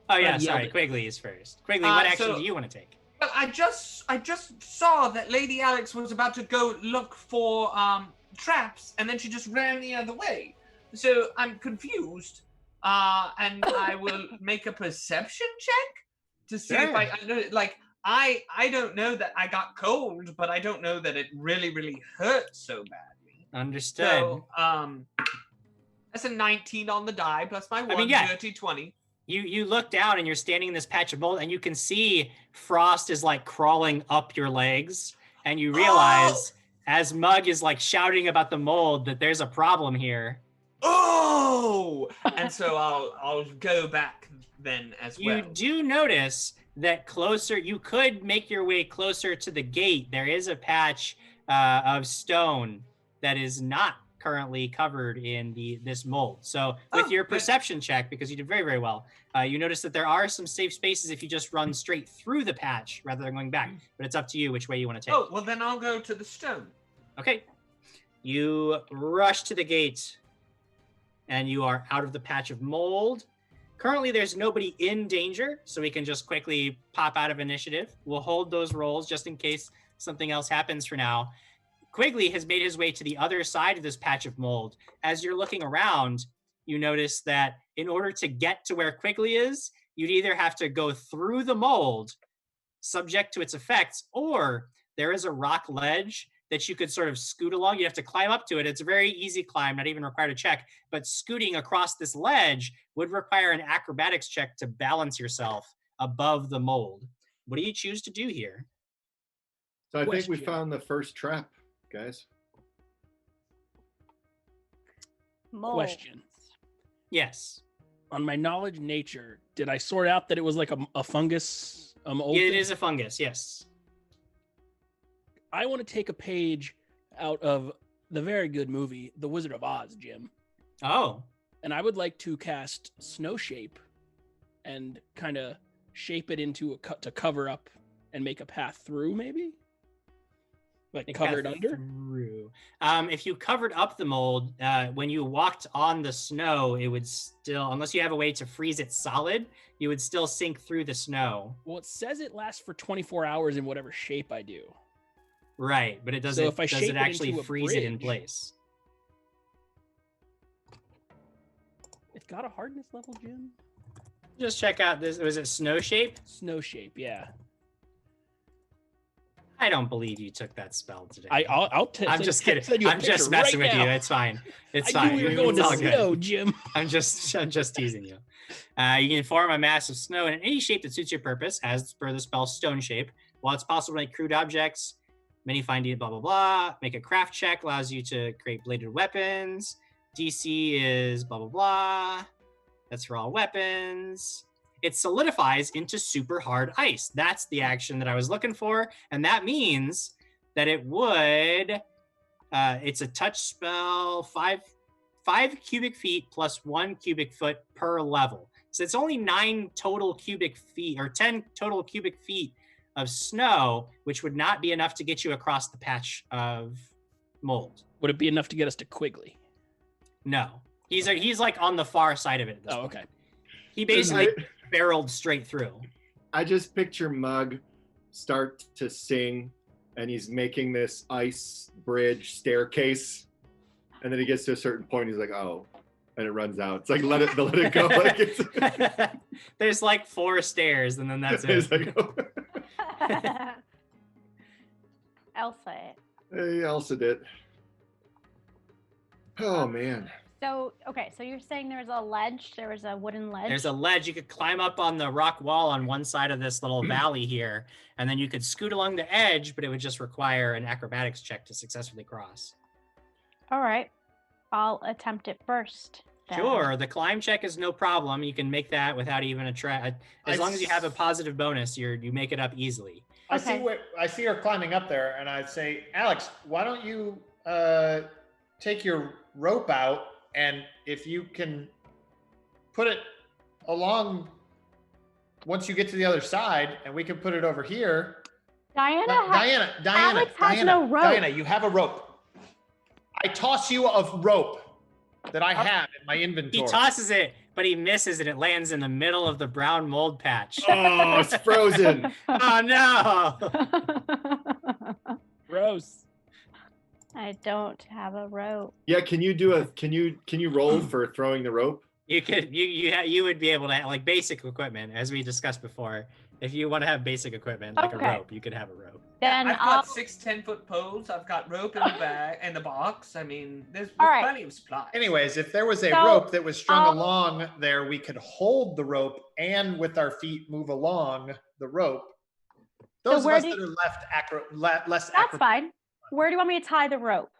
Oh yeah, yelled sorry, it. Quigley is first. Quigley, what action so- do you want to take? Well, I just saw that Lady Alex was about to go look for traps, and then she just ran the other way. So I'm confused, and I will make a perception check to see if I know. Like I don't know that I got cold, but I don't know that it really hurt so badly. Understood. So that's a 19 on the die plus my 1, dirty 20. You look down and you're standing in this patch of mold and you can see frost is like crawling up your legs, and you realize as Mug is like shouting about the mold that there's a problem here. Oh! And so I'll go back then as well. You do notice that closer, you could make your way closer to the gate. There is a patch of stone that is not currently covered in this mold. So with your perception check, because you did very well, you notice that there are some safe spaces if you just run straight through the patch rather than going back. But it's up to you which way you want to take. Oh, well then I'll go to the stone. Okay. You rush to the gate and you are out of the patch of mold. Currently, there's nobody in danger, so we can just quickly pop out of initiative. We'll hold those rolls just in case something else happens for now. Quigley has made his way to the other side of this patch of mold. As you're looking around, you notice that in order to get to where Quigley is, you'd either have to go through the mold, subject to its effects, or there is a rock ledge that you could sort of scoot along. You have to climb up to it. It's a very easy climb, not even required a check, but scooting across this ledge would require an acrobatics check to balance yourself above the mold. What do you choose to do here? So I think we found the first trap, guys. Question. Yes. On my knowledge nature, did I sort out that it was like a fungus? It is a fungus, yes. I want to take a page out of the very good movie, The Wizard of Oz, Jim. Oh. And I would like to cast Snow Shape and kind of shape it into a cut to cover up and make a path through, maybe? Like cover it under? Through. If you covered up the mold, when you walked on the snow, it would still, unless you have a way to freeze it solid, you would still sink through the snow. Well, it says it lasts for 24 hours in whatever shape I do. Right, but it doesn't. So if I does shape it it actually into a freeze it in bridge- place? both got a hardness level, Jim? Just check out this. Was it snow shape? Snow shape, yeah. I don't believe you took that spell today. I'll I'm just kidding. I'm just messing with you. It's fine. It's fine. I knew we were going It's to all good. snow, Jim. I'm just teasing you. You can form a mass of snow in any shape that suits your purpose, as per the spell stone shape. While it's possible to make crude objects, many find it, blah, blah, blah. Make a craft check, allows you to create bladed weapons. DC is blah, blah, blah. That's for all weapons. It solidifies into super hard ice. That's the action that I was looking for. And that means that it would, it's a touch spell, 5 cubic feet plus 1 cubic foot per level. So it's only 9 total cubic feet or 10 total cubic feet of snow, which would not be enough to get you across the patch of mold. Would it be enough to get us to Quigley? No. He's like on the far side of it at this point. Okay. He basically barreled straight through. I just picture Mug start to sing, and he's making this ice bridge staircase, and then he gets to a certain point, he's like, "Oh," and it runs out. It's like let it go. Like it's... There's like 4 stairs, and then that's it. It's like, oh. Elsa it. Hey, Elsa did. Oh man. So, okay, so you're saying there was a wooden ledge? There's a ledge. You could climb up on the rock wall on one side of this little valley here, and then you could scoot along the edge, but it would just require an acrobatics check to successfully cross. All right. I'll attempt it first. then. Sure, the climb check is no problem. You can make that without even a try. As long as you have a positive bonus, you make it up easily. I see her climbing up there, and I say, Alex, why don't you take your rope out, and if you can put it along once you get to the other side, and we can put it over here. Diana, Alex has no rope. Diana, you have a rope. I toss you a rope that I have in my inventory. He tosses it, but he misses and it lands in the middle of the brown mold patch. Oh, it's frozen. Oh no. Gross. I don't have a rope. Yeah, can you roll for throwing the rope? You could you would be able to have, like, basic equipment, as we discussed before. If you want to have basic equipment like a rope, you could have a rope. Then I've got 6 10-foot poles. I've got rope in the bag and the box. I mean, there's plenty of supplies. Anyways, if there was a rope that was strung along there, we could hold the rope and with our feet move along the rope. Those of us that are less That's fine. Where do you want me to tie the rope?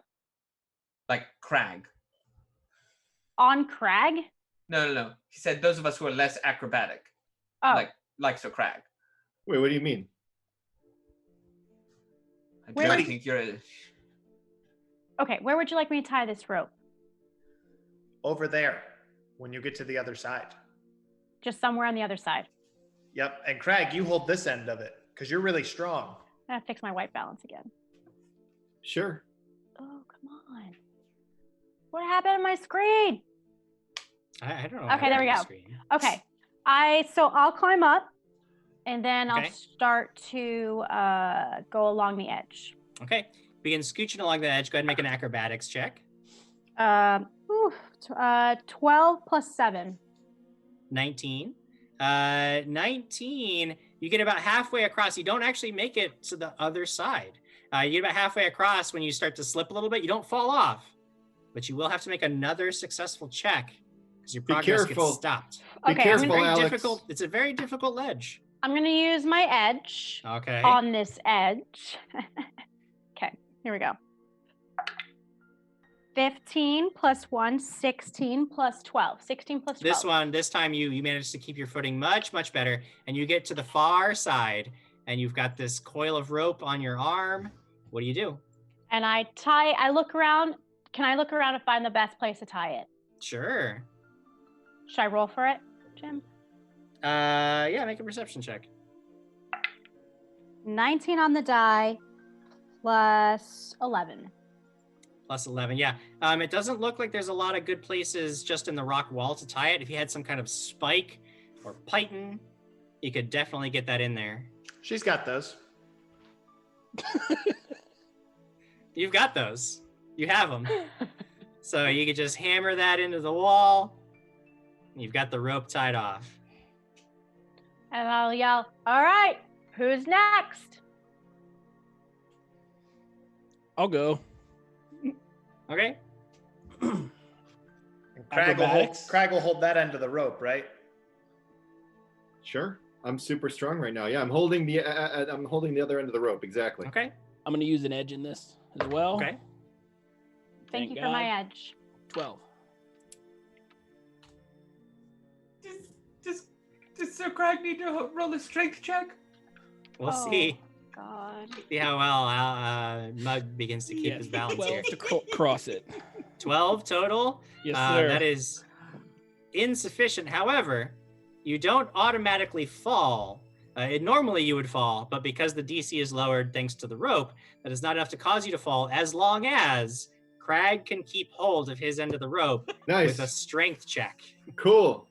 Like Crag. On Crag? No. He said those of us who are less acrobatic. Oh. Like Sir Crag. Wait, what do you mean? I think you're Okay, where would you like me to tie this rope? Over there, when you get to the other side. Just somewhere on the other side. Yep, and Craig, you hold this end of it, because you're really strong. I gotta fix my white balance again. Sure. Oh, come on. What happened to my screen? I don't know. Okay, there we go. Okay. I'll climb up, and then Okay. I'll start to go along the edge. Okay. Begin scooching along the edge. Go ahead and make an acrobatics check. 12 plus 7. 19. 19. You get about halfway across. You don't actually make it to the other side. You get about halfway across when you start to slip a little bit. You don't fall off, but you will have to make another successful check because your progress gets stopped. Be careful, Alex. Difficult. It's a very difficult ledge. I'm going to use my edge Okay. on this edge. Okay, here we go. 15 plus 1, 16 plus 12. 16 plus 12. This time you managed to keep your footing much, much better. And you get to the far side and you've got this coil of rope on your arm. What do you do? And I look around. Can I look around and find the best place to tie it? Sure. Should I roll for it, Jim? Yeah, make a perception check. 19 on the die plus 11. Plus 11, yeah. It doesn't look like there's a lot of good places just in the rock wall to tie it. If you had some kind of spike or python, you could definitely get that in there. She's got those. You've got those. You have them. So you could just hammer that into the wall. You've got the rope tied off. And I'll yell, all right, who's next? I'll go. Okay. Crag will hold that end of the rope, right? Sure. I'm super strong right now. Yeah, I'm holding the other end of the rope. Exactly. Okay. I'm going to use an edge in this as well. Okay. Thank you for my edge. 12. Does Sir Crag need to roll a strength check? We'll see. God. See how well Mug begins to keep his balance 12 here. to cross it. 12 total? Yes, sir. That is insufficient. However, you don't automatically fall. Normally you would fall, but because the DC is lowered thanks to the rope, that is not enough to cause you to fall as long as Crag can keep hold of his end of the rope with a strength check. Cool.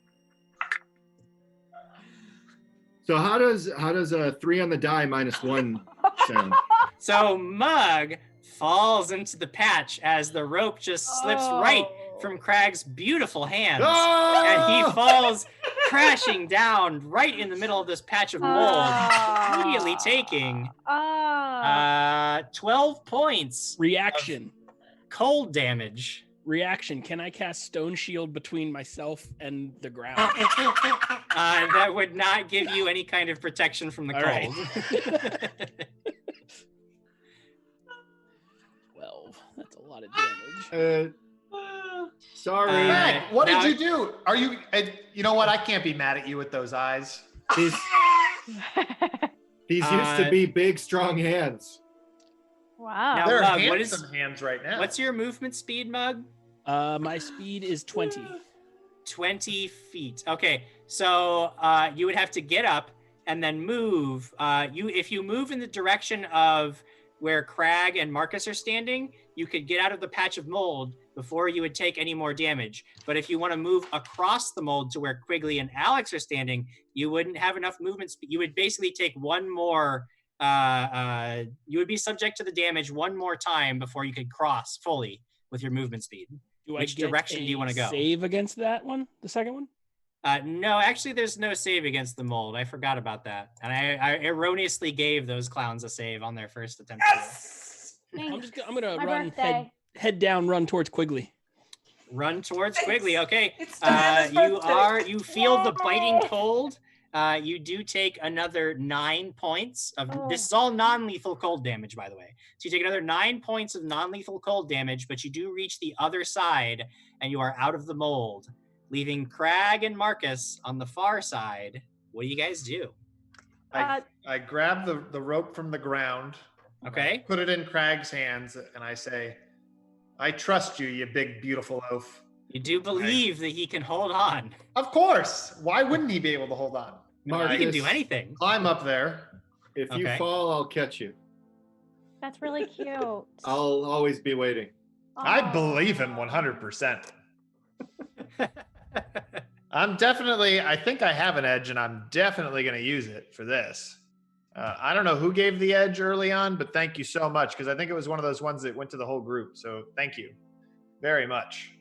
So how does a 3 on the die minus 1 sound? So Mug falls into the patch as the rope just slips right from Crag's beautiful hands. And he falls crashing down right in the middle of this patch of mold, immediately taking 12 points. Reaction. Cold damage. Reaction. Can I cast Stone Shield between myself and the ground? That would not give you any kind of protection from the All cold. right. 12. That's a lot of damage. Sorry. Crag, what did you do? Are you? You know what? I can't be mad at you with those eyes. These used to be big, strong hands. Wow. Now, They're Mug, handsome hands right now. What's your movement speed, Mug? My speed is 20. 20 feet. Okay, so you would have to get up and then move. If you move in the direction of where Crag and Marcus are standing, you could get out of the patch of mold before you would take any more damage. But if you want to move across the mold to where Quigley and Alex are standing, you wouldn't have enough movement speed. You would basically take one more. You would be subject to the damage one more time before you could cross fully with your movement speed. Which direction do you want to go? Save against that one? The second one? No, actually, there's no save against the mold. I forgot about that, and I erroneously gave those clowns a save on their first attempt. Thanks. I'm gonna My run birthday. head down, run towards Quigley. Run towards Quigley. Okay. It's Diana's You feel the biting cold. You do take another 9 points of this is all non-lethal cold damage, by the way. So you take another 9 points of non-lethal cold damage, but you do reach the other side and you are out of the mold, leaving Crag and Marcus on the far side. What do you guys do? I grab the rope from the ground. Okay. Put it in Crag's hands, and I say, I trust you, you big, beautiful oaf. You do believe that he can hold on. Of course. Why wouldn't he be able to hold on? He can do anything. Climb up there. If you Okay. fall, I'll catch you. That's really cute. I'll always be waiting. I believe him 100%. I think I have an edge, and I'm definitely going to use it for this. I don't know who gave the edge early on, but thank you so much, because I think it was one of those ones that went to the whole group. So thank you very much.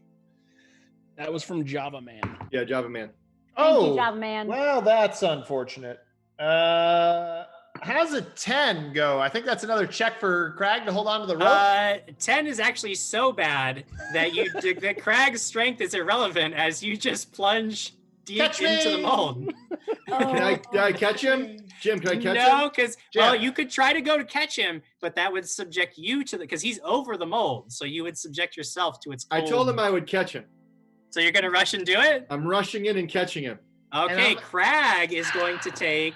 That was from Java Man. Yeah, Java Man. Thank you, Java Man. Well, that's unfortunate. How's a 10 go? I think that's another check for Crag to hold on to the rope. 10 is actually so bad that that Crag's strength is irrelevant as you just plunge deep into the mold. Can I catch him? Jim, can I catch him? No, because you could try to go to catch him, but that would subject you to because he's over the mold, so you would subject yourself to its cold. I told him I would catch him. So you're gonna rush and do it? I'm rushing in and catching him. Okay, Crag is going to take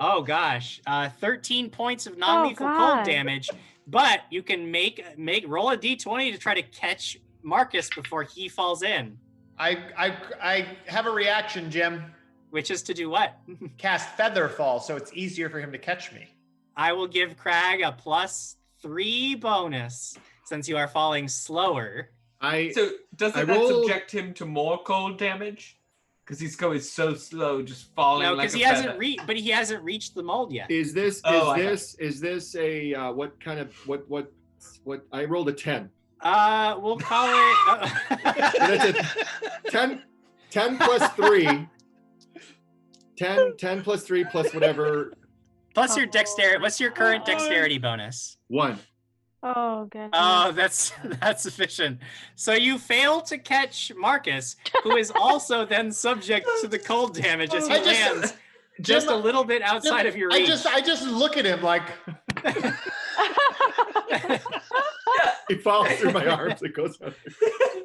13 points of non-lethal cold damage, but you can roll a d20 to try to catch Marcus before he falls in. I have a reaction, Jim. Which is to do what? Cast Feather Fall, so it's easier for him to catch me. I will give Crag a +3 bonus since you are falling slower. So doesn't that subject him to more cold damage? Because he's going so slow, just falling. No, because he hasn't reached the mold yet. Is this a what kind of what I rolled a 10. We'll call it That's a 10. 10 plus 3. 10 plus 3 plus whatever. Plus your dexterity. What's your current dexterity bonus? 1. Oh, good. Oh, that's sufficient. So you fail to catch Marcus, who is also then subject to the cold damage as he lands just a little bit outside of your reach. I just look at him like He falls through my arms. It goes under.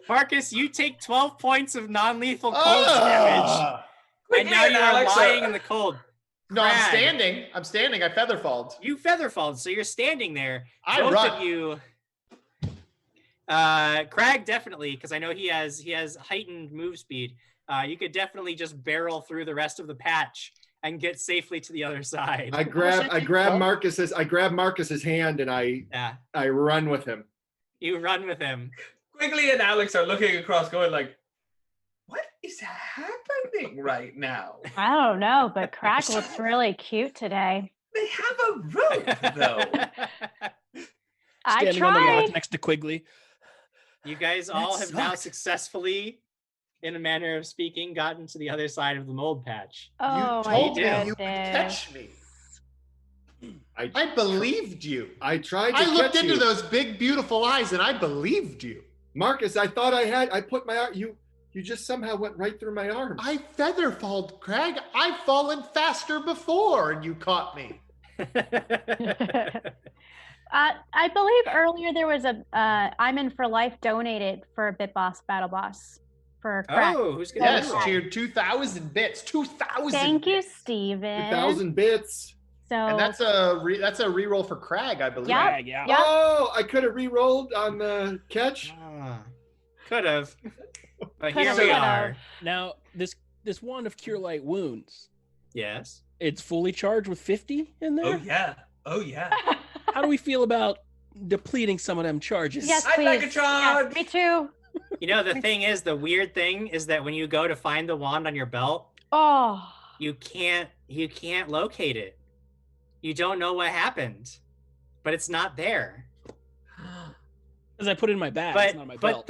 Marcus, you take 12 points of non-lethal cold damage. And now you are lying in the cold. No, I'm Crag. standing. I featherfalled. You featherfalled, so you're standing there. I Both run. of you. Crag definitely, because I know he has heightened move speed. You could definitely just barrel through the rest of the patch and get safely to the other side. I grab Marcus's hand and I run with him. You run with him. Quigley and Alex are looking across, going like, "What is happening right now?" I don't know, but Crack looks really cute today. They have a rope, though. I Standing on the tried. rock next to Quigley. You guys all have now successfully, in a manner of speaking, gotten to the other side of the mold patch. Oh, You my told me you goodness. would catch me. I believed you. I tried to I looked catch into you. those big, beautiful eyes, and I believed you. Marcus, I thought I put my arm. You just somehow went right through my arm. I featherfalled, Craig. I've fallen faster before, and you caught me. I believe earlier there was a I'm in for life donated for a Bit Boss Battle Boss for Crack. Oh, who's gonna do that? Cheered 2,000 bits. 2,000. Thank you, Steven. 2,000 bits. So And that's a reroll for Crag, I believe. Yep, yeah. yep. Oh, I could have re-rolled on the catch. Could have. But Coulda, here we woulda. are. Now, this wand of Cure Light Wounds, Yes. it's fully charged with 50 in there? Oh yeah. Oh yeah. How do we feel about depleting some of them charges? Yes, I'd please. like a charge. Yes, me too. You know, the thing is, the weird thing is that when you go to find the wand on your belt, Oh, you can't locate it. You don't know what happened, but it's not there. Because I put it in my bag, it's not in my belt.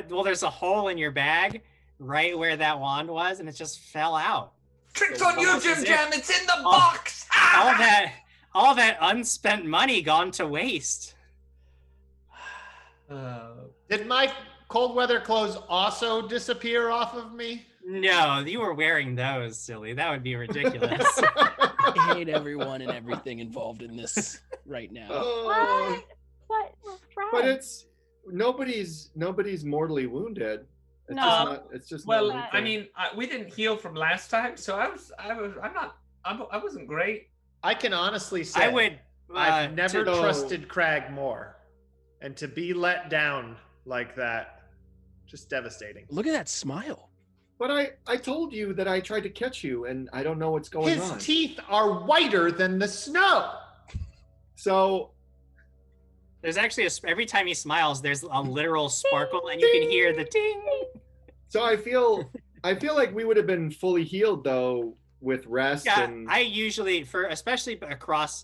Well, there's a hole in your bag right where that wand was, and it just fell out. Tricks on you, almost Jim as if Jam. It's in the box. All that unspent money gone to waste. Did my cold weather clothes also disappear off of me? No, you were wearing those, silly. That would be ridiculous. I hate everyone and everything involved in this right now. Oh, what? We're friends. but it's nobody's mortally wounded. It's No. just not. It's just Well, not I mean, we didn't heal from last time, so I wasn't great. I can honestly say I would. I've never to- trusted Crag more. And to be let down like that, just devastating. Look at that smile. But I told you that I tried to catch you, and I don't know what's going His on. teeth are whiter than the snow. So There's actually every time he smiles, there's a literal sparkle, and you can hear the ding. So I feel like we would have been fully healed though with rest Yeah, and I usually especially across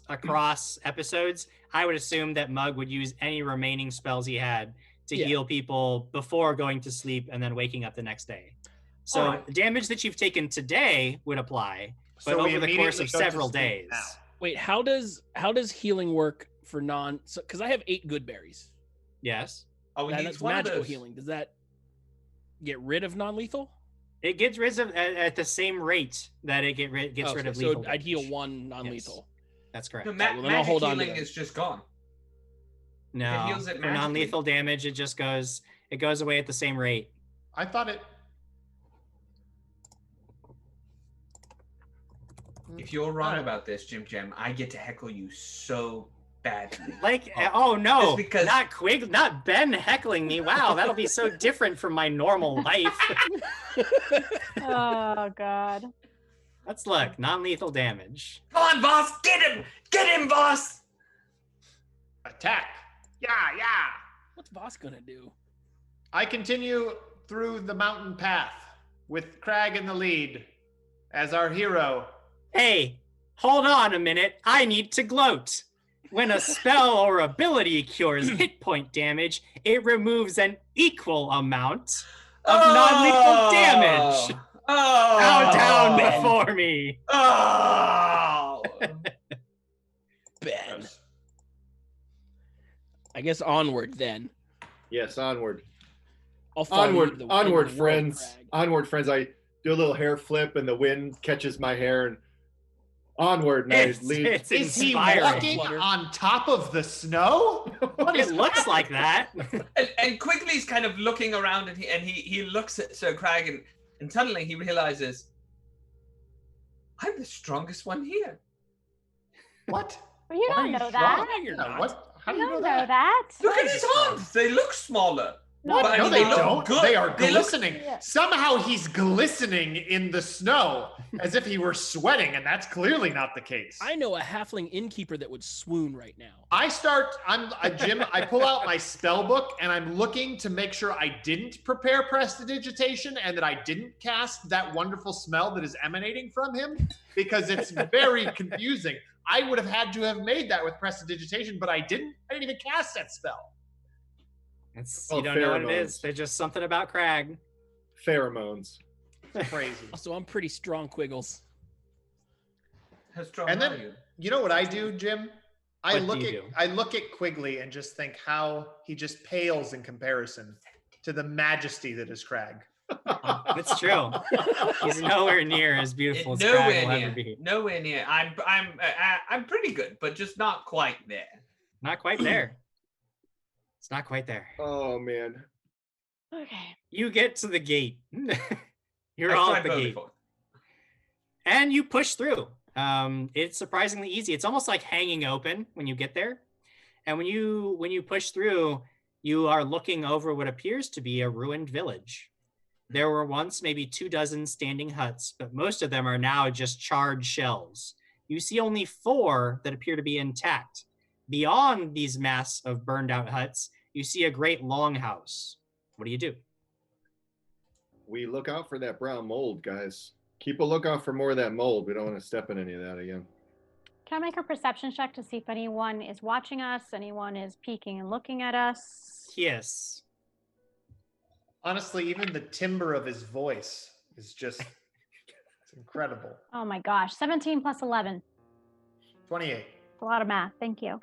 episodes, I would assume that Mug would use any remaining spells he had to heal people before going to sleep and then waking up the next day. So Alright. the damage that you've taken today would apply, but So we over the course immediately of go to several sleep days. now. Wait, how does healing work for because I have 8 good berries. Yes. Oh, he needs That's one of magical those. healing. Does that get rid of non-lethal? It gets rid of at the same rate that it gets rid of lethal. So I'd heal damage. 1 non-lethal. That's correct. No, well, then I'll magic hold on to healing them. is just gone. No, heals it for magically. non-lethal damage, it just goes away at the same rate. I thought it. If you're wrong about this, Jim Jam, I get to heckle you so badly. Like, oh no, Just because- not Ben heckling me. Wow, that'll be so different from my normal life. Oh God. Let's look. Non-lethal damage. Come on, boss! Get him, boss! Attack. Yeah. What's Voss gonna do? I continue through the mountain path with Crag in the lead as our hero. Hey, hold on a minute. I need to gloat. When a spell or ability cures hit point damage, it removes an equal amount of non-lethal damage. Oh, bow down before me. Oh, Ben. I guess onward then. Yes, onward. I'll follow you to the end of the Onward, world, friends. Crag. Onward, friends. I do a little hair flip, and the wind catches my hair, and onward. And I lead. Is he inspiring. walking on top of the snow? What It is looks like that. and Quigley's kind of looking around, and he looks at Sir Crag, and suddenly he realizes, I'm the strongest one here. What? Well, you don't know that. You're No, not. what? How do You you know don't that? know that. Look at his arms; they look smaller. What? But I No, mean, they look don't. good. They are They look- glistening. Somehow he's glistening in the snow as if he were sweating, and that's clearly not the case. I know a halfling innkeeper that would swoon right now. Jim, I pull out my spell book and I'm looking to make sure I didn't prepare prestidigitation and that I didn't cast that wonderful smell that is emanating from him because it's very confusing. I would have had to have made that with prestidigitation, but I didn't even cast that spell. You don't know what it is. There's just something about Crag. Pheromones. Crazy. Also, I'm pretty strong, Quiggles. How strong And are then you? know what I do, Jim? I What do look you at do? I look at Quigley and just think how he just pales in comparison to the majesty that is Crag. It's true. He's nowhere near as beautiful as Crag Nowhere will ever near. be. Nowhere near. I'm pretty good, but just not quite there. Not quite there. It's not quite there. Oh man. Okay. You get to the gate. You're I've all tried at the both gate. before. And you push through. It's surprisingly easy. It's almost like hanging open when you get there. And when you push through, you are looking over what appears to be a ruined village. There were once maybe 24 standing huts, but most of them are now just charred shells. You see only 4 that appear to be intact. Beyond these mass of burned out huts, you see a great longhouse. What do you do? We look out for that brown mold, guys. Keep a lookout for more of that mold. We don't want to step in any of that again. Can I make a perception check to see if anyone is watching us, anyone is peeking and looking at us? Yes. Honestly, even the timbre of his voice is just it's incredible. Oh my gosh, 17 plus 11. 28. It's a lot of math. Thank you.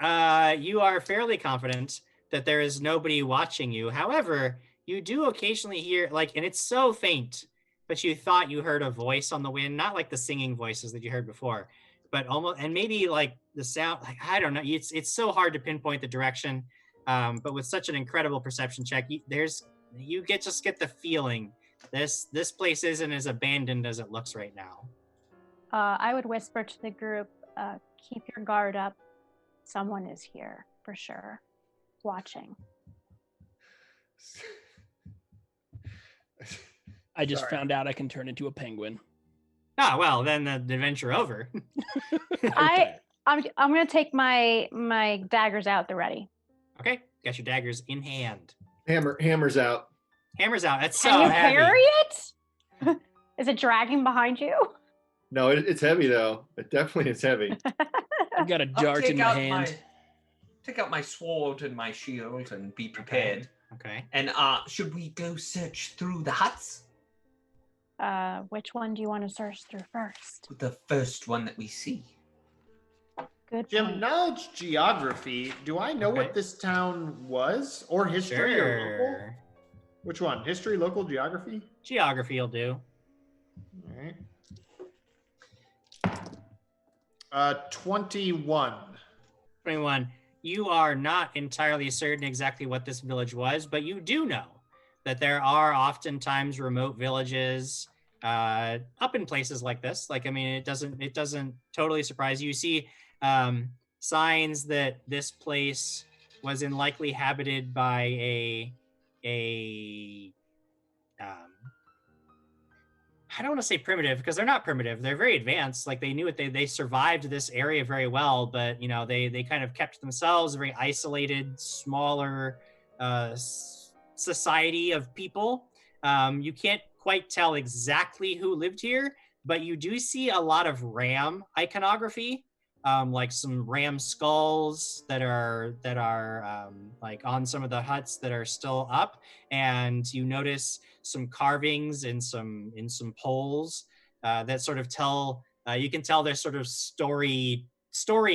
You are fairly confident that there is nobody watching you. However, you do occasionally hear, and it's so faint, but you thought you heard a voice on the wind, not like the singing voices that you heard before, but almost, and maybe like the sound, I don't know. It's so hard to pinpoint the direction, but with such an incredible perception check, you just get the feeling this place isn't as abandoned as it looks right now. I would whisper to the group, keep your guard up. Someone is here for sure, watching. I just found out I can turn into a penguin. Ah, well, then the adventure over. I'm gonna take my daggers out at the ready. Okay, got your daggers in hand. Hammer's out. Hammer's out. That's so Can you heavy. carry it? Is it dragging behind you? No, it's heavy though. It definitely is heavy. I've got a I'll dart in take my out hand. take out my sword and my shield and be prepared. Okay. And should we go search through the huts? Which one do you want to search through first? The first one that we see. Good Jim, point. knowledge geography. Do I know what this town was? Or history or local? Sure. Which one? History, local, geography? Geography will do. All right. 21. 21. You are not entirely certain exactly what this village was, but you do know that there are oftentimes remote villages up in places like this. It doesn't totally surprise you. You see signs that this place was likely habited by I don't want to say primitive because they're not primitive. They're very advanced. They knew they survived this area very well, but they kind of kept themselves a very isolated, smaller society of people. You can't quite tell exactly who lived here, but you do see a lot of ram iconography like some ram skulls that are like on some of the huts that are still up, and you notice some carvings in some poles that sort of tell. You can tell they're sort of story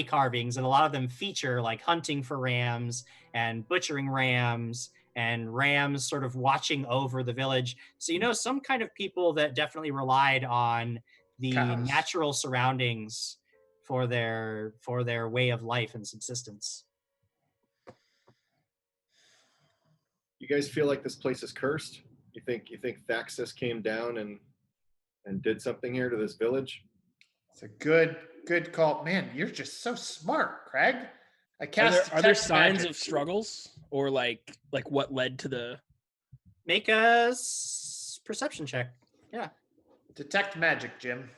carvings, and a lot of them feature like hunting for rams and butchering rams and rams sort of watching over the village. So some kind of people that definitely relied on the Cows. natural surroundings for their way of life and subsistence. You guys feel like this place is cursed? You think Thexus came down and did something here to this village? It's a good call. Man, you're just so smart, Craig. I Are cast there detect signs magic. of struggles or like what led to the? Make a perception check. Yeah. Detect magic, Jim.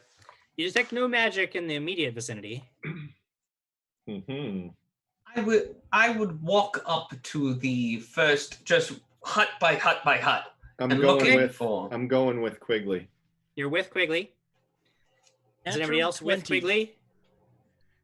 You detect no magic in the immediate vicinity. Mm-hmm. I would walk up to the first, just hut by hut by hut. I'm and going with Quigley. You're with Quigley. Is anybody else with Quigley?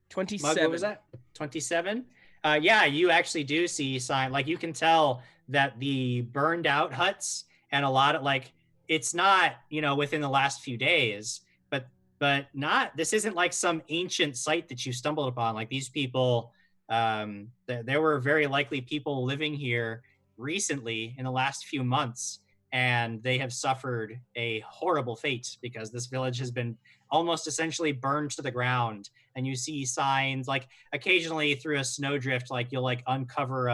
27. Mug, what was that? 27? Yeah, you actually do see sign. Like, you can tell that the burned out huts and a lot of, like, it's not, within the last few days, but not, this isn't like some ancient site that you stumbled upon. Like, these people, there were very likely people living here recently in the last few months, and they have suffered a horrible fate because this village has been almost essentially burned to the ground. And you see signs, like occasionally through a snowdrift, like you'll like uncover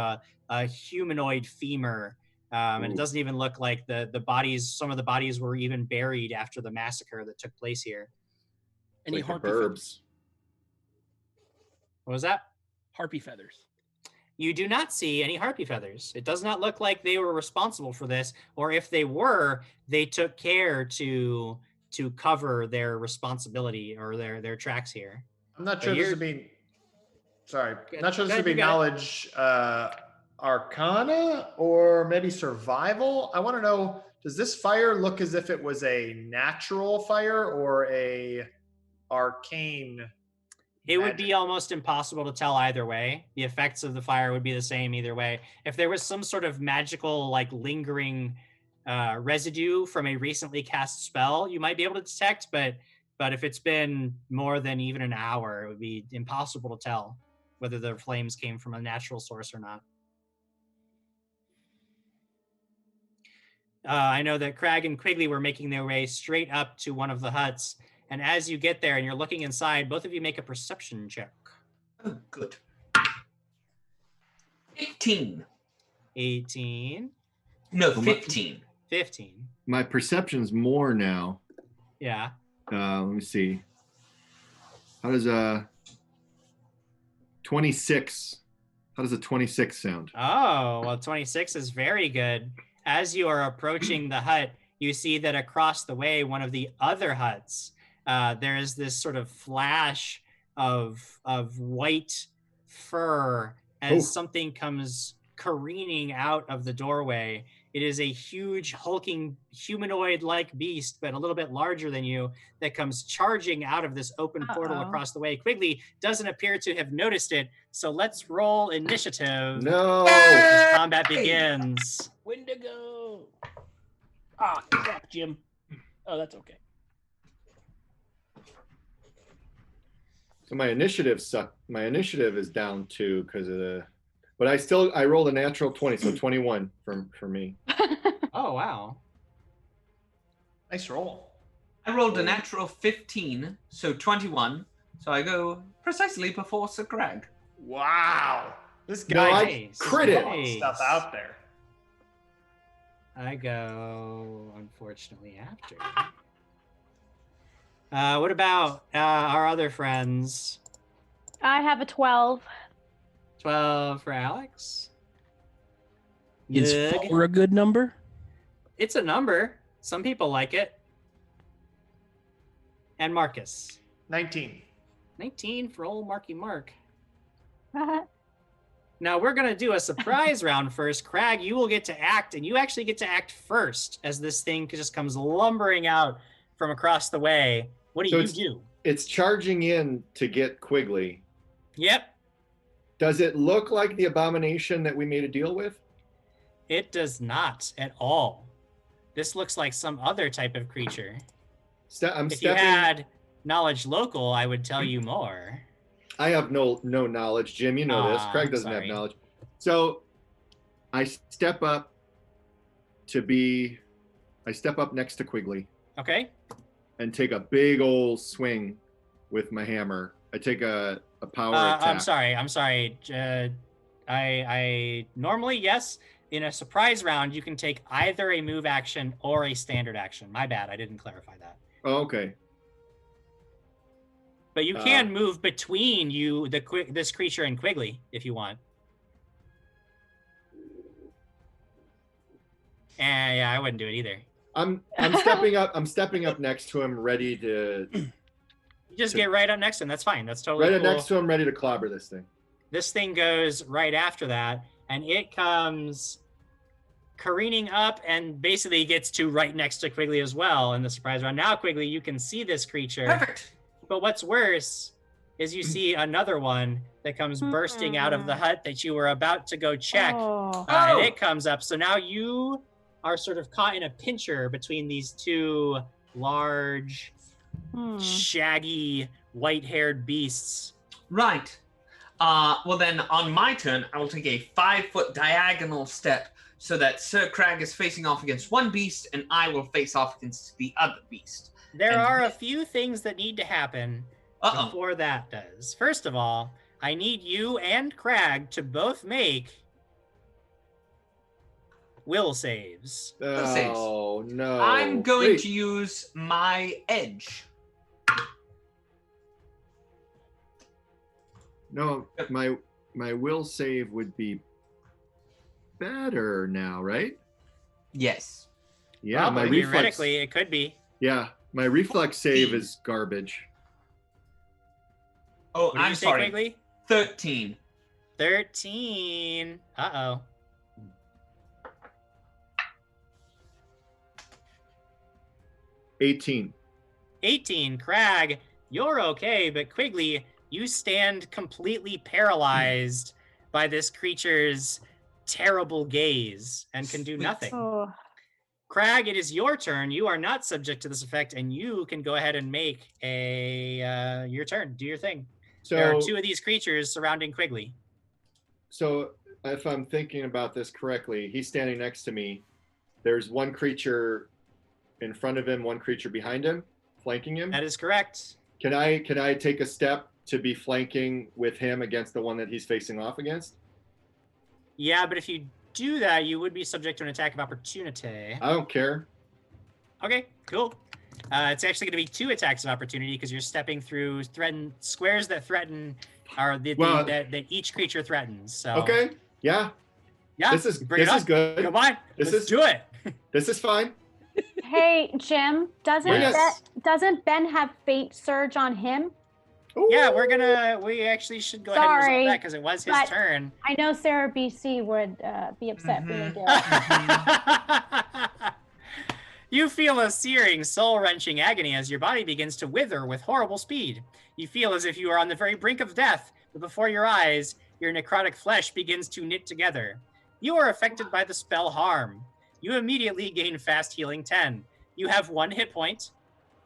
a humanoid femur. And it doesn't even look like the bodies, some of the bodies were even buried after the massacre that took place here. Any Like the harpy Burbs. feathers? What was that? Harpy feathers. You do not see any harpy feathers. It does not look like they were responsible for this, or if they were, they took care to cover their responsibility or their tracks here. I'm not sure this would be. Sorry, not sure this would be you got it. knowledge, arcana or maybe survival. I want to know: does this fire look as if it was a natural fire or a arcane? It would be almost impossible to tell either way. The effects of the fire would be the same either way. If there was some sort of magical, like lingering residue from a recently cast spell, you might be able to detect, but if it's been more than even an hour, it would be impossible to tell whether the flames came from a natural source or not. I know that Crag and Quigley were making their way straight up to one of the huts. And as you get there and you're looking inside, both of you make a perception check. Oh, good. 18. 18. No, 15. 15. My perception's more now. Yeah. Let me see. How does 26? How does a 26 sound? Oh, well, 26 is very good. As you are approaching the hut, you see that across the way, one of the other huts, there is this sort of flash of white fur as something comes careening out of the doorway. It is a huge, hulking, humanoid-like beast, but a little bit larger than you, that comes charging out of this open portal across the way. Quigley doesn't appear to have noticed it, so let's roll initiative. No! As combat begins. Wendigo. Ah, crap, Jim. Oh, that's okay. So my initiative sucked. My initiative is down 2 because of the. But I rolled a natural 20, so 21 for me. Oh, wow. Nice roll. I rolled a natural 15, so 21. So I go precisely before Sir Greg. Wow. This No, guy I crit it. throwing stuff out there. I go, unfortunately, after. What about our other friends? I have a 12. 12 for Alex. Is Nug. 4 a good number? It's a number. Some people like it. And Marcus. 19. 19 for old Marky Mark. Now we're going to do a surprise round first. Crag, you will get to act, and you actually get to act first as this thing just comes lumbering out from across the way. What do So you it's- do? It's charging in to get Quigley, Yep. Does it look like the abomination that we made a deal with? It does not at all. This looks like some other type of creature. If you had knowledge local, I would tell you more. I have no knowledge, Jim. You know this. Craig doesn't have knowledge. So I step up next to Quigley. Okay. And take a big old swing with my hammer. I take a power attack. I'm sorry. I normally, yes, in a surprise round, you can take either a move action or a standard action. My bad. I didn't clarify that. Oh, okay. But you can move between this creature and Quigley if you want. And yeah, I wouldn't do it either. I'm stepping up. I'm stepping up next to him, ready to. You just get right up next to him. That's fine. That's totally right cool. next to him, ready to clobber this thing. This thing goes right after that, and it comes careening up and basically gets to right next to Quigley as well in the surprise round. Now, Quigley, you can see this creature. Perfect. But what's worse is you see another one that comes bursting out of the hut that you were about to go check, and it comes up. So now you are sort of caught in a pincher between these two large, shaggy, white-haired beasts. Right. Well, then on my turn, I will take a 5-foot diagonal step so that Sir Crag is facing off against one beast and I will face off against the other beast. There are a few things that need to happen before that does. First of all, I need you and Crag to both make will saves. Oh, no. I'm going to use my edge. No, my will save would be better now, right? Yes. Yeah, well, my reflex. Theoretically, it could be. Yeah, my reflex save is garbage. Oh, I'm sorry. Quigley? 13. 13. Uh-oh. $18. 18. Crag, you're okay, but Quigley, you stand completely paralyzed by this creature's terrible gaze and can do nothing. Oh. Crag, it is your turn. You are not subject to this effect, and you can go ahead and make your turn. Do your thing. So, there are two of these creatures surrounding Quigley. So if I'm thinking about this correctly, he's standing next to me. There's one creature in front of him, one creature behind him, flanking him. That is correct. Can I take a step to be flanking with him against the one that he's facing off against? Yeah, but if you do that, you would be subject to an attack of opportunity. I don't care. Okay, cool. It's actually going to be 2 attacks of opportunity because you're stepping through squares that threaten that each creature threatens. So okay, yeah. This is good. Come on, let's do it. This is fine. Hey, Jim, doesn't Ben have Fate Surge on him? Ooh. Yeah, we actually should go ahead and resolve that because it was his turn. I know Sarah BC would be upset if we did. You feel a searing, soul-wrenching agony as your body begins to wither with horrible speed. You feel as if you are on the very brink of death, but before your eyes, your necrotic flesh begins to knit together. You are affected by the spell Harm. You immediately gain fast healing 10. You have 1 hit point,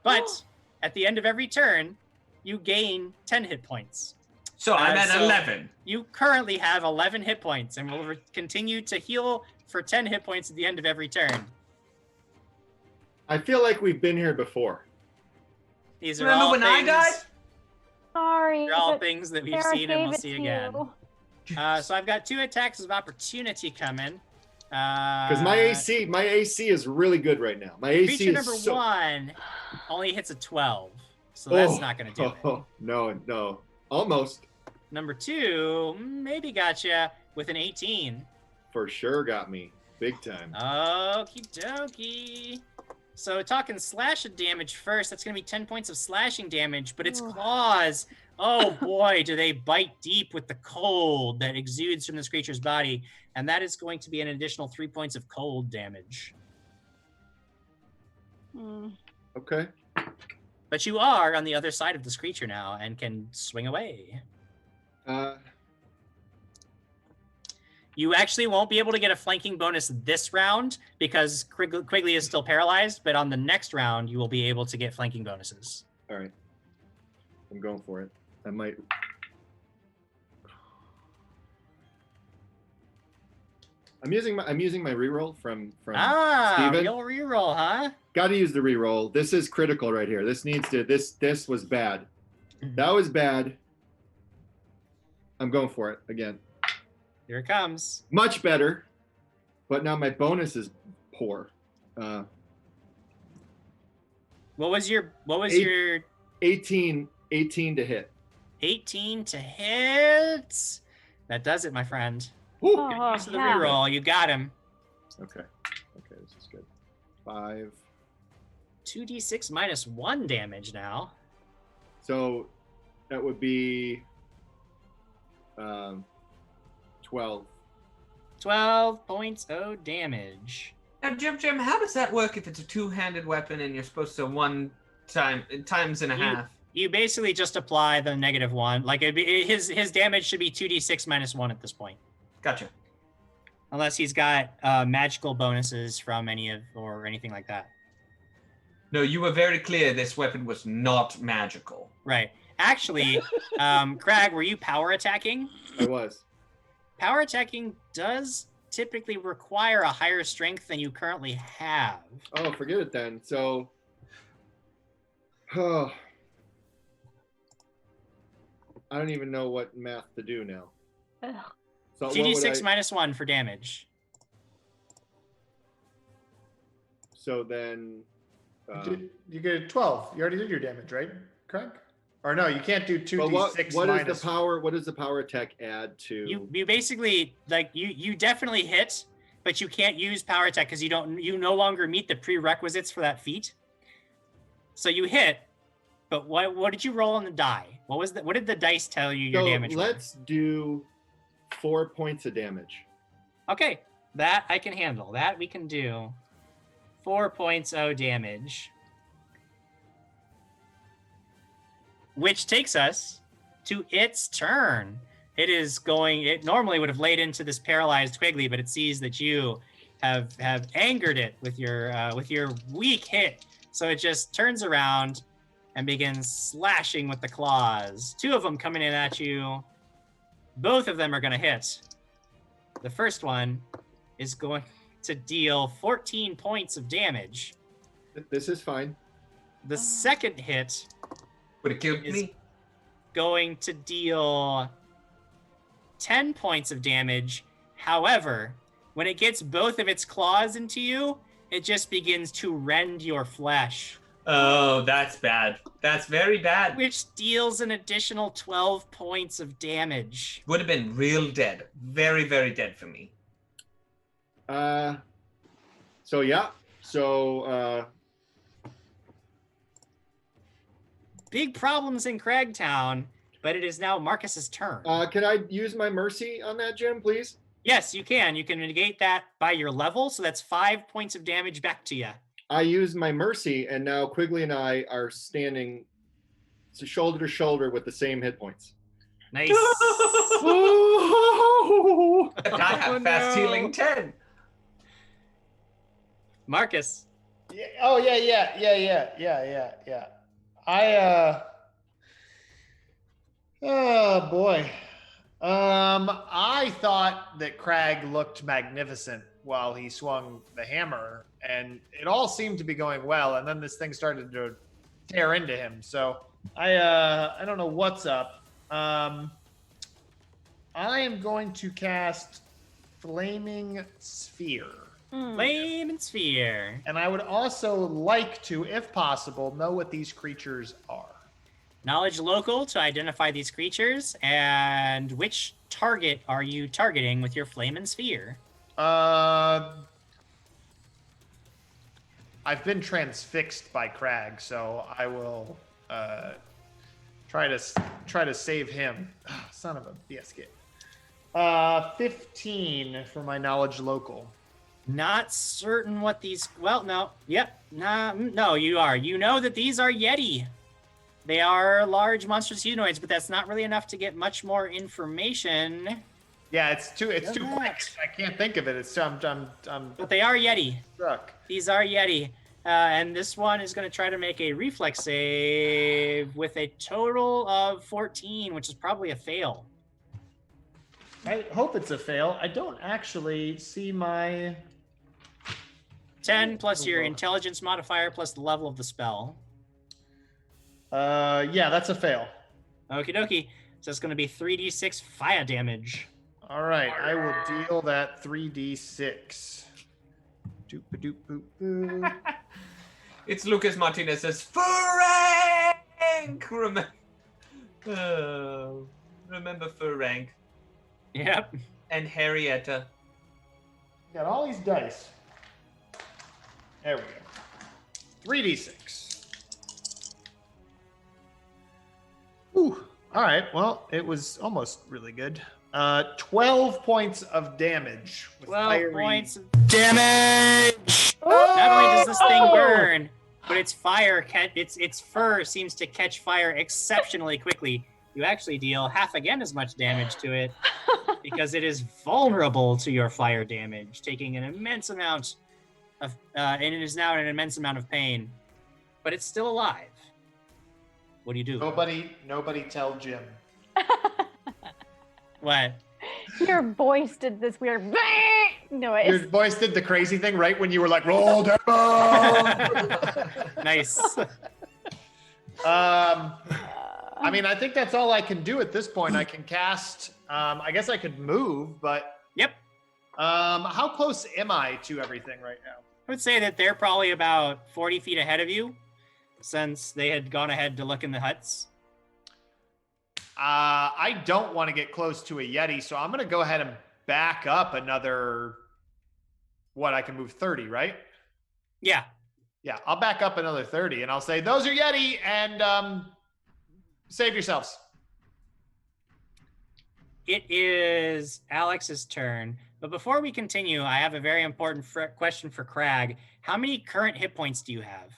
but at the end of every turn, you gain 10 hit points. So I'm at 11. You currently have 11 hit points and will continue to heal for 10 hit points at the end of every turn. I feel like we've been here before. These are all things, I died? Sorry. They're all things that we've seen and we'll see again. So I've got 2 attacks of opportunity coming. Because my AC is really good right now. My AC creature is number 1 only hits a 12, so that's not going to do it. No, almost. Number 2 maybe got you with an 18. For sure got me, big time. Okie dokie. So talking slash damage first, that's going to be 10 points of slashing damage, but its claws, oh boy, do they bite deep with the cold that exudes from this creature's body, and that is going to be an additional 3 points of cold damage. Okay. But you are on the other side of this creature now and can swing away. You actually won't be able to get a flanking bonus this round because Quigley is still paralyzed, but on the next round, you will be able to get flanking bonuses. All right. I'm going for it. I might. I'm using my reroll from Steven. Real reroll, huh? Got to use the reroll. This is critical right here. This needs to. This was bad. That was bad. I'm going for it again. Here it comes. Much better, but now my bonus is poor. What was your 18 to hit. 18 to hit. That does it, my friend. Oh, Use the reroll. You got him. Okay, this is good. 5. 2d6 minus 1 damage now. So that would be 12. 12 points of damage. Now, Jim, how does that work if it's a two-handed weapon and you're supposed to times and a half? You basically just apply the -1. Like his damage should be 2d6 minus 1 at this point. Gotcha. Unless he's got magical bonuses from anything like that. No, you were very clear this weapon was not magical. Right. Actually, Crag, were you power attacking? I was. Power attacking does typically require a higher strength than you currently have. Oh, forget it then. So, I don't even know what math to do now. Ugh. So 2d6 minus 1 for damage. So then, you get a 12. You already did your damage, right, Craig? Or no, you can't do 2d6 what minus. is the power? What does the power attack add to? You basically you definitely hit, but you can't use power attack because you no longer meet the prerequisites for that feat. So you hit, but what did you roll on the die? What did the dice tell you your damage was? Let's do 4 points of damage. Okay, that I can handle. That we can do. 4 points of damage. Which takes us to its turn. It normally would have laid into this paralyzed Quigley, but it sees that you have angered it with your weak hit. So it just turns around and begins slashing with the claws. 2 of them coming in at you. Both of them are going to hit. The first one is going to deal 14 points of damage. This is fine. The second hit would have killed me. Going to deal 10 points of damage. However, when it gets both of its claws into you, it just begins to rend your flesh. Oh, that's bad. That's very bad. Which deals an additional 12 points of damage. Would have been real dead. Very, very dead for me. Big problems in Cragtown, but it is now Marcus's turn. Can I use my mercy on that, Jim, please? Yes, you can. You can negate that by your level, so that's 5 points of damage back to you. I use my mercy, and now Quigley and I are standing shoulder to shoulder with the same hit points. Nice. I have fast healing 10. Marcus. Yeah. Oh yeah. Oh boy. I thought that Crag looked magnificent while he swung the hammer, and it all seemed to be going well, and then this thing started to tear into him. So I don't know what's up. I am going to cast Flaming Sphere. Flaming Sphere. And I would also like to, if possible, know what these creatures are. Knowledge local to identify these creatures, and which target are you targeting with your Flaming Sphere? I've been transfixed by Crag, so I will try to save him. Oh, son of a biscuit. 15 for my knowledge local. Not certain what these. Well, no. Yep. No, you are. You know that these are Yeti. They are large monstrous humanoids, but that's not really enough to get much more information. Yeah, it's too quick. I can't think of it. It's But they are Yeti. Stuck. These are Yeti. And this one is going to try to make a reflex save with a total of 14, which is probably a fail. I hope it's a fail. I don't actually see my 10 plus your intelligence modifier plus the level of the spell. Yeah, that's a fail. Okie dokie. So it's going to be 3d6 fire damage. All right, I will deal that 3d6. Doop-a-doop-boop-boo. It's Lucas Martinez says, Frank! Remember Frank. Yep. And Harrietta. Got all these dice. There we go. 3d6. Ooh. All right. Well, it was almost really good. 12 points of damage. With 12 points of damage. Not only does this thing burn, but its fur seems to catch fire exceptionally quickly. You actually deal half again as much damage to it because it is vulnerable to your fire damage, taking an immense amount of, and it is now in an immense amount of pain, but it's still alive. What do you do? Nobody tell Jim. What? Your voice did this weird noise. Your voice did the crazy thing right when you were like, roll down. Nice. I mean, I think that's all I can do at this point. I can cast, I guess I could move, but. Yep. How close am I to everything right now? I would say that they're probably about 40 feet ahead of you, since they had gone ahead to look in the huts. I don't want to get close to a Yeti, so I'm going to go ahead and back up another, I can move 30, right? Yeah. Yeah, I'll back up another 30, and I'll say, those are Yeti, and save yourselves. It is Alex's turn, but before we continue, I have a very important question for Crag. How many current hit points do you have?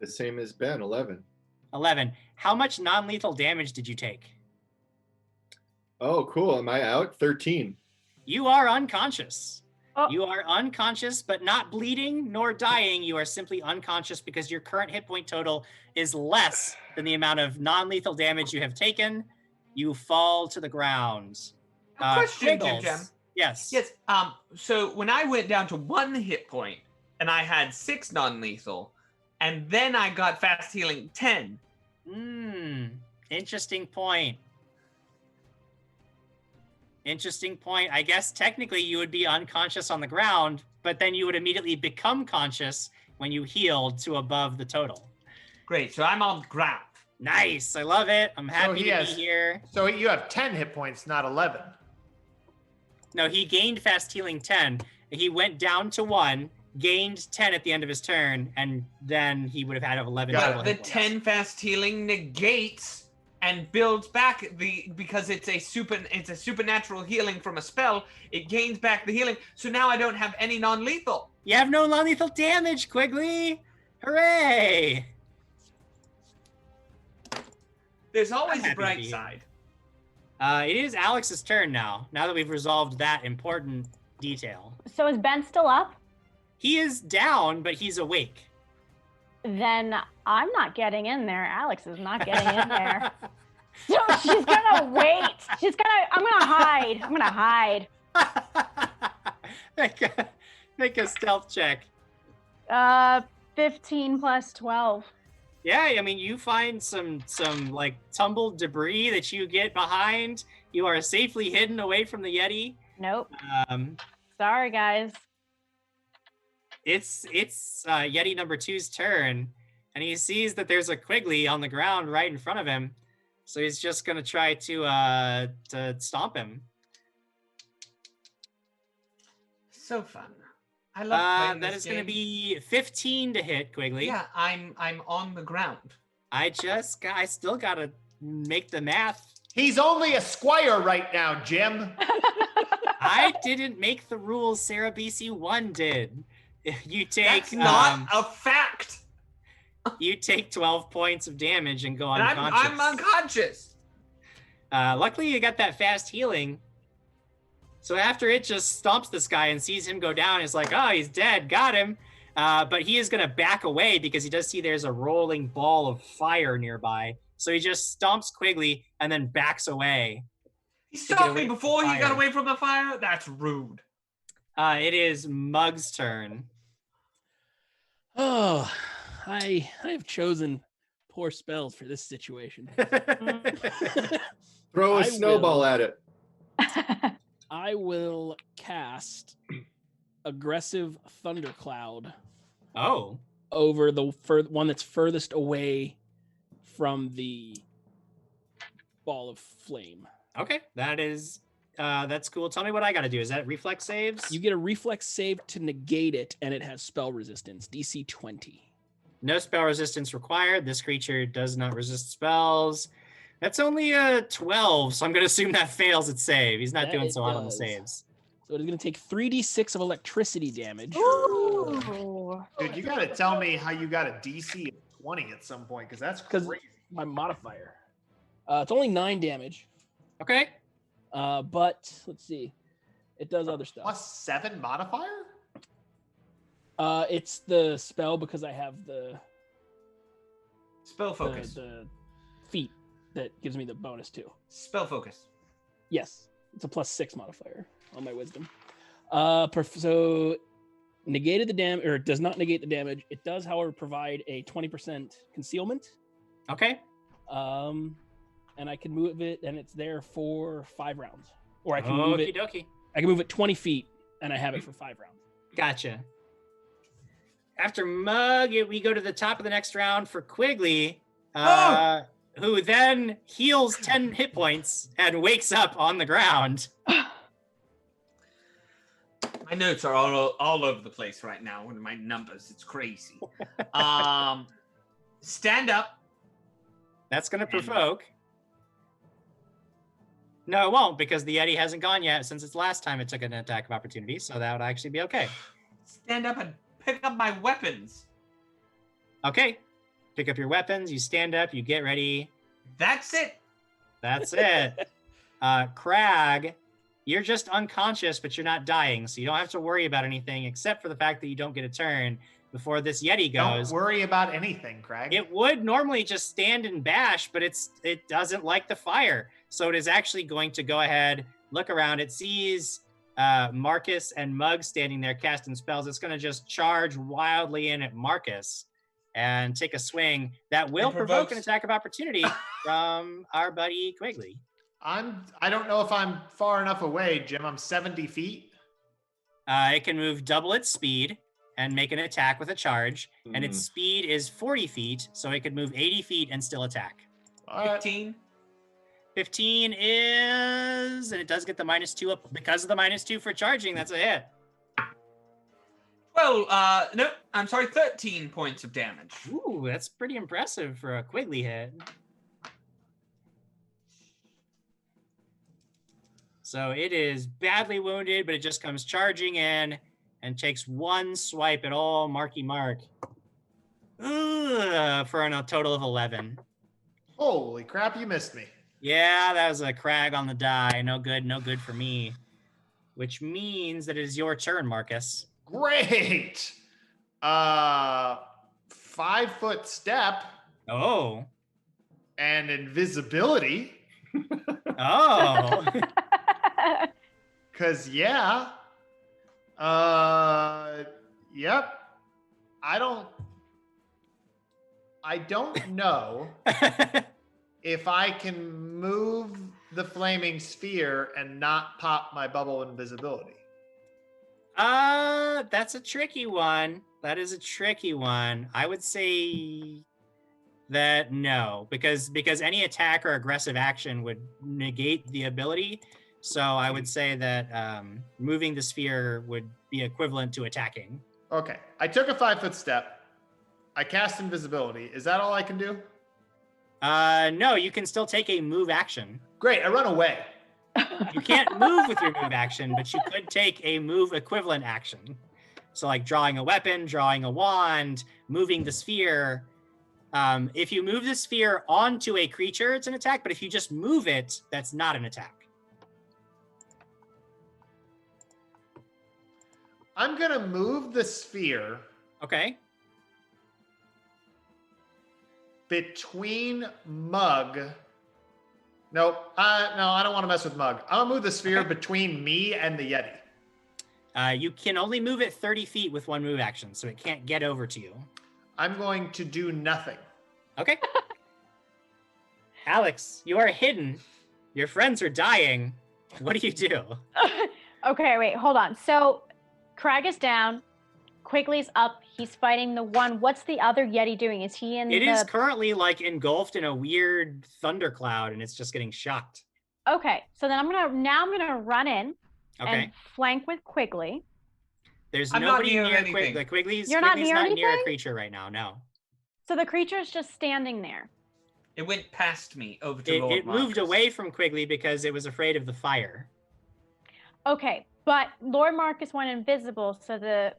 The same as Ben, 11. 11. How much non-lethal damage did you take? Oh, cool. Am I out? 13. You are unconscious. Oh. You are unconscious, but not bleeding nor dying. You are simply unconscious because your current hit point total is less than the amount of non-lethal damage you have taken. You fall to the ground. Question, Jim. Yes. Yes. So when I went down to 1 hit point and I had 6 non-lethal, and then I got fast healing 10. Interesting point. Interesting point. I guess technically you would be unconscious on the ground, but then you would immediately become conscious when you healed to above the total. Great. So I'm on the ground. Nice. I love it. I'm happy to be here. So you have 10 hit points, not 11. No, he gained fast healing 10. He went down to 1, gained 10 at the end of his turn, and then he would have had 11 total. The 10 fast healing negates and builds back because it's a supernatural healing from a spell. It gains back the healing. So now I don't have any non-lethal. You have no non-lethal damage, Quigley. Hooray! There's always a bright side. It is Alex's turn now that we've resolved that important detail. So is Ben still up? He is down, but he's awake. Then I'm not getting in there. Alex is not getting in there. So she's gonna wait. I'm gonna hide. Make a stealth check. 15 plus 12. Yeah, I mean, you find some like tumbled debris that you get behind. You are safely hidden away from the Yeti. Nope. Sorry, guys. It's Yeti number 2's turn, and he sees that there's a Quigley on the ground right in front of him, so he's just gonna try to stomp him. So fun. I love playing that this is game. gonna be 15 to hit, Quigley. Yeah, I'm on the ground. I still gotta make the math. He's only a squire right now, Jim. I didn't make the rules. Sarah BC1 did. You take. That's not a fact. You take 12 points of damage and go And unconscious. I'm unconscious. Luckily, you got that fast healing. So after it just stomps this guy and sees him go down, it's like, oh, he's dead, got him. But he is going to back away because he does see there's a rolling ball of fire nearby. So he just stomps Quigley and then backs away. He stopped me before he got away from the fire? That's rude. It is Mug's turn. Oh, I have chosen poor spells for this situation. Throw a snowball at it. I will cast Aggressive Thundercloud. Oh. Over the one that's furthest away from the ball of flame. Okay, that's cool. Tell me what I got to do. Is that reflex saves? You get a reflex save to negate it, and it has spell resistance, DC 20. No spell resistance required. This creature does not resist spells. That's only a 12, so I'm going to assume that fails its save. He's not doing so hot on the saves. So it's going to take 3d6 of electricity damage. Ooh. Dude, you got to tell me how you got a DC of 20 at some point, because that's crazy. My modifier. It's only 9 damage. Okay. But let's see. It does other stuff. +7 modifier? It's the spell because I have the spell focus. The feat that gives me the bonus too. Spell focus. Yes, it's a +6 modifier on my wisdom. So negated the damage, or it does not negate the damage. It does, however, provide a 20% concealment. Okay. And I can move it, and it's there for 5 rounds. Or I can move it. Okie dokie. I can move it 20 feet, and I have it for 5 rounds. Gotcha. After Mug, we go to the top of the next round for Quigley, who then heals 10 hit points and wakes up on the ground. My notes are all over the place right now with my numbers. It's crazy. Stand up. That's going to provoke. No, it won't, because the Yeti hasn't gone yet since its last time it took an attack of opportunity, so that would actually be okay. Stand up and pick up my weapons. Okay. Pick up your weapons, you stand up, you get ready. That's it. That's it. Crag, you're just unconscious, but you're not dying, so you don't have to worry about anything except for the fact that you don't get a turn before this Yeti goes. Don't worry about anything, Crag. It would normally just stand and bash, but it doesn't like the fire. So it is actually going to go ahead, look around. It sees Marcus and Mug standing there casting spells. It's going to just charge wildly in at Marcus and take a swing that will provoke an attack of opportunity from our buddy Quigley. I don't know if I'm far enough away, Jim. I'm 70 feet. It can move double its speed and make an attack with a charge. And its speed is 40 feet, so it could move 80 feet and still attack. 15. 15 is, and it does get the -2 up because of the -2 for charging. That's a hit. Well, no, I'm sorry, 13 points of damage. Ooh, that's pretty impressive for a Quigley hit. So it is badly wounded, but it just comes charging in and takes one swipe at all Marky Mark. For a total of 11. Holy crap, you missed me. Yeah, that was a crag on the die. No good for me. Which means that it is your turn, Marcus. Great. 5-foot step. Oh. And invisibility. Oh. Cause yeah. Yep. I don't know if I can move the flaming sphere and not pop my bubble invisibility. That's a tricky one. That is a tricky one. I would say that no, because any attack or aggressive action would negate the ability. So I would say that moving the sphere would be equivalent to attacking. Okay. I took a 5-foot step. I cast invisibility. Is that all I can do? No, you can still take a move action. Great, I run away. You can't move with your move action, but you could take a move equivalent action. So like drawing a weapon, drawing a wand, moving the sphere. If you move the sphere onto a creature, it's an attack, but if you just move it, that's not an attack. I'm going to move the sphere. Okay. Between Mug. No, I don't want to mess with Mug. I'll move the sphere between me and the Yeti. You can only move it 30 feet with one move action, so it can't get over to you. I'm going to do nothing. Okay. Alex, you are hidden. Your friends are dying. What do you do? Okay, wait, hold on. So Crag is down. Quigley's up. He's fighting the one. What's the other Yeti doing? Is he in It is currently like engulfed in a weird thundercloud, and it's just getting shocked. Okay, so then I'm gonna run in and flank with Quigley. There's I'm not nobody near near anything. Quigley's. You're not Quigley's near not near a anything? creature right now. No. So the creature's just standing there. It went past me over to Lord It moved Marcus. away from Quigley because it was afraid of the fire. Okay, but Lord Marcus went invisible, so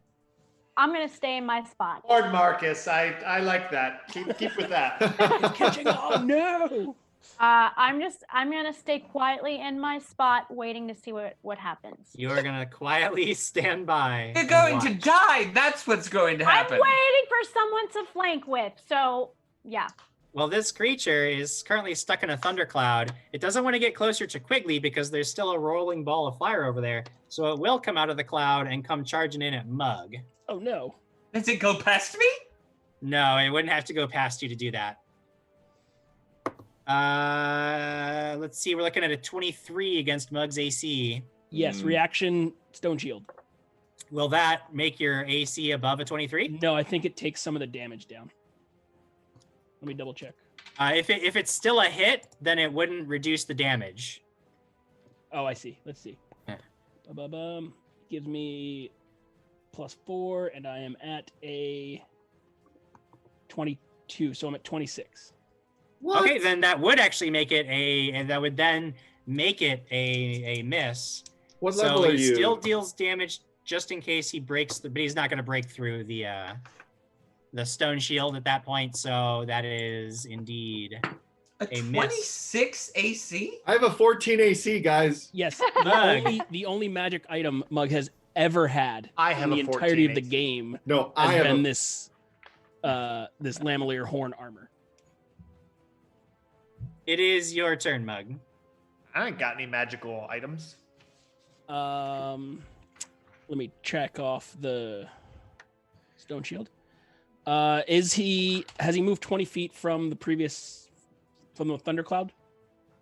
I'm gonna stay in my spot. Lord Marcus, I like that. Keep with that. It's catching on. No. I'm gonna stay quietly in my spot, waiting to see what happens. You are gonna quietly stand by. You're going to die. That's what's going to happen. I'm waiting for someone to flank with. So yeah. Well, this creature is currently stuck in a thundercloud. It doesn't want to get closer to Quigley because there's still a rolling ball of fire over there. So it will come out of the cloud and come charging in at Mug. Oh no. Does it go past me? No, it wouldn't have to go past you to do that. Let's see. We're looking at a 23 against Mug's AC. Yes, reaction Stone Shield. Will that make your AC above a 23? No, I think it takes some of the damage down. Let me double check. If it's still a hit, then it wouldn't reduce the damage. Oh, I see. Let's see. Gives me +4, and I am at a 22, so I'm at 26. What? Okay, then that would actually make it a miss. What so level are he you? still deals damage just in case he breaks but he's not going to break through the stone shield at that point. So that is indeed a miss. 26 AC? I have a 14 AC, guys. Yes, Mug. the only magic item Mug has ever had I have in the a 14 entirety of the AC. game No, has I have been a- this lamellar horn armor. It is your turn, Mug. I ain't got any magical items. Let me check off the stone shield. Has he moved 20 feet from the thundercloud?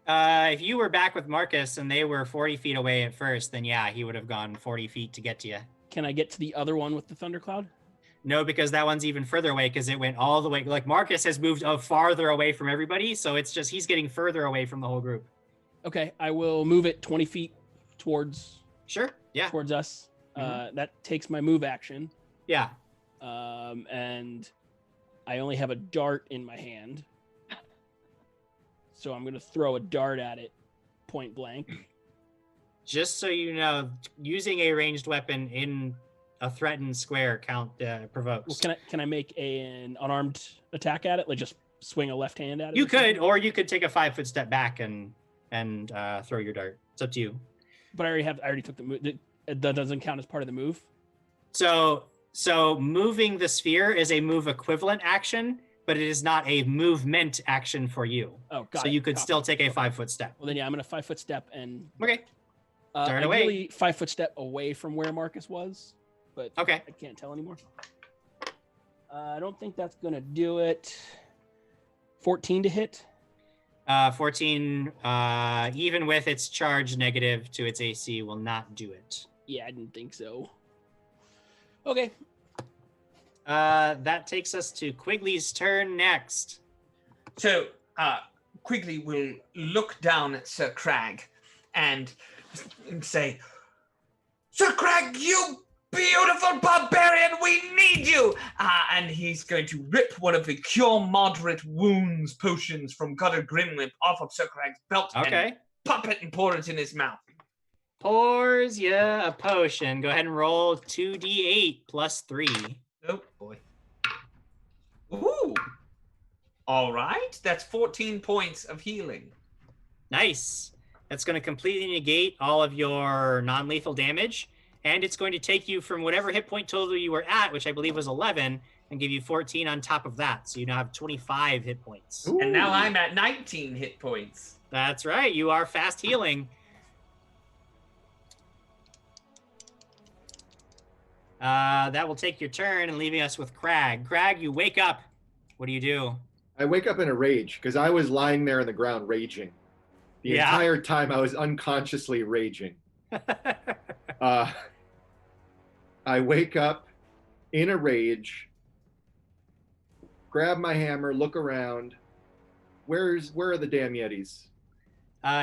If you were back with Marcus and they were 40 feet away at first, then yeah, he would have gone 40 feet to get to you. Can I get to the other one with the thundercloud? No, because that one's even further away because it went all the way. Like Marcus has moved farther away from everybody, so it's just he's getting further away from the whole group. Okay, I will move it 20 feet towards. Sure. Yeah. Towards us. Mhm. That takes my move action. Yeah. And I only have a dart in my hand, so I'm gonna throw a dart at it, point blank. Just so you know, using a ranged weapon in a threatened square provokes. Well, can I make an unarmed attack at it? Like just swing a left hand at it? You or something? could, or you could take a 5-foot step back and throw your dart. It's up to you. But I already took the move. That doesn't count as part of the move. So moving the sphere is a move equivalent action, but it is not a movement action for you. Oh, got so it. you could Copy. still take a 5-foot step. Well, then yeah, I'm gonna 5-foot step and. Okay. Dart away. Ideally 5-foot step away from where Marcus was, but okay. I can't tell anymore. I don't think that's gonna do it. 14 to hit. 14, even with its charge negative to its AC, will not do it. Yeah, I didn't think so. Okay. That takes us to Quigley's turn next. So, Quigley will look down at Sir Crag and say, Sir Crag, you beautiful barbarian, we need you! And he's going to rip one of the Cure Moderate Wounds potions from Gutter Grimlip off of Sir Crag's belt and pop it and pour it in his mouth. Pours ya a potion. Go ahead and roll 2d8 plus 3. Oh, boy. Ooh. All right, that's 14 points of healing. Nice. That's going to completely negate all of your non-lethal damage, and it's going to take you from whatever hit point total you were at, which I believe was 11, and give you 14 on top of that. So you now have 25 hit points. Ooh. And now I'm at 19 hit points. That's right. You are fast healing. That will take your turn and leaving us with Crag. Crag, you wake up. What do you do? I wake up in a rage because I was lying there on the ground raging. The entire time I was unconsciously raging. I wake up in a rage, grab my hammer, look around. Where are the damn Yetis?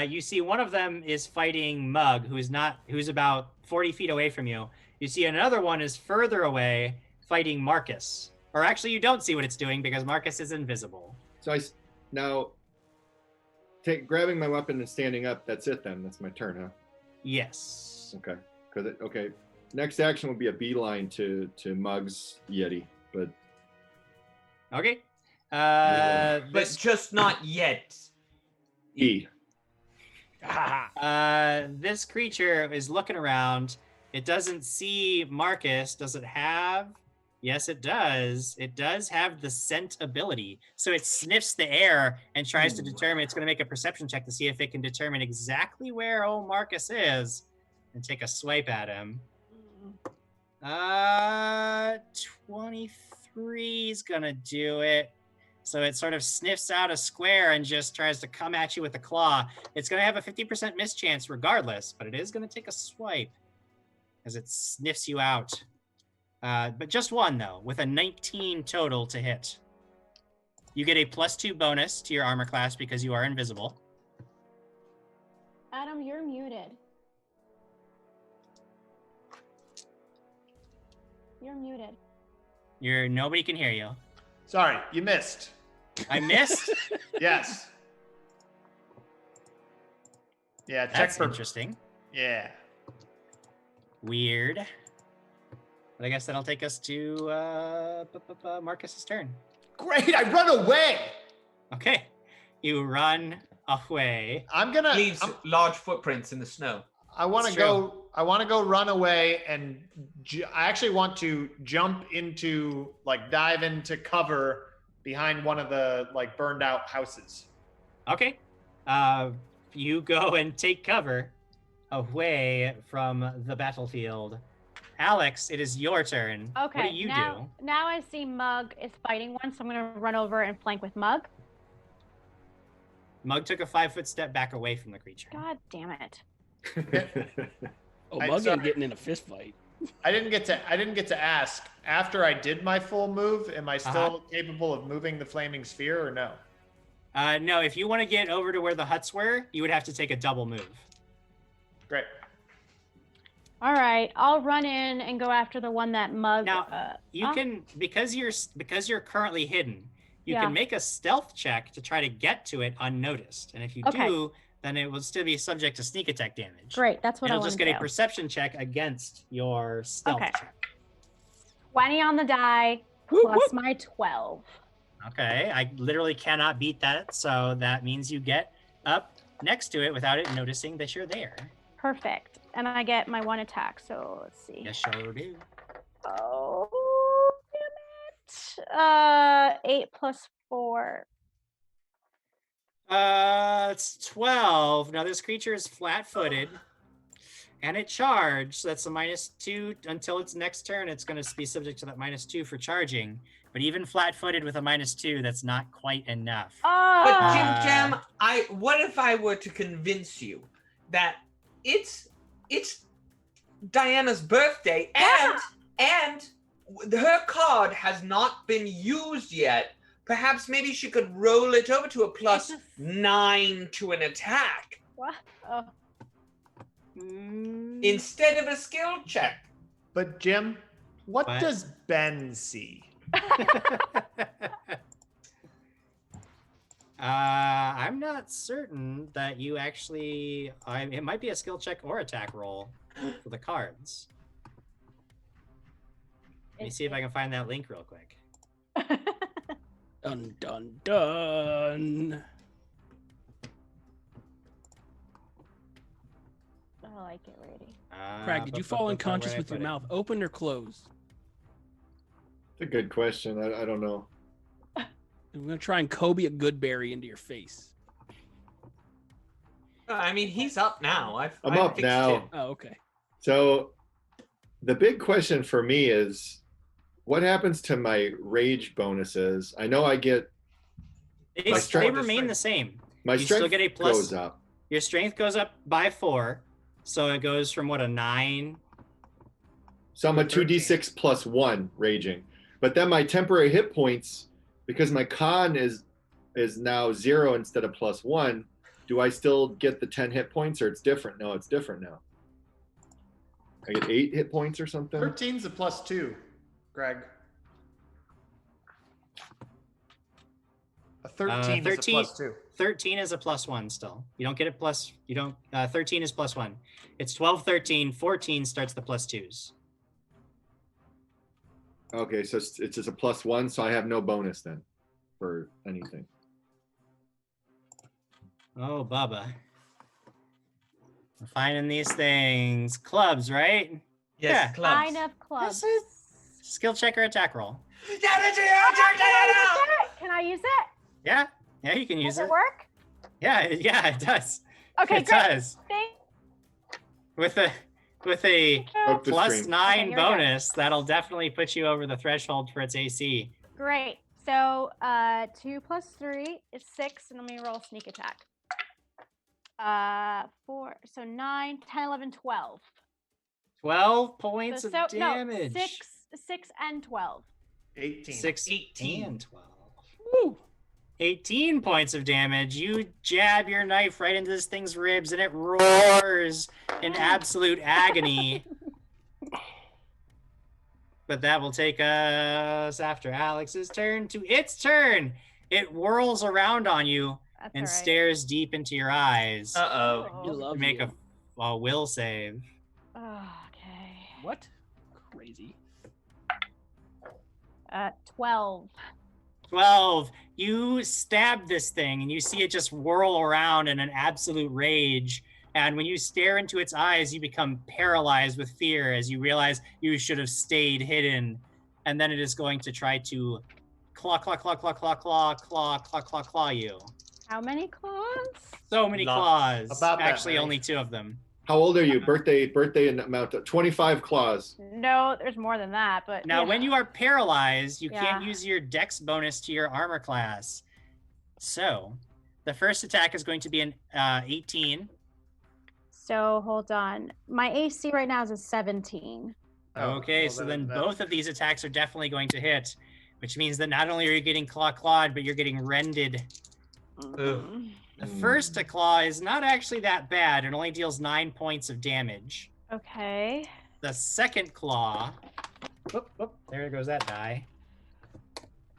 You see one of them is fighting Mug, who's about 40 feet away from you. You see another one is further away fighting Marcus. Or actually, you don't see what it's doing because Marcus is invisible. So now grabbing my weapon and standing up. That's it then. That's my turn, huh? Yes. Okay. Okay. Next action would be a beeline to Mug's Yeti, but. Okay. But just not yet. This creature is looking around. It doesn't see Marcus. Does it have? Yes, it does. It does have the scent ability. So it sniffs the air and tries to determine, it's going to make a perception check to see if it can determine exactly where old Marcus is and take a swipe at him. 23 is going to do it. So it sort of sniffs out a square and just tries to come at you with a claw. It's going to have a 50% miss chance regardless, but it is going to take a swipe as it sniffs you out. But just one, though, with a 19 total to hit. You get a +2 bonus to your armor class because you are invisible. Adam, you're muted. You're muted. Nobody can hear you. Sorry, you missed. I missed? Yes. Yeah, check That's for interesting. Yeah. Weird. But I guess that'll take us to Marcus's turn. Great, I run away. Okay, you run away. Leaves large footprints in the snow. I want to go. I want to go run away, and I actually want to jump into, dive into cover behind one of the burned out houses. Okay, you go and take cover away from the battlefield. Alex, it is your turn. Okay. What do you do? Now I see Mug is fighting one, so I'm going to run over and flank with Mug. Mug took a 5-foot step back away from the creature. God damn it. Mug ain't getting in a fist fight. I didn't get to ask. After I did my full move, am I still capable of moving the flaming sphere or no? No, if you want to get over to where the huts were, you would have to take a double move. Great. All right, I'll run in and go after the one that Mug. Now, you can, because you're currently hidden, you Yeah. can make a stealth check to try to get to it unnoticed. And if you do, then it will still be subject to sneak attack damage. Great, that's what I You'll want just to get do. a perception check against your stealth check. 20 on the die plus my 12. Okay, I literally cannot beat that, so that means you get up next to it without it noticing that you're there. Perfect. And I get my 1 attack, so let's see. Yes, sure do. Oh, damn it. 8 plus 4. It's 12. Now this creature is flat-footed, and it charged, so that's a -2 until its next turn. It's going to be subject to that -2 for charging. But even flat-footed with a -2, that's not quite enough. But Jim Jam, what if I were to convince you that it's Diana's birthday and her card has not been used yet? Perhaps maybe she could roll it over to a +9 to an attack. What? Oh. Instead of a skill check. But Jim, what does Ben see? I'm not certain that you actually. It might be a skill check or attack roll for the cards. Let me see if I can find that link real quick. Dun dun dun. I like it, Rady. Crag, did you fall unconscious with your mouth open or closed? It's a good question. I don't know. I'm gonna try and Kobe a Goodberry into your face. I mean, he's up now. I'm I've up fixed now. him. Oh, okay. So the big question for me is what happens to my rage bonuses? I know I get They remain the same. My You still strength get a plus. goes up. Your strength goes up by 4, so it goes from a 9. So I'm a 2d6 plus 1 raging. But then my temporary hit points, because my con is now 0 instead of plus 1, do I still get the 10 hit points, or it's different? No, it's different now. I get 8 hit points or something. 13's a +2, Greg. A 13 is a +2. 13 is a +1 still. You don't get it plus. You don't. 13 is +1. It's 12, 13, 14 starts the +2s. Okay, so it's just a +1, so I have no bonus then for anything. Oh, Bubba. I'm finding these things. Clubs, right? Yes, clubs. 9 of clubs. Skill check or attack roll. Can I use it? Yeah, you can use Does it. it work? Yeah, it does. Okay, it great. does. Thank- With a Oak the +9 Okay, here we go. bonus, that'll definitely put you over the threshold for its AC. Great. So 2 plus 3 is 6, and let me roll a sneak attack. 4, so 9, 10, 11, 12. 12 points So, of no, damage. 6 and 12. 18. 6 18. and 12. Woo! 18 points of damage. You jab your knife right into this thing's ribs, and it roars in absolute agony. But that will take us after Alex's turn to its turn. It whirls around on you That's and all right. stares deep into your eyes. You love Make you. a will save. Okay. What? Crazy. 12. 12. You stab this thing and you see it just whirl around in an absolute rage. And when you stare into its eyes, you become paralyzed with fear as you realize you should have stayed hidden. And then it is going to try to claw you. How many claws? So many Lots. claws. About that Actually, many. only 2 of them. How old are you? Birthday and amount of 25 claws. No, there's more than that, but Now, yeah. when you are paralyzed, you can't Yeah. use your dex bonus to your armor class. So, the first attack is going to be an 18. So hold on. My AC right now is a 17. Okay, well, so then then that- both of these attacks are definitely going to hit, which means that not only are you getting clawed, but you're getting rended. Mm. The first claw is not actually that bad. It only deals 9 points of damage. Okay. The second claw, there goes that die.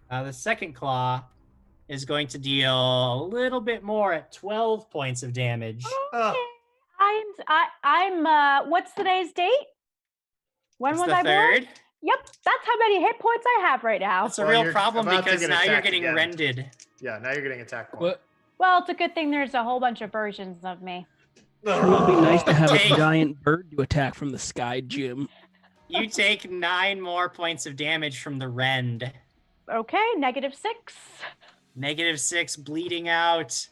The second claw is going to deal a little bit more at 12 points of damage. Okay. I'm what's today's date? When It's was the I third. born? Yep, that's how many hit points I have right now. That's a Well, real you're problem about to because get now you're attacked getting again. rended. Yeah, now you're getting attack point. What? Well, it's a good thing there's a whole bunch of versions of me. It would be nice to have a Take- giant bird to attack from the sky, Jim. You take 9 more points of damage from the rend. Okay, -6. -6, bleeding out.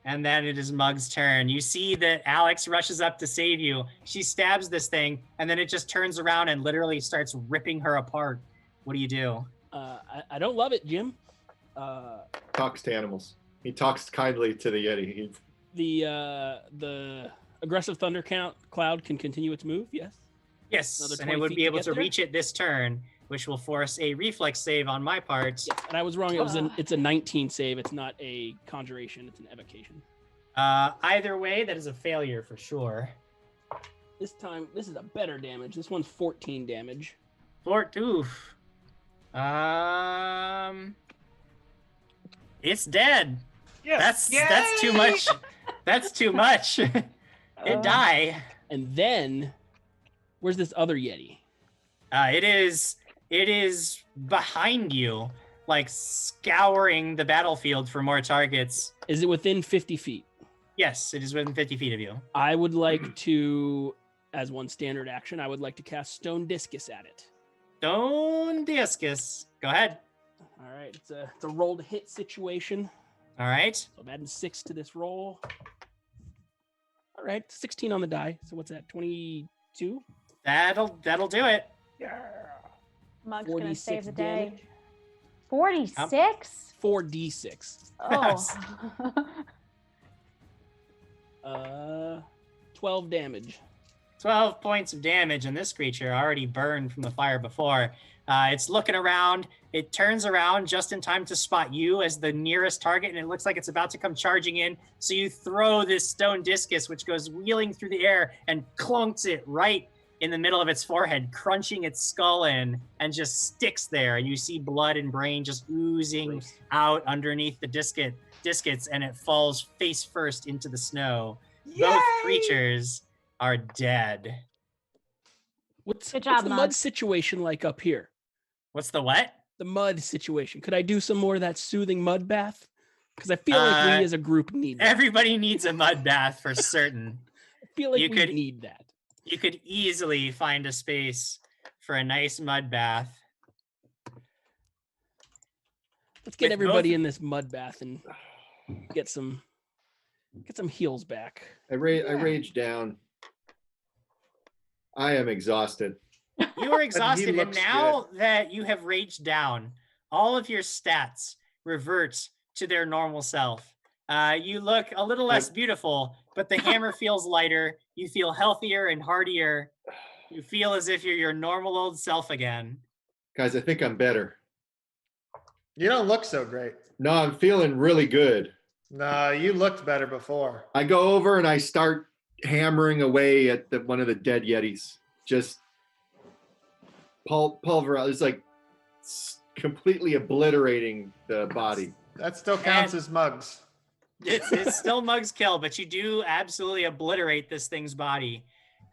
And then it is Mug's turn. You see that Alex rushes up to save you. She stabs this thing, and then it just turns around and literally starts ripping her apart. What do you do? I don't love it, Jim. Talks to animals. He talks kindly to the Yeti. The aggressive thunder cloud can continue its move. Yes. Yes, Another and it 20 would feet be to able get to there? reach it this turn, which will force a reflex save on my part. Yes, and I was wrong. It's a 19 save. It's not a conjuration. It's an evocation. Either way, that is a failure for sure. This time, this is a better damage. This one's 14 damage. Oof. It's dead. Yes. That's too much. That's too much. It die. And then, where's this other Yeti? It is behind you. like scouring the battlefield for more targets. Is it within 50 feet? Yes, it is within 50 feet of you. I would like to, as one standard action, I would like to cast Stone Discus at it. Stone Discus. Go ahead. All right, it's a roll to hit situation. All right. So I'm adding 6 to this roll. All right, 16 on the die. So what's that? 22. That'll do it. Yeah. Mug's gonna save the damage. day. 46? 4d6. Oh. 12 damage. 12 points of damage, and this creature already burned from the fire before. It's looking around. It turns around just in time to spot you as the nearest target, and it looks like it's about to come charging in. So you throw this stone discus, which goes wheeling through the air and clunks it right in the middle of its forehead, crunching its skull in, and just sticks there. And you see blood and brain just oozing out underneath the discus, and it falls face first into the snow. Yay! Both creatures are dead. What's Good job, the Mug. mud situation like up here? What's the what? The mud situation. Could I do some more of that soothing mud bath? Because I feel like we as a group need that. Everybody needs a mud bath for certain. I feel like You we could- need that. You could easily find a space for a nice mud bath. Let's get With everybody both- in this mud bath and get some heals back. I rage down. I am exhausted. You are exhausted, and looks now that you have raged down, all of your stats revert to their normal self. You look a little less beautiful, but the hammer feels lighter. You feel healthier and heartier. You feel as if you're your normal old self again. Guys, I think I'm better. You don't look so great. No, I'm feeling really good. No, you looked better before. I go over and I start hammering away at one of the dead Yetis. Just pulverize. It's like completely obliterating the body. That still counts as mugs. It's still Mug's kill, but you do absolutely obliterate this thing's body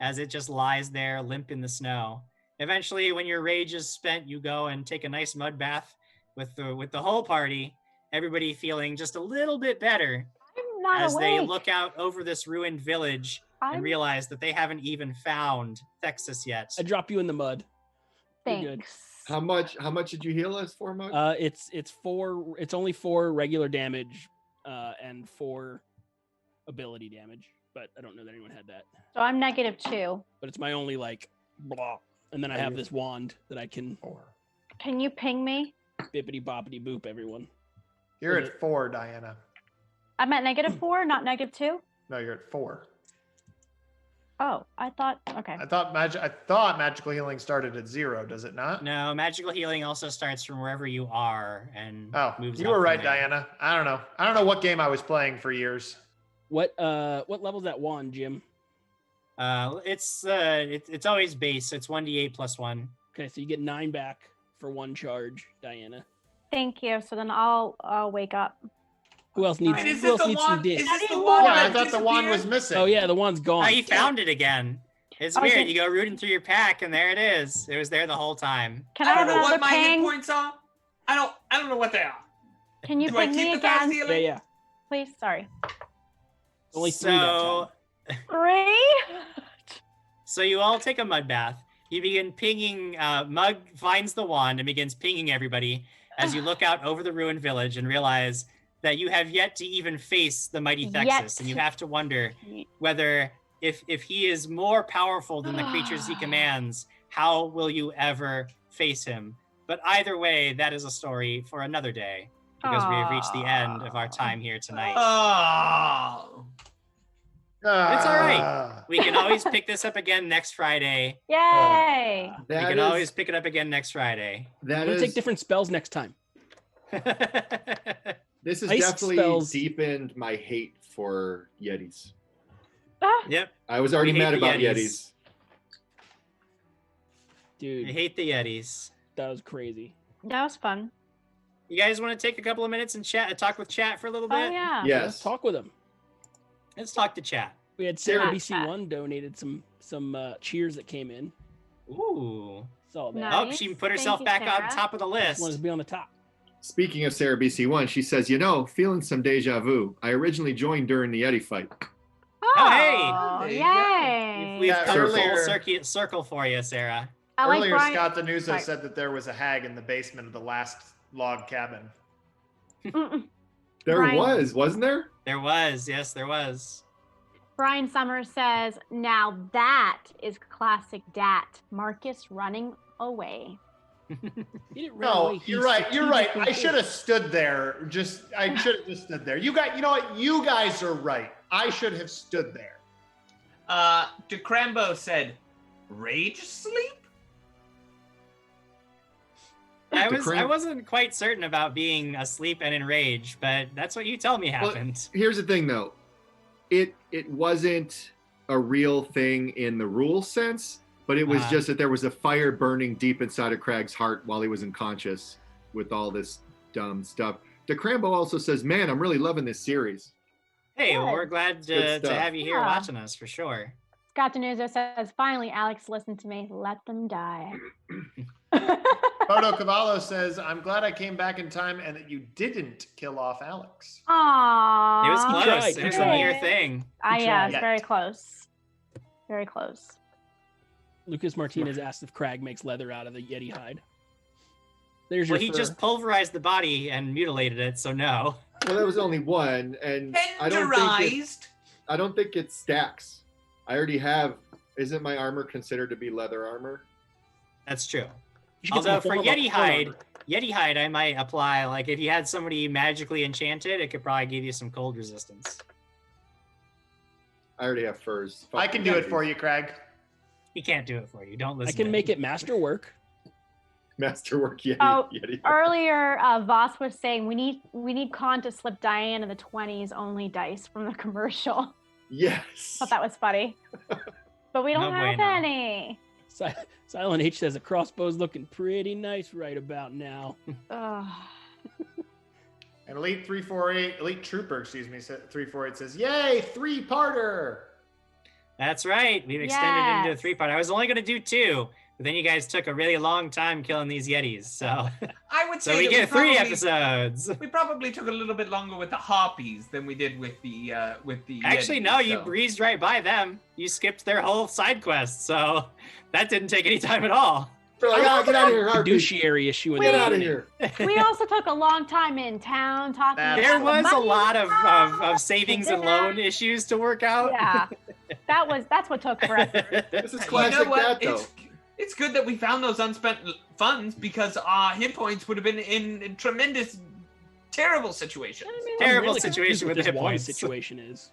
as it just lies there limp in the snow. Eventually, when your rage is spent, you go and take a nice mud bath with the whole party, everybody feeling just a little bit better I'm not as awake. they look out over this ruined village and I'm- realize that they haven't even found Thexus yet. I drop you in the mud. You're good. Thanks. How much did you heal us for, Mug? It's only 4 regular damage and 4 ability damage, but I don't know that anyone had that. So I'm -2. But it's my only blah. And then I have this wand that I can Can you ping me? bippity boppity boop everyone. You're at 4, Diana. I'm at -4, not -2. No, you're at 4. Oh, I thought. Okay. I thought magical healing started at 0. Does it not? No, magical healing also starts from wherever you are and moves You up were from right, there. Diana. I don't know. I don't know what game I was playing for years. What level's that wand, Jim? It's always base. It's 1d8 plus 1. Okay, so you get 9 back for 1 charge, Diana. Thank you. So then I'll wake up. Who else needs? Wait, is Who this else the needs wand- some dish? is this the wand Yeah, I thought the wand was missing. Oh yeah, the wand's gone. Oh, you found it again. It's Oh, weird. did- You go rooting through your pack, and there it is. It was there the whole time. Can I have don't know what another my hit ping? points are. I don't know what they are. Can you Do I ping keep me the fast again? healing? Yeah. Please, sorry. Only 3 that time. 3? So you all take a mud bath. You begin pinging. Mug finds the wand and begins pinging everybody as you look out over the ruined village and realize that you have yet to even face the mighty Thexus, Yet. and you have to wonder whether, if he is more powerful than the creatures he commands, how will you ever face him? But either way, that is a story for another day, because we have reached the end of our time here tonight. Oh. It's all right. We can always pick this up again next Friday. Yay! We can always pick it up again next Friday. I'm gonna take different spells next time. This has Ice definitely spells. deepened my hate for Yetis. Yep. I was already We hate mad the about Yetis. Yetis. Dude, I hate the Yetis. that was crazy. That was fun. You guys want to take a couple of minutes and talk with chat for a little bit? Oh yeah. Let's talk with him. Let's talk to chat. We had Sarah Yeah. BC1 donated some cheers that came in. Ooh. Saw that. Nice. Oh, she put Thank herself you, back on Sarah. top of the Just list. wanted to be on the top. Speaking of Sarah BC1, she says, feeling some deja vu. I originally joined during the Yeti fight. Oh, hey! Yay! We've come earlier- full circle for you, Sarah. I like Earlier, Brian- Scott Danuso Sorry. said that there was a hag in the basement of the last log cabin. There Brian- wasn't there? There was, yes, there was. Brian Summers says, now that is classic dat. Marcus running away. No, you're right. You're right. I should have stood there. I should have just stood there. You know what? You guys are right. I should have stood there. DeCrambo said, rage sleep? I wasn't quite certain about being asleep and enraged, but that's what you tell me happened. Here's the thing, though. It wasn't a real thing in the rule sense, but it was just that there was a fire burning deep inside of Craig's heart while he was unconscious with all this dumb stuff. DeCrambo also says, man, I'm really loving this series. Hey, well, we're glad to stuff. have you here watching us, for sure. Scott Danuso says, finally, Alex, listen to me. Let them die. Photo Cavallo says, I'm glad I came back in time and that you didn't kill off Alex. Aww. It was close. It was a near thing. Yeah, it's very close. Very close. Lucas Martinez asked if Crag makes leather out of the Yeti hide. Well, he just pulverized the body and mutilated it, so no. Well, there was only one, and I don't think it stacks. I already have. Isn't my armor considered to be leather armor? That's true. should get Although some for form of Yeti armor. hide, I might apply, like if you had somebody magically enchanted, it could probably give you some cold resistance. I already have furs. I can do it for you, Craig. He can't do it for you. Don't listen. I can make it masterwork. Masterwork Yeti. Oh, Yeti. earlier, Voss was saying we need Con to slip Diane the 20s only dice from the commercial. Yes. Thought that was funny. But we don't No have bueno. any. Silent H says a crossbow's looking pretty nice right about now. Ugh. And Elite Trooper, 348 says, yay, 3-parter. That's right. We've extended into a 3-part. I was only going to do 2, but then you guys took a really long time killing these Yetis. So I would say so we that get 3 probably- episodes. We probably took a little bit longer with the harpies than we did with the Actually, Yetis, no, you so. breezed right by them. You skipped their whole side quest, so that didn't take any time at all. They're like, get out of here, Harpy. Fiduciary issue. Get out of here. We also took a long time in town talking. There about was a money. lot of savings and loan issues to work out. Yeah, that's what took forever. This is You know what? It's good that we found those unspent funds because our hit points would have been in tremendous, terrible situations. Terrible really confused situation with what the this hit one points. situation is.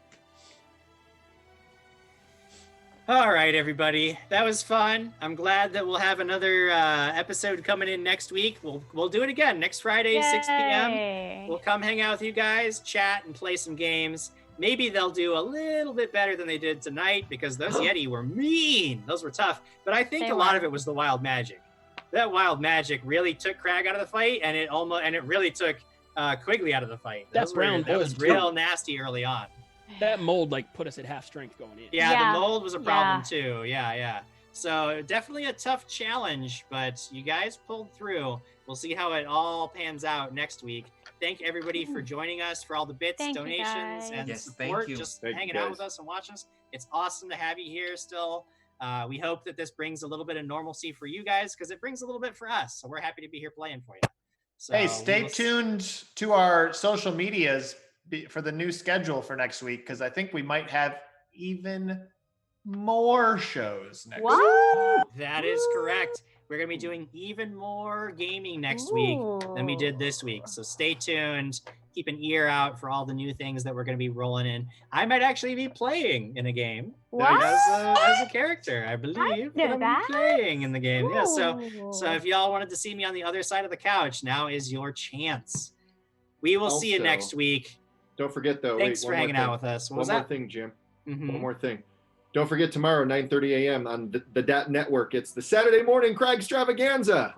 All right, everybody. That was fun. I'm glad that we'll have another episode coming in next week. We'll do it again next Friday, 6 p.m. Yay. We'll come hang out with you guys, chat, and play some games. Maybe they'll do a little bit better than they did tonight because those Yeti were mean. Those were tough. But I think They a lot were. of it was the wild magic. That wild magic really took Crag out of the fight, and it really took Quigley out of the fight. That That brown was mold, real nasty early on. That mold put us at half strength going in. Yeah, the mold was a problem too. Yeah. So definitely a tough challenge, but you guys pulled through. We'll see how it all pans out next week. Thank everybody for joining us, for all the bits, Thank you, donations, guys. and Yes, thank support. you. Just Thank you, hanging out guys. with us and watching us. It's awesome to have you here still. We hope that this brings a little bit of normalcy for you guys because it brings a little bit for us. So we're happy to be here playing for you. So Hey, we stay will- tuned to our social medias for the new schedule for next week because I think we might have even more shows next week. What? That is correct. We're going to be doing even more gaming next week than we did this week. So stay tuned. Keep an ear out for all the new things that we're going to be rolling in. I might actually be playing in a game What? as a character. I believe know that I'll that. be playing in the game. Yeah. So Ooh. if y'all wanted to see me on the other side of the couch, now is your chance. We will see you Also, next week. Don't forget, though. Thanks wait, for one more hanging out thing. with us. What One was more that? thing, Jim. Mhm. One more thing. Don't forget tomorrow, 9:30 a.m. on the DAT Network. It's the Saturday morning Crag Extravaganza.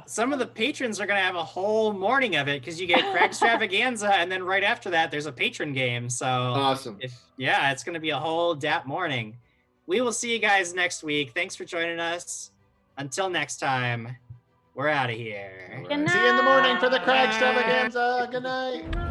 Some of the patrons are going to have a whole morning of it because you get Crag Extravaganza, and then right after that, there's a patron game. So Awesome. it's going to be a whole DAT morning. We will see you guys next week. Thanks for joining us. Until next time, We're out of here. Good night. See you in the morning for the crag extravaganza. Good night.